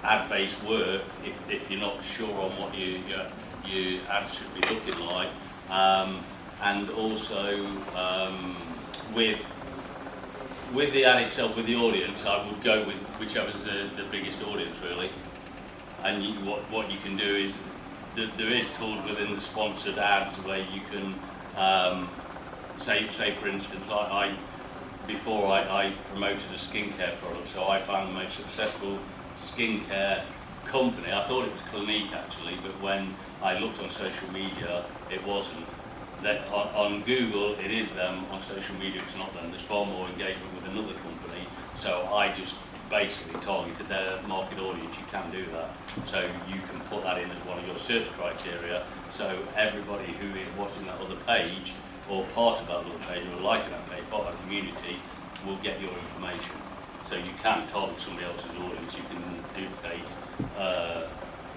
ad-based work if you're not sure on what your ads should be looking like. And also with the ad itself, with the audience, I would go with whichever's the biggest audience really. And what you can do is, there is tools within the sponsored ads where you can say for instance, before I promoted a skincare product, so I found the most successful skincare company. I thought it was Clinique actually, but when I looked on social media, it wasn't. On Google, it is them. On social media, it's not them. There's far more engagement with another company. So I just basically targeted their market audience. You can do that. So you can put that in as one of your search criteria. So everybody who is watching that other page, or part of that little page, or liking that page, part of that community, will get your information. So you can target somebody else's audience. You can duplicate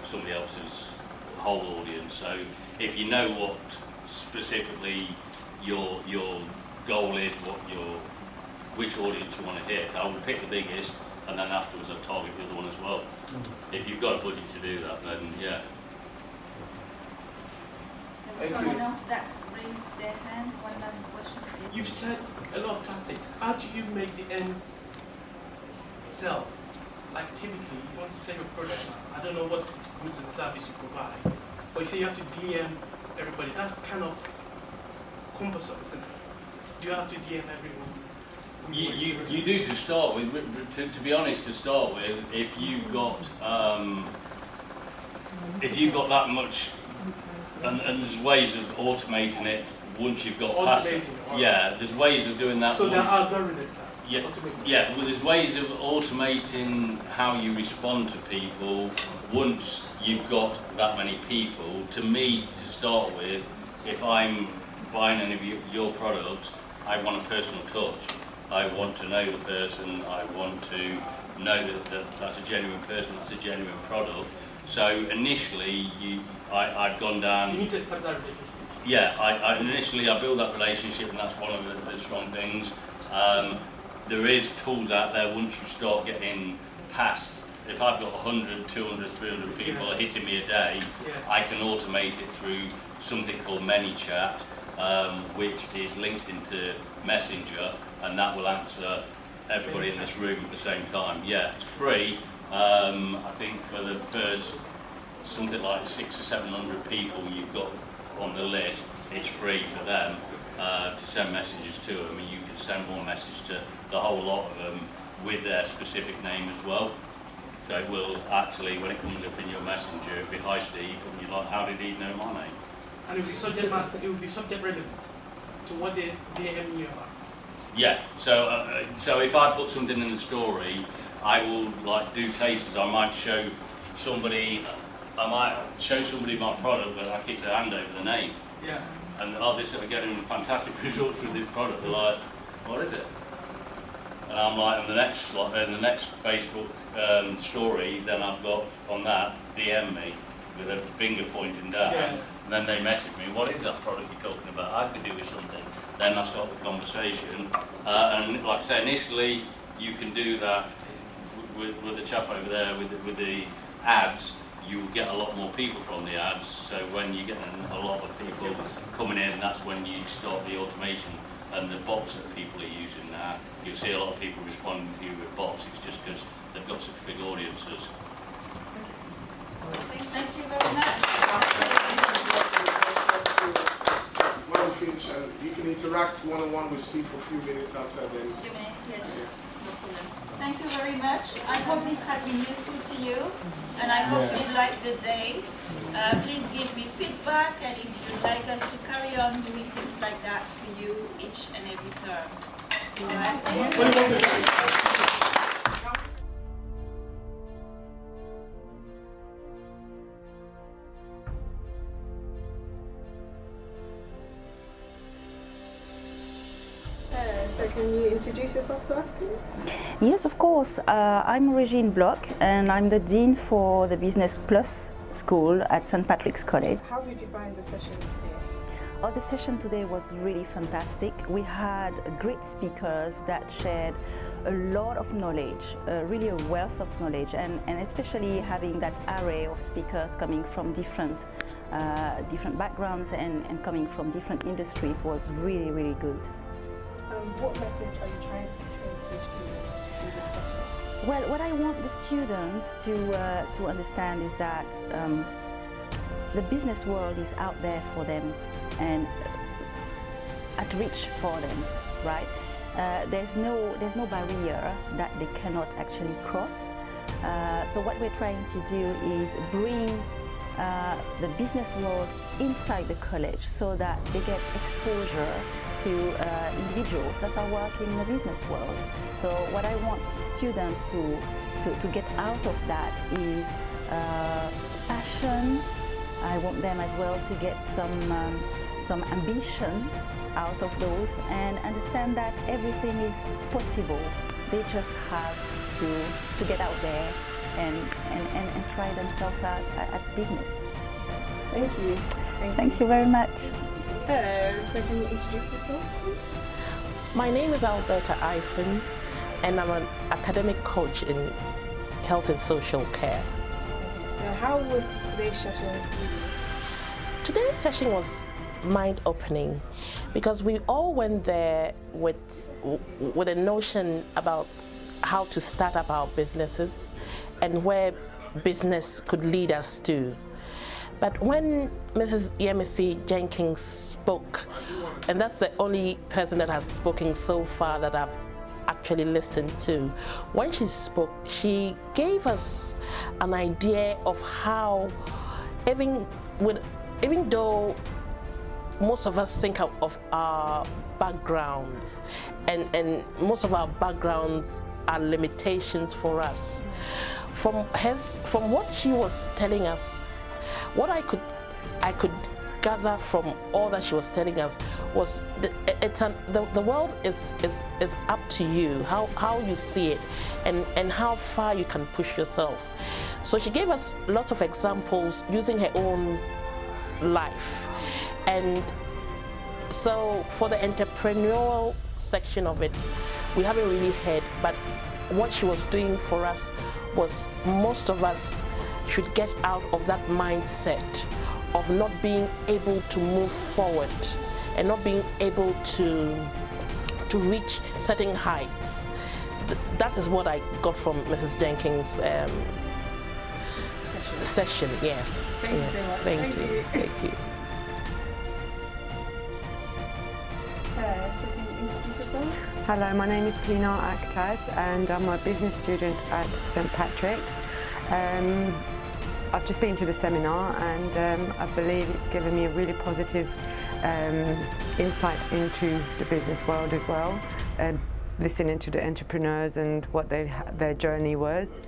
somebody else's whole audience. So if you know what specifically your goal is, which audience you want to hit, I would pick the biggest, and then afterwards I'd target the other one as well. If you've got a budget to do that, then yeah. Someone else that's raised their hand, one last question. You've said a lot of tactics. How do you make the end sell? Like typically, you want to sell your product. I don't know what goods and service you provide, but you say you have to DM everybody. That's kind of cumbersome, isn't it? Do you have to DM everyone? You do to start with. To be honest, to start with, if you've got that much, and there's ways of automating it once you've got past it. Yeah, there's ways of doing that. So there are algorithms. Yeah, well, there's ways of automating how you respond to people once you've got that many people. To me, to start with, if I'm buying any of your products, I want a personal touch. I want to know the person. I want to know that that's a genuine person, that's a genuine product. So initially, I've gone down. You need to establish that relationship. Yeah, initially I build that relationship, and that's one of the strong things. There is tools out there once you start getting past if I've got 100, 200, 300 people hitting me a day, I can automate it through something called ManyChat, which is linked into Messenger, and that will answer everybody in this room at the same time. Yeah, it's free. I think for the first something like 600 or 700 people you've got on the list, it's free for them to send messages to them, and you can send one message to the whole lot of them with their specific name as well. So it will actually, when it comes up in your messenger, it'll be hi Steve, and you're like, how did he know my name? And it will be subject relevant to what they DM you about. Yeah, so if I put something in the story, I will like do tasters. I might show somebody my product, but I keep their hand over the name. Yeah. And this are getting fantastic results with this product. They're like, what is it? And I'm like, in the next Facebook story, then I've got on that DM me with a finger pointing down, and then they message me, what is that product you're talking about? I could do with something. Then I start the conversation, and like I say, initially you can do that with the chap over there with the ads. You will get a lot more people from the ads. So when you get a lot of people coming in, that's when you start the automation and the bots that people are using now. You'll see a lot of people responding to you with bots. It's just because they've got such big audiences. Thank you very much. When we finish, you can interact one-on-one with Steve for a few minutes after then. A few minutes, yes. No problem. Thank you very much. I hope this has been useful to you, and I hope you like the day. Please give me feedback, and if you'd like us to carry on doing things like that for you each and every term. All right? So can you introduce yourself to us, please? Yes, of course. I'm Regine Bloch, and I'm the Dean for the Business Plus School at St. Patrick's College. How did you find the session today? Oh, the session today was really fantastic. We had great speakers that shared a lot of knowledge, really a wealth of knowledge, and especially having that array of speakers coming from different backgrounds and coming from different industries was really, really good. What message are you trying to portray to your students through this session? Well, what I want the students to understand is that the business world is out there for them and at reach for them, right? There's no barrier that they cannot actually cross. So what we're trying to do is bring the business world inside the college so that they get exposure to individuals that are working in the business world. So what I want students to get out of that is passion. I want them as well to get some ambition out of those and understand that everything is possible. They just have to get out there and try themselves out at business. Thank you. Thank you very much. Hello, so can you introduce yourself, please? My name is Alberta Eisen, and I'm an academic coach in health and social care. Okay, so how was today's session for you? Today's session was mind-opening because we all went there with a notion about how to start up our businesses and where business could lead us to. But when Mrs. Yemisi Jenkins spoke, and that's the only person that has spoken so far that I've actually listened to, when she spoke, she gave us an idea of how, even though most of us think of our backgrounds, and most of our backgrounds are limitations for us. From what she was telling us, what I could gather from all that she was telling us was the world is up to you, how you see it, and how far you can push yourself. So she gave us lots of examples using her own life. And so for the entrepreneurial section of it, we haven't really heard, but what she was doing for us was most of us should get out of that mindset of not being able to move forward and not being able to reach certain heights. That is what I got from Mrs. Jenkins' session. Yes. Thank you so much. Thank you. Thank you. So can you introduce yourself? Hello, my name is Pinar Akhtas and I'm a business student at St Patrick's. I've just been to the seminar and I believe it's given me a really positive insight into the business world as well, listening to the entrepreneurs and what their journey was.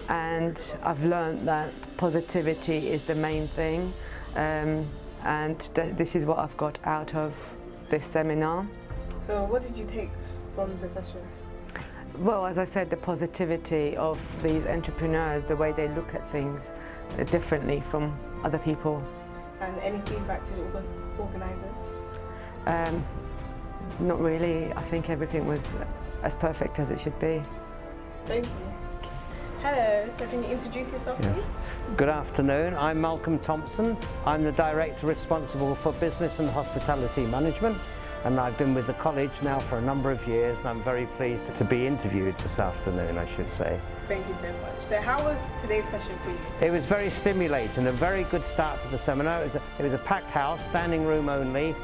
And I've learned that positivity is the main thing, and this is what I've got out of this seminar. So what did you take from the session? Well, as I said, the positivity of these entrepreneurs, the way they look at things differently from other people. And any feedback to the organisers? Not really. I think everything was as perfect as it should be. Thank you. Hello, so can you introduce yourself, please? Good afternoon, I'm Malcolm Thompson. I'm the Director responsible for Business and Hospitality Management, and I've been with the college now for a number of years, and I'm very pleased to be interviewed this afternoon, I should say. Thank you so much. So how was today's session for you? It was very stimulating, a very good start to the seminar. It was a packed house, standing room only,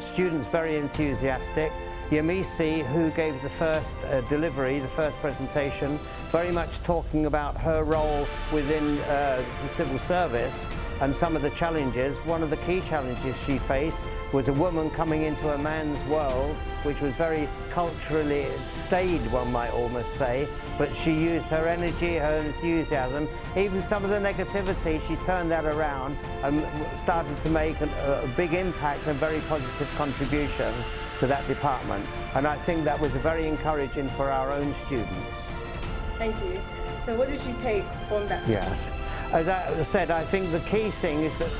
students very enthusiastic. Yemisi, who gave the first delivery, the first presentation, very much talking about her role within the civil service and some of the challenges. One of the key challenges she faced was a woman coming into a man's world, which was very culturally staid, one might almost say, but she used her energy, her enthusiasm, even some of the negativity, she turned that around and started to make a big impact and very positive contribution to that department. And I think that was very encouraging for our own students. Thank you. So what did you take from that session? Yes. As I said, I think the key thing is that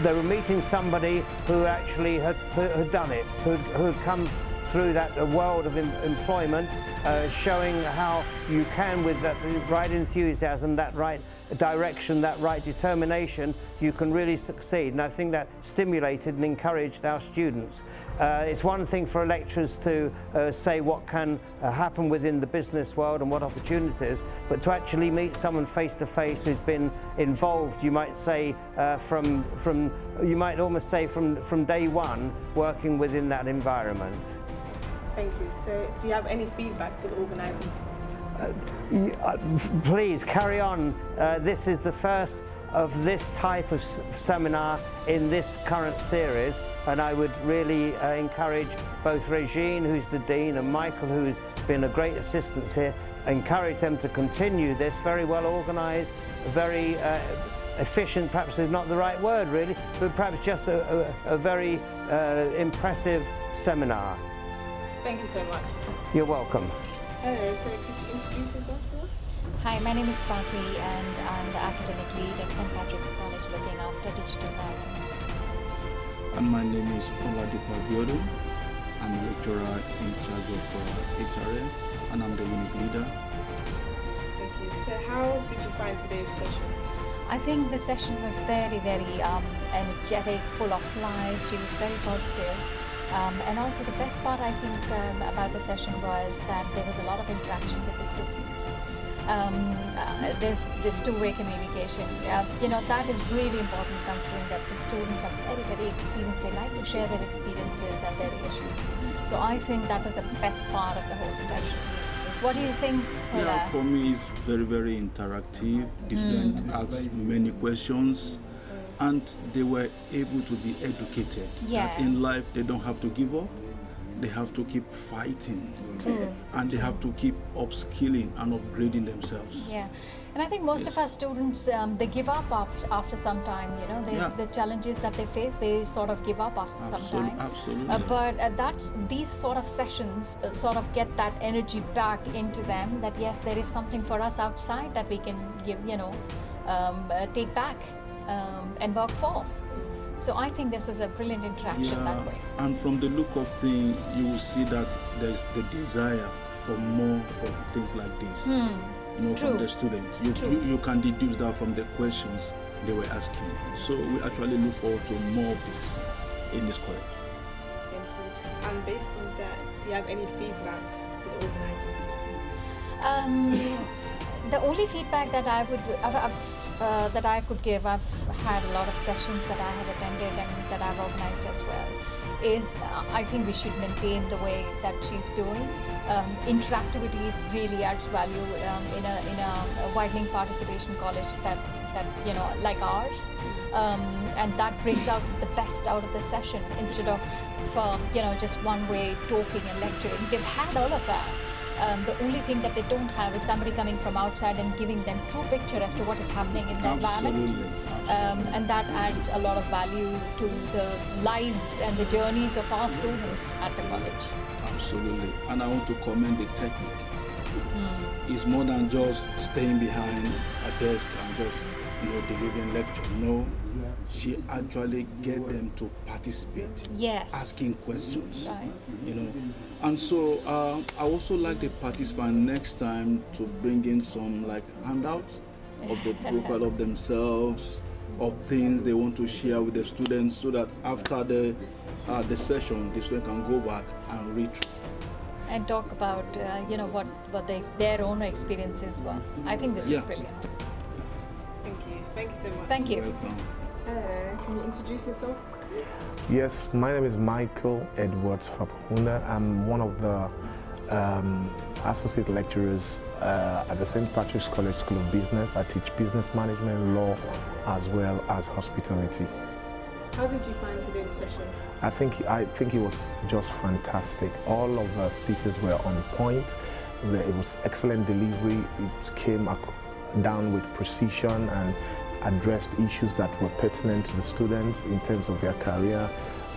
they were meeting somebody who actually had done it, who had come through that world of employment, showing how you can, with that right enthusiasm, that right direction, that right determination, you can really succeed. And I think that stimulated and encouraged our students. It's one thing for lecturers to say what can happen within the business world and what opportunities, but to actually meet someone face to face who's been involved, you might say, you might almost say from day one, working within that environment. Thank you. So do you have any feedback to the organisers? Please carry on. This is the first of this type of seminar in this current series, and I would really encourage both Regine, who's the Dean, and Michael, who's been a great assistance here, encourage them to continue this. Very well organised, very efficient, perhaps is not the right word really, but perhaps just a very impressive seminar. Thank you so much. You're welcome. Hello, so could you introduce yourself to us? Hi, my name is Sparky and I'm the academic lead at St Patrick's College looking after digital learning. And my name is Oladipo Abiodun. I'm lecturer in charge of HRM and I'm the unit leader. Thank you. So how did you find today's session? I think the session was very, very energetic, full of life. She was very positive. And also the best part I think about the session was that there was a lot of interaction with the students. There's two-way communication. You know, that is really important considering that the students are very, very experienced. They like to share their experiences and their issues. So I think that was the best part of the whole session. What do you think? Yeah, for me it's very, very interactive. The students asked many questions. And they were able to be educated. Yeah. That in life they don't have to give up, they have to keep fighting, and they have to keep upskilling and upgrading themselves. Yeah, and I think most of our students, they give up after some time, you know, the challenges that they face, they sort of give up after some time. Absolutely. But these sort of sessions sort of get that energy back into them, that yes, there is something for us outside that we can give, you know, take back. And work for. So I think this is a brilliant interaction that way. And from the look of things, you will see that there's the desire for more of things like this. You know, True. from the students. You can deduce that from the questions they were asking. So we actually look forward to more of this in this college. Thank you. And based on that, do you have any feedback for the organisers? The only feedback that I could give, I've had a lot of sessions that I have attended and that I've organized as well, is I think we should maintain the way that she's doing. Interactivity really adds value in a widening participation college that you know, like ours, and that brings out the best out of the session instead of you know, just one way talking and lecturing. They've had all of that. The only thing that they don't have is somebody coming from outside and giving them true picture as to what is happening in the environment. And that adds a lot of value to the lives and the journeys of our students at the college. Absolutely. And I want to commend the technique. It's more than just staying behind a desk and just, you know, delivering lecture. No, she actually get them to participate. Yes. Asking questions. Right. You know. And so I also like the participant next time to bring in some like handouts of the profile of themselves, of things they want to share with the students, so that after the session, the student can go back and read through. And talk about you know, what their own experiences were. I think this is brilliant. Thank you. Thank you so much. Thank you. You're welcome. Can you introduce yourself? Yes, my name is Michael Edwards Fapahunda. I'm one of the associate lecturers at the St. Patrick's College School of Business. I teach business management, law, as well as hospitality. How did you find today's session? I think it was just fantastic. All of the speakers were on point. It was excellent delivery. It came down with precision and addressed issues that were pertinent to the students in terms of their career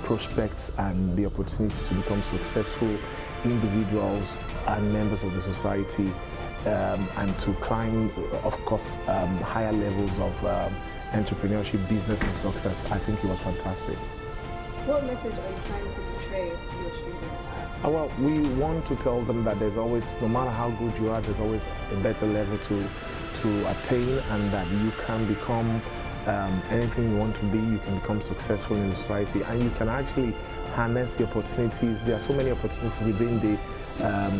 prospects and the opportunity to become successful individuals and members of the society, and to climb, of course, higher levels of entrepreneurship, business and success. I think it was fantastic. What message are you trying to portray to your students? Well, we want to tell them that there's always, no matter how good you are, there's always a better level to attain, and that you can become anything you want to be. You can become successful in society, and you can actually harness the opportunities. There are so many opportunities within the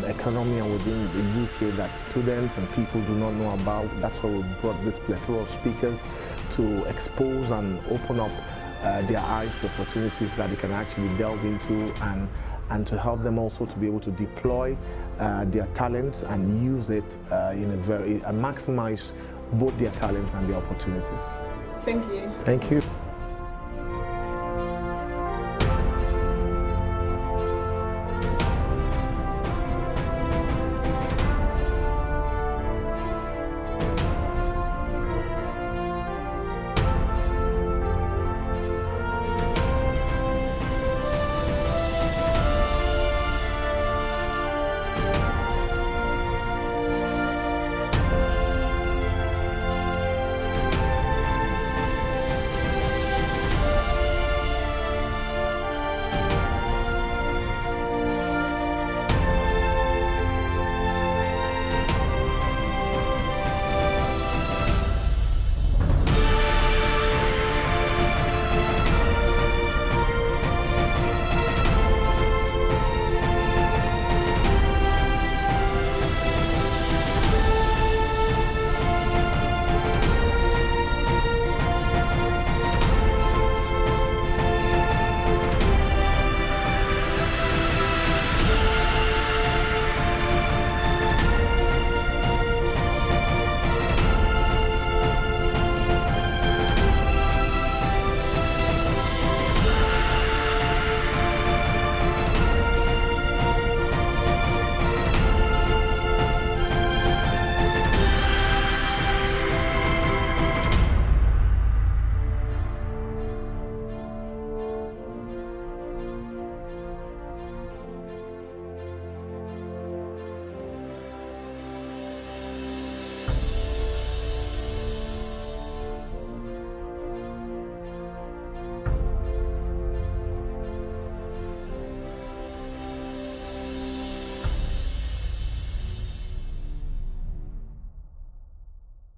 economy and within the UK that students and people do not know about. That's why we brought this plethora of speakers to expose and open up their eyes to opportunities that they can actually delve into, and to help them also to be able to deploy their talents and use it and maximize both their talents and their opportunities. Thank you. Thank you.